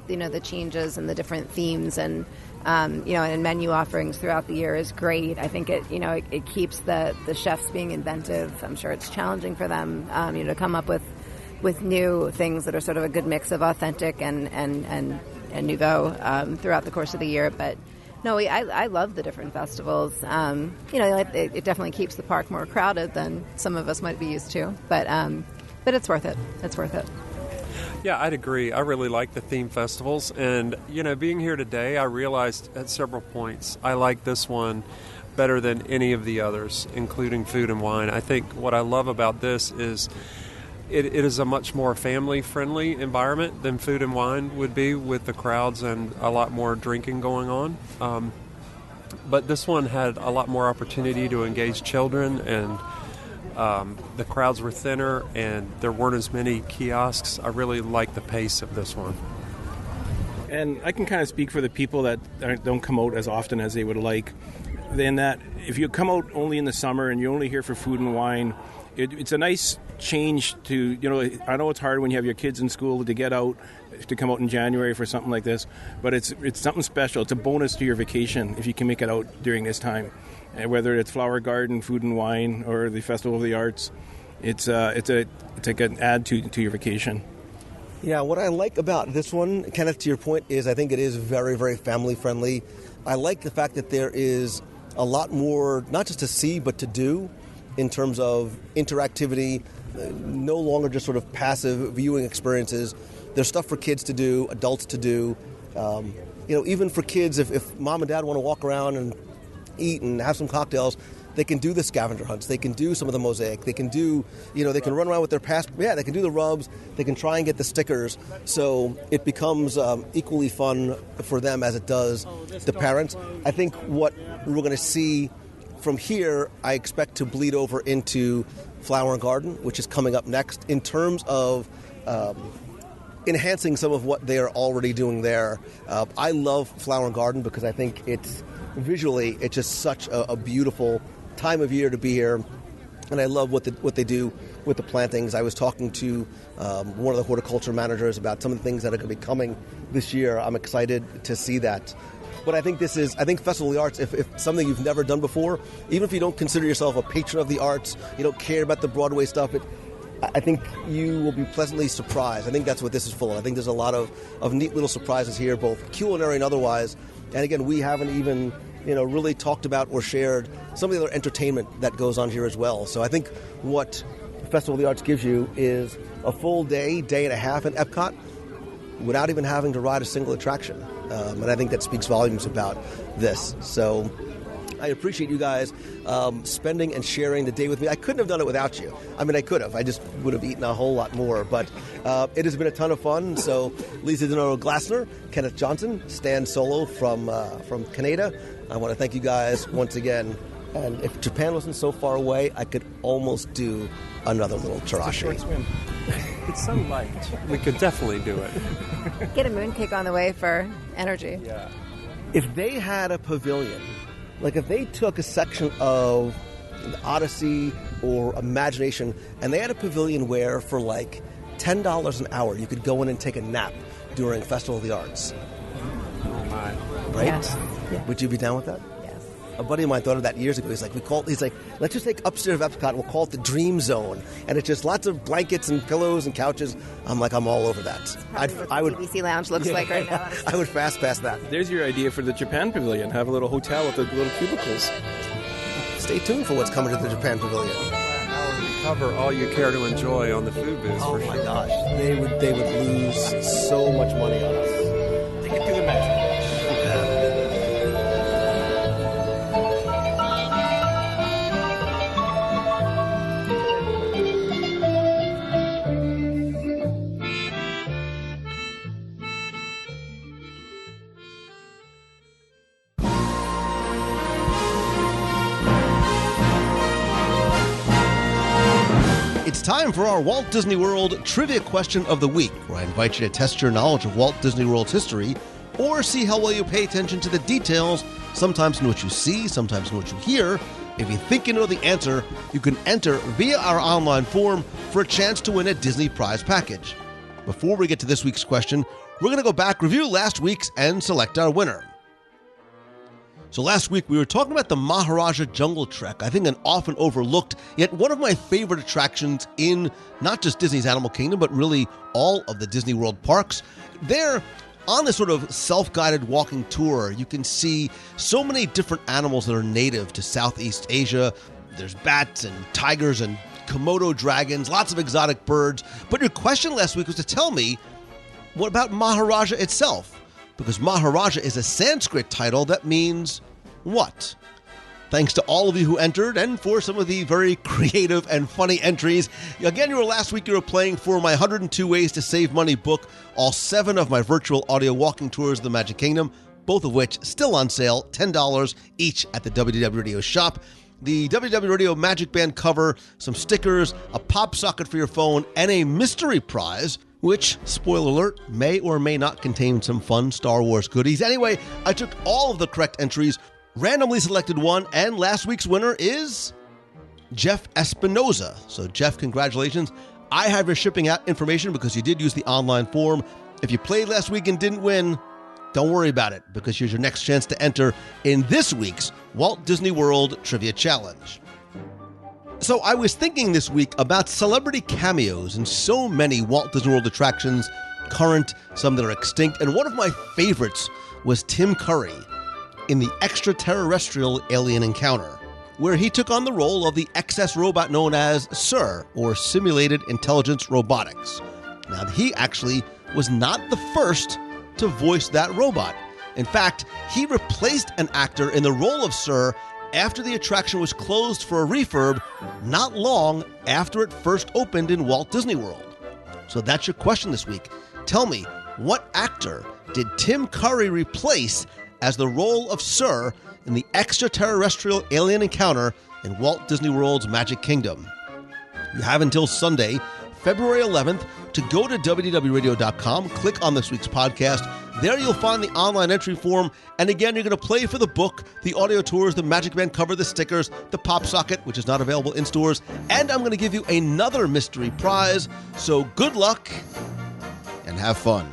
changes and the different themes and and menu offerings throughout the year is great. I think it keeps the chefs being inventive. I'm sure it's challenging for them to come up with new things that are sort of a good mix of authentic and nouveau throughout the course of the year. But no, I love the different festivals. It definitely keeps the park more crowded than some of us might be used to. But it's worth it. It's worth it. Yeah, I'd agree. I really like the theme festivals. And, being here today, I realized at several points I like this one better than any of the others, including food and wine. I think what I love about this is it is a much more family-friendly environment than food and wine would be, with the crowds and a lot more drinking going on. But this one had a lot more opportunity to engage children, and the crowds were thinner, and there weren't as many kiosks. I really like the pace of this one. And I can kind of speak for the people that don't come out as often as they would like. Then that if you come out only in the summer and you're only here for food and wine, it's a nice change to, I know it's hard when you have your kids in school to get out, to come out in January for something like this, but it's something special. It's a bonus to your vacation if you can make it out during this time. And whether it's Flower Garden, Food and Wine, or the Festival of the Arts, it's like an add to your vacation. Yeah, what I like about this one, Kenneth, to your point, is I think it is very, very family friendly. I like the fact that there is a lot more, not just to see, but to do in terms of interactivity, no longer just sort of passive viewing experiences. There's stuff for kids to do, adults to do. Even for kids, if mom and dad want to walk around and eat and have some cocktails, they can do the scavenger hunts. They can do some of the mosaic. They can do, they can run around with their they can do the rubs. They can try and get the stickers. So it becomes equally fun for them as it does the parents. I think what we're going to see from here, I expect to bleed over into Flower and Garden, which is coming up next, in terms of enhancing some of what they are already doing there. I love Flower and Garden because I think it's just such a beautiful time of year to be here, and I love what they do with the plantings. I was talking to one of the horticulture managers about some of the things that are going to be coming this year. I'm excited to see that. But I think Festival of the Arts, if something you've never done before, even if you don't consider yourself a patron of the arts, you don't care about the Broadway stuff, I think you will be pleasantly surprised. I think that's what this is full of. I think there's a lot of neat little surprises here, both culinary and otherwise. And again, we haven't even really talked about or shared some of the other entertainment that goes on here as well. So I think what Festival of the Arts gives you is a full day and a half in Epcot without even having to ride a single attraction. And I think that speaks volumes about this. So I appreciate you guys spending and sharing the day with me. I couldn't have done it without you. I mean, I could have. I just would have eaten a whole lot more. But it has been a ton of fun. So Lisa DeNoro-Glassner, Kenneth Johnson, Stan Solo from Canada. I want to thank you guys once again. And if Japan wasn't so far away, I could almost do another little tarashi. It's a short swim. It's so light. We could definitely do it. Get a mooncake on the way for energy. Yeah. If they had a pavilion, like if they took a section of the Odyssey or Imagination and they had a pavilion where for like $10 an hour you could go in and take a nap during Festival of the Arts. Oh my. Right? Yes. Yeah. Would you be down with that? Yes. A buddy of mine thought of that years ago. He's like, let's just take upstairs of Epcot and we'll call it the Dream Zone. And it's just lots of blankets and pillows and couches. I'm all over that. I would. BBC Lounge looks like right now. I would fast pass that. There's your idea for the Japan Pavilion. Have a little hotel with the little cubicles. Stay tuned for what's coming to the Japan Pavilion. Cover all you care to enjoy on the food booth. Oh for my sure. gosh, they would lose so much money on us. Take it to the magic. It's time for our Walt Disney World Trivia Question of the Week, where I invite you to test your knowledge of Walt Disney World's history or see how well you pay attention to the details, sometimes in what you see, sometimes in what you hear. If you think you know the answer, you can enter via our online form for a chance to win a Disney prize package. Before we get to this week's question, we're going to go back, review last week's, and select our winner. So last week we were talking about the Maharaja Jungle Trek, I think an often overlooked, yet one of my favorite attractions in not just Disney's Animal Kingdom, but really all of the Disney World parks. There, on this sort of self-guided walking tour, you can see so many different animals that are native to Southeast Asia. There's bats and tigers and Komodo dragons, lots of exotic birds. But your question last week was to tell me, what about Maharaja itself? Because Maharaja is a Sanskrit title that means what? Thanks to all of you who entered and for some of the very creative and funny entries. Again, last week you were playing for my 102 Ways to Save Money book, all 7 of my virtual audio walking tours of the Magic Kingdom, both of which still on sale, $10 each at the WDW Radio shop. The WDW Radio Magic Band cover, some stickers, a pop socket for your phone, and a mystery prize which, spoiler alert, may or may not contain some fun Star Wars goodies. Anyway, I took all of the correct entries, randomly selected one, and last week's winner is Jeff Espinoza. So Jeff, congratulations. I have your shipping out information because you did use the online form. If you played last week and didn't win, don't worry about it, because here's your next chance to enter in this week's Walt Disney World Trivia Challenge. So I was thinking this week about celebrity cameos in so many Walt Disney World attractions, current, some that are extinct, and one of my favorites was Tim Curry in the Extraterrestrial Alien Encounter, where he took on the role of the excess robot known as SIR, or Simulated Intelligence Robotics. Now, he actually was not the first to voice that robot. In fact, he replaced an actor in the role of SIR after the attraction was closed for a refurb not long after it first opened in Walt Disney World. So that's your question this week. Tell me, what actor did Tim Curry replace as the role of SIR in the Extraterrestrial Alien Encounter in Walt Disney World's Magic Kingdom? You have until Sunday, February 11th, to go to WDWRadio.com, click on this week's podcast. There you'll find the online entry form. And again, you're going to play for the book, the audio tours, the Magic Band cover, the stickers, the pop socket, which is not available in stores. And I'm going to give you another mystery prize. So good luck and have fun.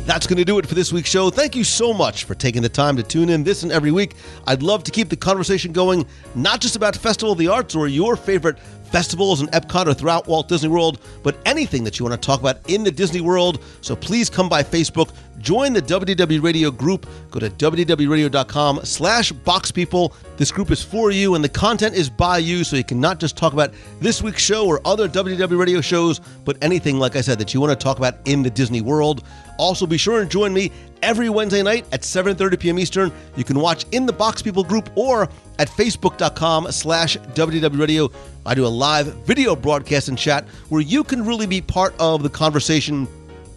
That's going to do it for this week's show. Thank you so much for taking the time to tune in this and every week. I'd love to keep the conversation going, not just about Festival of the Arts or your favorite festivals in Epcot or throughout Walt Disney World, but anything that you want to talk about in the Disney World. So please come by Facebook, join the WDW Radio group, go to WDWRadio.com/boxpeople. This group is for you and the content is by you, so you can not just talk about this week's show or other WDW Radio shows, but anything, like I said, that you want to talk about in the Disney World. Also, be sure and join me every Wednesday night at 7:30 p.m. Eastern. You can watch in the Box People group or at facebook.com/WDW Radio. I do a live video broadcast and chat where you can really be part of the conversation,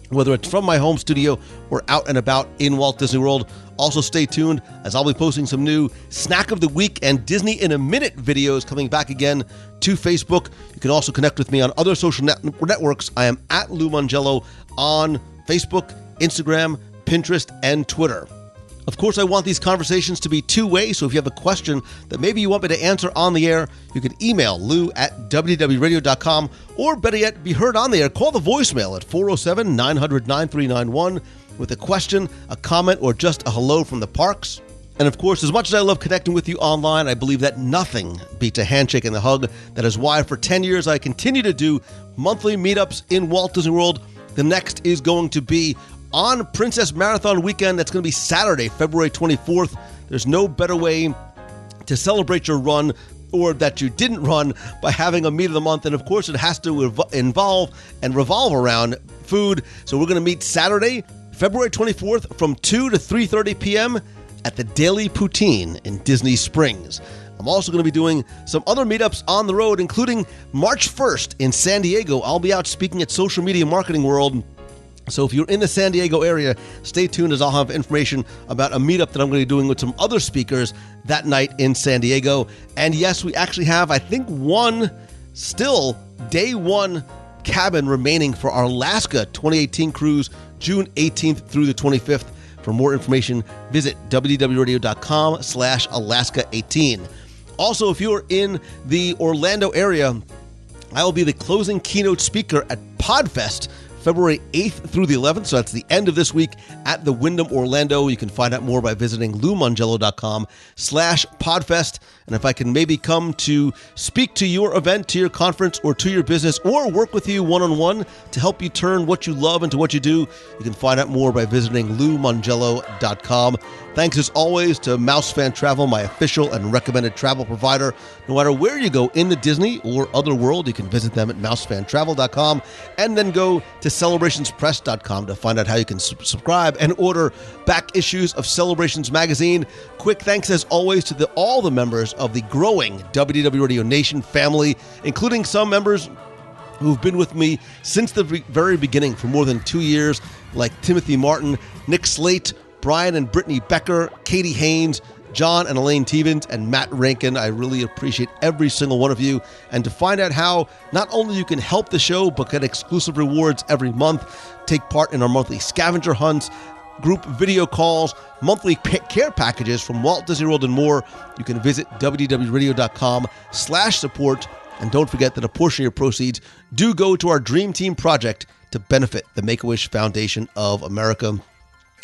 whether it's from my home studio or out and about in Walt Disney World. Also, stay tuned as I'll be posting some new Snack of the Week and Disney in a Minute videos coming back again to Facebook. You can also connect with me on other social networks. I am at Lou Mongello on Facebook, Instagram, Pinterest, and Twitter. Of course, I want these conversations to be two-way, so if you have a question that maybe you want me to answer on the air, you can email lou@wdwradio.com, or better yet, be heard on the air. Call the voicemail at 407-900-9391 with a question, a comment, or just a hello from the parks. And of course, as much as I love connecting with you online, I believe that nothing beats a handshake and a hug. That is why for 10 years I continue to do monthly meetups in Walt Disney World. The next is going to be on Princess Marathon weekend. That's going to be Saturday, February 24th. There's no better way to celebrate your run, or that you didn't run, by having a meet of the month. And of course, it has to involve and revolve around food. So we're going to meet Saturday, February 24th from 2 to 3:30 p.m. at the Daily Poutine in Disney Springs. I'm also going to be doing some other meetups on the road, including March 1st in San Diego. I'll be out speaking at Social Media Marketing World. So if you're in the San Diego area, stay tuned as I'll have information about a meetup that I'm going to be doing with some other speakers that night in San Diego. And yes, we actually have, I think, day one cabin remaining for our Alaska 2018 cruise, June 18th through the 25th. For more information, visit www.radio.com/Alaska18. Also, if you're in the Orlando area, I will be the closing keynote speaker at PodFest, February 8th through the 11th, so that's the end of this week at the Wyndham Orlando. You can find out more by visiting LouMongello.com/podfest. And if I can maybe come to speak to your event, to your conference, or to your business, or work with you one-on-one to help you turn what you love into what you do, you can find out more by visiting LouMongello.com. Thanks as always to Mouse Fan Travel, my official and recommended travel provider. No matter where you go in the Disney or other world, you can visit them at mousefantravel.com and then go to celebrationspress.com to find out how you can subscribe and order back issues of Celebrations Magazine. Quick thanks as always to all the members of the growing WDW Radio Nation family, including some members who've been with me since the very beginning for more than 2 years, like Timothy Martin, Nick Slate, Brian and Brittany Becker, Katie Haynes, John and Elaine Tevens and Matt Rankin. I really appreciate every single one of you. And to find out how not only you can help the show, but get exclusive rewards every month, take part in our monthly scavenger hunts, group video calls, monthly care packages from Walt Disney World and more, you can visit wdwradio.com/support. And don't forget that a portion of your proceeds do go to our Dream Team project to benefit the Make-A-Wish Foundation of America.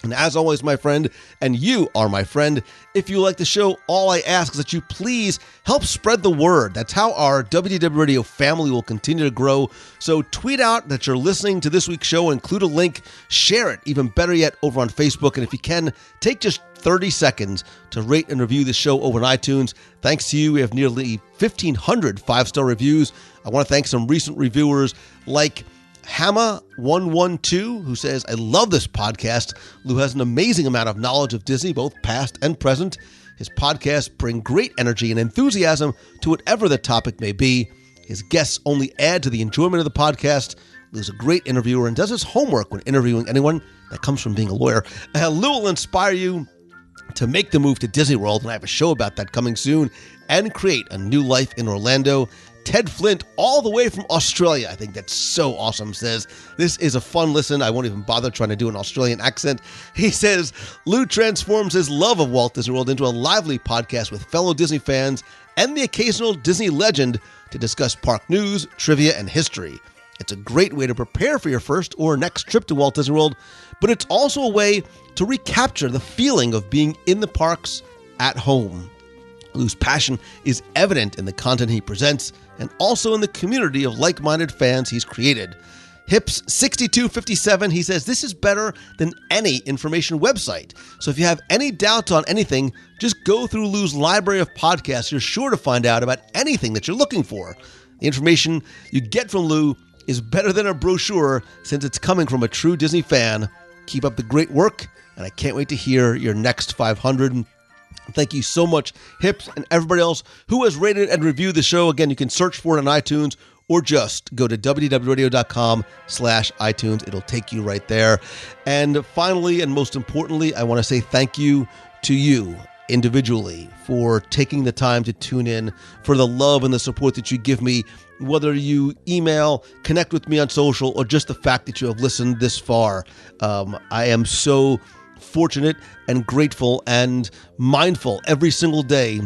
And as always, my friend, and you are my friend, if you like the show, all I ask is that you please help spread the word. That's how our WDW Radio family will continue to grow. So tweet out that you're listening to this week's show, include a link, share it, even better yet, over on Facebook. And if you can, take just 30 seconds to rate and review the show over on iTunes. Thanks to you, we have nearly 1,500 five-star reviews. I want to thank some recent reviewers like Hama112, who says, I love this podcast. Lou has an amazing amount of knowledge of Disney, both past and present. His podcasts bring great energy and enthusiasm to whatever the topic may be. His guests only add to the enjoyment of the podcast. Lou's a great interviewer and does his homework when interviewing anyone. That comes from being a lawyer. Lou will inspire you to make the move to Disney World, and I have a show about that coming soon, and create a new life in Orlando. Ted Flint, all the way from Australia. I think that's so awesome, says, this is a fun listen. I won't even bother trying to do an Australian accent. He says, Lou transforms his love of Walt Disney World into a lively podcast with fellow Disney fans and the occasional Disney legend to discuss park news, trivia, and history. It's a great way to prepare for your first or next trip to Walt Disney World, but it's also a way to recapture the feeling of being in the parks at home. Lou's passion is evident in the content he presents and also in the community of like-minded fans he's created. Hips6257, he says, this is better than any information website. So if you have any doubts on anything, just go through Lou's library of podcasts. You're sure to find out about anything that you're looking for. The information you get from Lou is better than a brochure since it's coming from a true Disney fan. Keep up the great work, and I can't wait to hear your next 500. Thank you so much, Hips, and everybody else who has rated and reviewed the show. Again, you can search for it on iTunes or just go to wdwradio.com/iTunes. It'll take you right there. And finally, and most importantly, I want to say thank you to you individually for taking the time to tune in, for the love and the support that you give me, whether you email, connect with me on social, or just the fact that you have listened this far. I am so fortunate and grateful and mindful every single day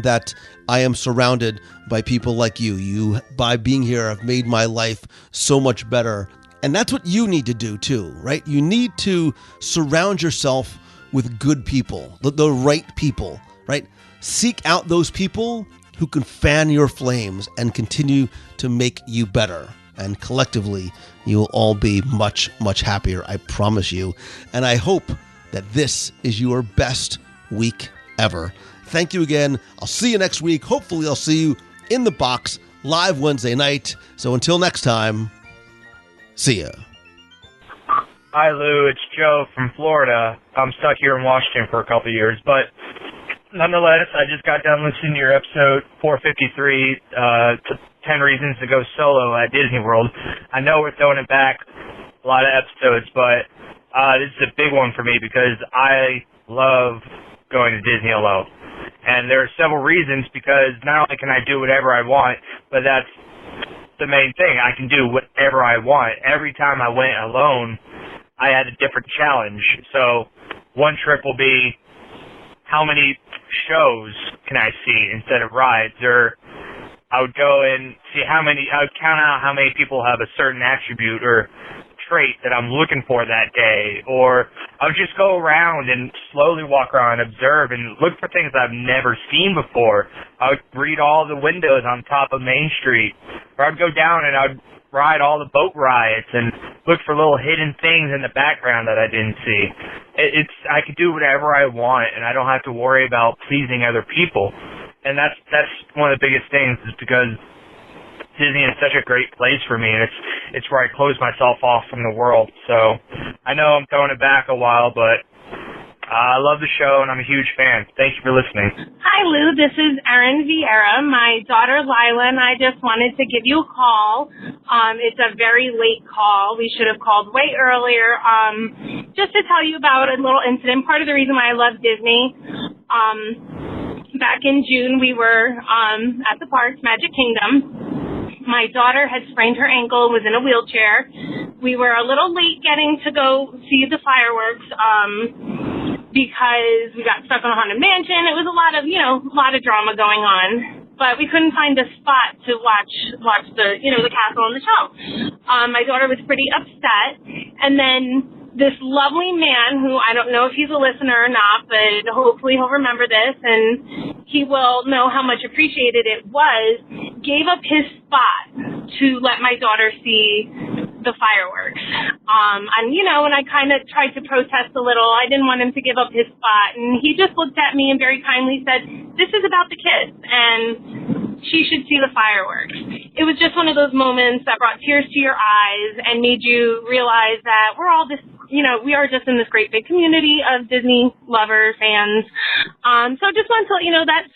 that I am surrounded by people like you. You, by being here, have made my life so much better. And that's what you need to do too, right? You need to surround yourself with good people, the right people, right? Seek out those people who can fan your flames and continue to make you better. And collectively, you will all be much, much happier, I promise you. And I hope that this is your best week ever. Thank you again. I'll see you next week. Hopefully, I'll see you in the box live Wednesday night. So until next time, see ya. Hi, Lou. It's Joe from Florida. I'm stuck here in Washington for a couple of years, but nonetheless, I just got done listening to your episode 453, 10 Reasons to Go Solo at Disney World. I know we're throwing it back a lot of episodes, but this is a big one for me because I love going to Disney alone. And there are several reasons, because not only can I do whatever I want, but that's the main thing. I can do whatever I want. Every time I went alone, I had a different challenge. So one trip will be, how many shows can I see instead of rides? Or I would go and see I would count out how many people have a certain attribute or trait that I'm looking for that day. Or I would just go around and slowly walk around and observe and look for things I've never seen before. I would read all the windows on top of Main Street. Or I'd go down and I'd ride all the boat rides and look for little hidden things in the background that I didn't see. I could do whatever I want, and I don't have to worry about pleasing other people. And that's one of the biggest things, is because Disney is such a great place for me, and it's where I close myself off from the world. So I know I'm throwing it back a while, but I love the show, and I'm a huge fan. Thank you for listening. Hi, Lou. This is Erin Vieira. My daughter, Lila, and I just wanted to give you a call. It's a very late call. We should have called way earlier. Just to tell you about a little incident. Part of the reason why I love Disney. Back in June, we were at the parks, Magic Kingdom. My daughter had sprained her ankle, was in a wheelchair. We were a little late getting to go see the fireworks because we got stuck on a Haunted Mansion. It was a lot of drama going on. But we couldn't find a spot to watch the, the castle and the show. My daughter was pretty upset. And then this lovely man, who I don't know if he's a listener or not, but hopefully he'll remember this and he will know how much appreciated it was, gave up his spot to let my daughter see the fireworks. And I kind of tried to protest a little. I didn't want him to give up his spot. And he just looked at me and very kindly said, this is about the kids and she should see the fireworks. It was just one of those moments that brought tears to your eyes and made you realize that we're all this, we are just in this great big community of Disney lovers, fans. So just wanted to let you know that's,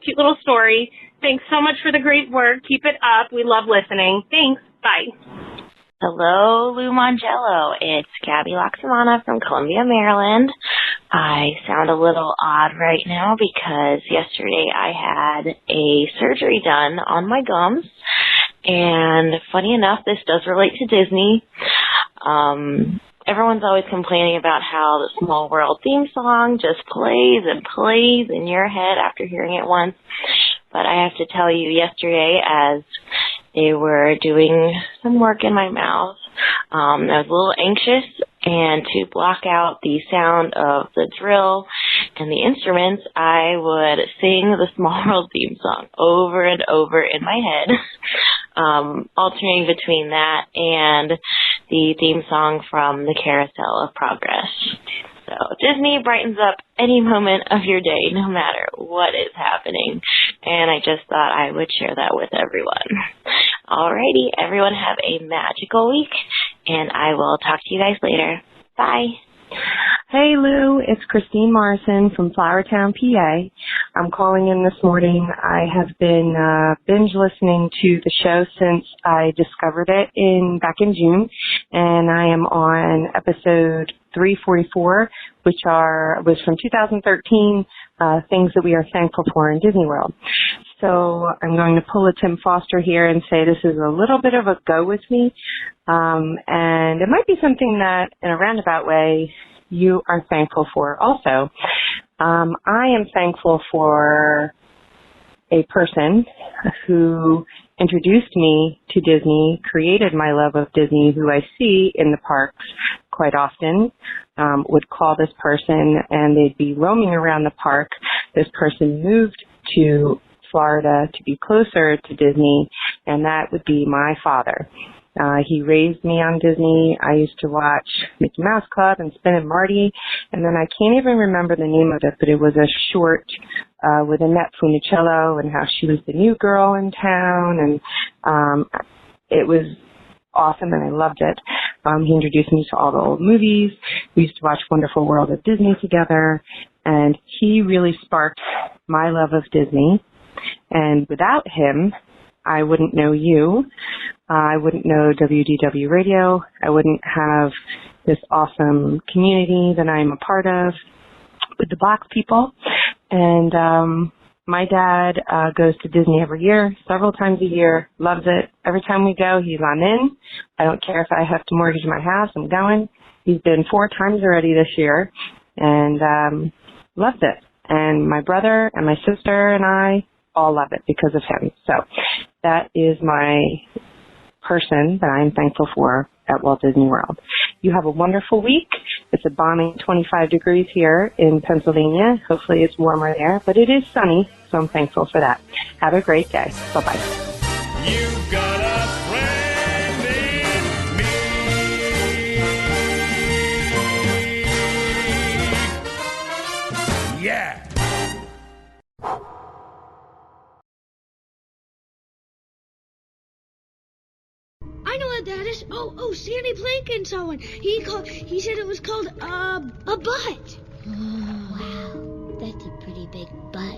cute little story. Thanks so much for the great work. Keep it up. We love listening. Thanks. Bye. Hello, Lou Mongello. It's Gabby Loxamana from Columbia, Maryland. I sound a little odd right now because yesterday I had a surgery done on my gums. And funny enough, this does relate to Disney. Everyone's always complaining about how the Small World theme song just plays and plays in your head after hearing it once. But I have to tell you, yesterday, as they were doing some work in my mouth, I was a little anxious, and to block out the sound of the drill and the instruments, I would sing the Small World theme song over and over in my head, alternating between that and the theme song from the Carousel of Progress. So Disney brightens up any moment of your day, no matter what is happening. And I just thought I would share that with everyone. Alrighty, everyone have a magical week, and I will talk to you guys later. Bye. Hey Lou, it's Christine Morrison from Flowertown, PA. I'm calling in this morning. I have been binge listening to the show since I discovered it back in June, and I am on episode 344, which was from 2013, things that we are thankful for in Disney World. So I'm going to pull a Tim Foster here and say this is a little bit of a go with me, and it might be something that, in a roundabout way, you are thankful for also. I am thankful for a person who introduced me to Disney, created my love of Disney, who I see in the parks quite often, would call this person and they'd be roaming around the park. This person moved to Florida to be closer to Disney, and that would be my father. He raised me on Disney. I used to watch Mickey Mouse Club and Spin and Marty, and then I can't even remember the name of it, but it was a short with Annette Funicello and how she was the new girl in town, and it was awesome, and I loved it. He introduced me to all the old movies. We used to watch Wonderful World of Disney together, and he really sparked my love of Disney. And without him, I wouldn't know you. I wouldn't know WDW Radio. I wouldn't have this awesome community that I'm a part of with the Black people. And my dad goes to Disney every year, several times a year, loves it. Every time we go, I'm in. I don't care if I have to mortgage my house, I'm going. He's been 4 times already this year and loves it. And my brother and my sister and I all love it because of him. So that is my person that I'm thankful for at Walt Disney World. You have a wonderful week. It's a balmy 25 degrees here in Pennsylvania. Hopefully it's warmer there, but it is sunny, so I'm thankful for that. Have a great day. Bye-bye. You've got a friend in me. Yeah. I know what that is. Oh, Sandy Plankin saw one. He said it was called a butt. Wow, that's a pretty big butt.